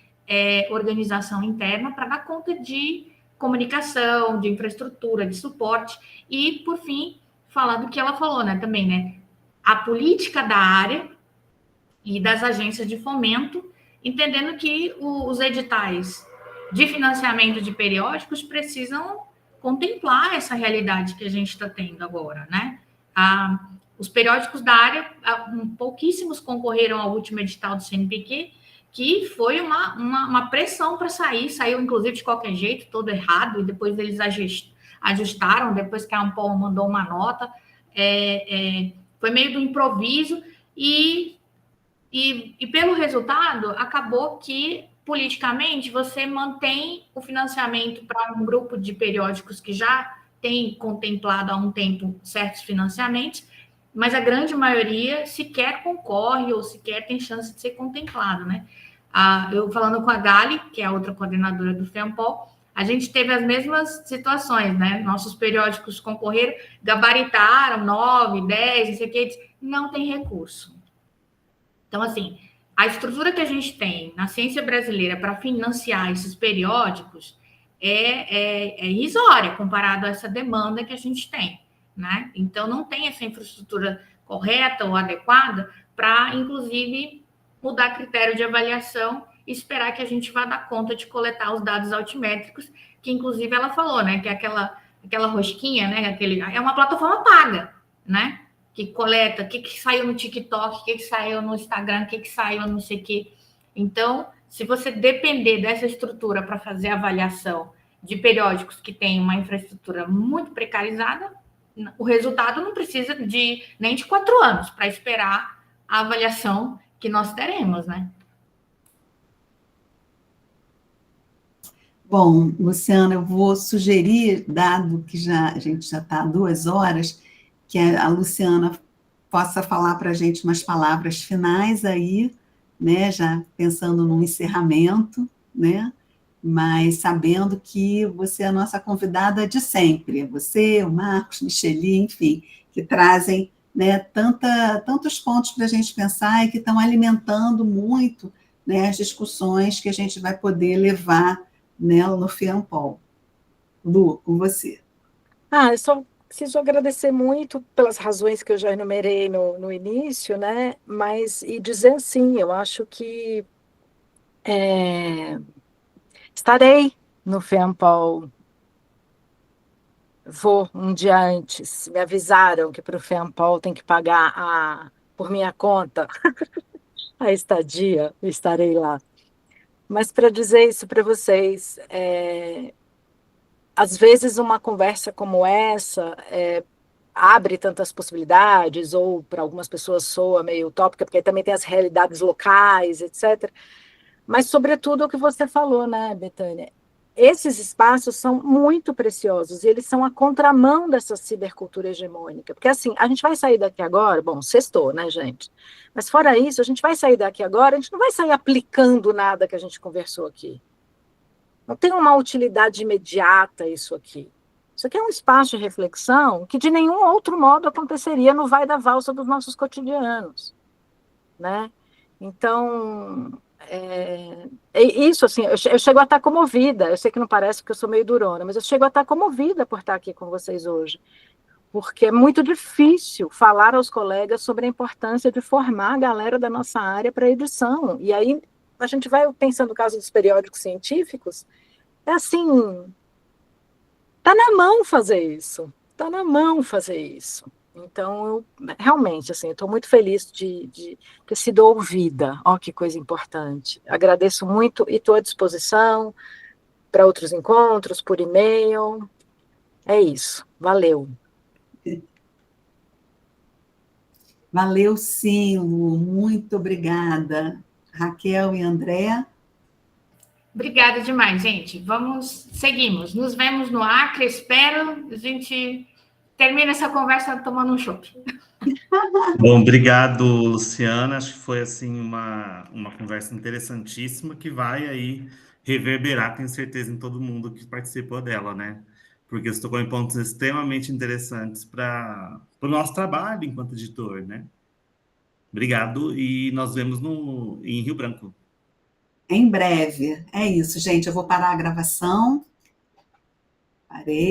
Speaker 3: organização interna para dar conta de comunicação, de infraestrutura, de suporte. E, por fim, falar do que ela falou, né, também, né, a política da área e das agências de fomento, entendendo que os editais de financiamento de periódicos precisam contemplar essa realidade que a gente está tendo agora, né? Os periódicos da área, pouquíssimos concorreram ao último edital do CNPq, que foi uma pressão para sair, saiu inclusive de qualquer jeito, todo errado, e depois eles ajustaram, depois que a Ampol mandou uma nota, foi meio do improviso, e pelo resultado, acabou que, politicamente, você mantém o financiamento para um grupo de periódicos que já tem contemplado há um tempo certos financiamentos, mas a grande maioria sequer concorre ou sequer tem chance de ser contemplado, né? Eu falando com a Gali, que é a outra coordenadora do FEAMPOL, a gente teve as mesmas situações, né? Nossos periódicos concorreram, gabaritaram 9, 10, não sei o que, não tem recurso. Então, assim, a estrutura que a gente tem na ciência brasileira para financiar esses periódicos é irrisória comparado a essa demanda que a gente tem, né? Então, não tem essa infraestrutura correta ou adequada para, inclusive, mudar critério de avaliação e esperar que a gente vá dar conta de coletar os dados altimétricos, que, inclusive, ela falou, né? Que é aquela rosquinha, né? É uma plataforma paga, né? Que coleta, o que saiu no TikTok, o que saiu no Instagram, o que saiu não sei o quê. Então, se você depender dessa estrutura para fazer avaliação de periódicos que têm uma infraestrutura muito precarizada, o resultado não precisa nem de 4 anos para esperar a avaliação que nós teremos, né?
Speaker 1: Bom, Luciana, eu vou sugerir, dado que a gente já está há 2 horas, que a Luciana possa falar para a gente umas palavras finais aí, né, já pensando num encerramento, né, mas sabendo que você é a nossa convidada de sempre, você, o Marcos, Micheli, enfim, que trazem, né, tantos pontos para a gente pensar e que estão alimentando muito, né, as discussões que a gente vai poder levar, né, no FIAMPOL. Lu, com você.
Speaker 4: Eu só preciso agradecer muito pelas razões que eu já enumerei no início, né? Mas, e dizer assim, eu acho que estarei no FEAMPOL. Vou um dia antes. Me avisaram que para o FEAMPOL tem que pagar por minha conta a estadia, estarei lá. Mas para dizer isso para vocês, às vezes uma conversa como essa abre tantas possibilidades, ou para algumas pessoas soa meio utópica, porque também tem as realidades locais, etc. Mas, sobretudo, o que você falou, né, Betânia? Esses espaços são muito preciosos, e eles são a contramão dessa cibercultura hegemônica. Porque, assim, a gente vai sair daqui agora, bom, sextou, né, gente? Mas, fora isso, a gente vai sair daqui agora, a gente não vai sair aplicando nada que a gente conversou aqui. Não tem uma utilidade imediata isso aqui. Isso aqui é um espaço de reflexão que de nenhum outro modo aconteceria no vai da valsa dos nossos cotidianos, né? Então, isso, assim, eu chego a estar comovida. Eu sei que não parece porque eu sou meio durona, mas eu chego a estar comovida por estar aqui com vocês hoje, porque é muito difícil falar aos colegas sobre a importância de formar a galera da nossa área para edição. E aí a gente vai pensando no caso dos periódicos científicos, assim, tá na mão fazer isso, tá na mão fazer isso. Então, eu realmente, assim, estou muito feliz de ter sido ouvida. Ó, que coisa importante. Agradeço muito e estou à disposição para outros encontros, por e-mail. É isso. Valeu.
Speaker 1: Valeu, sim, Lu. Muito obrigada. Raquel e André.
Speaker 3: Obrigada demais, gente. Seguimos. Nos vemos no Acre, espero. A gente termina essa conversa tomando um chopp.
Speaker 2: Bom, obrigado, Luciana. Acho que foi assim uma conversa interessantíssima que vai aí reverberar, tenho certeza, em todo mundo que participou dela, né? Porque você tocou em pontos extremamente interessantes para o nosso trabalho enquanto editor, né? Obrigado e nós vemos em Rio Branco.
Speaker 1: Em breve. É isso, gente. Eu vou parar a gravação. Parei.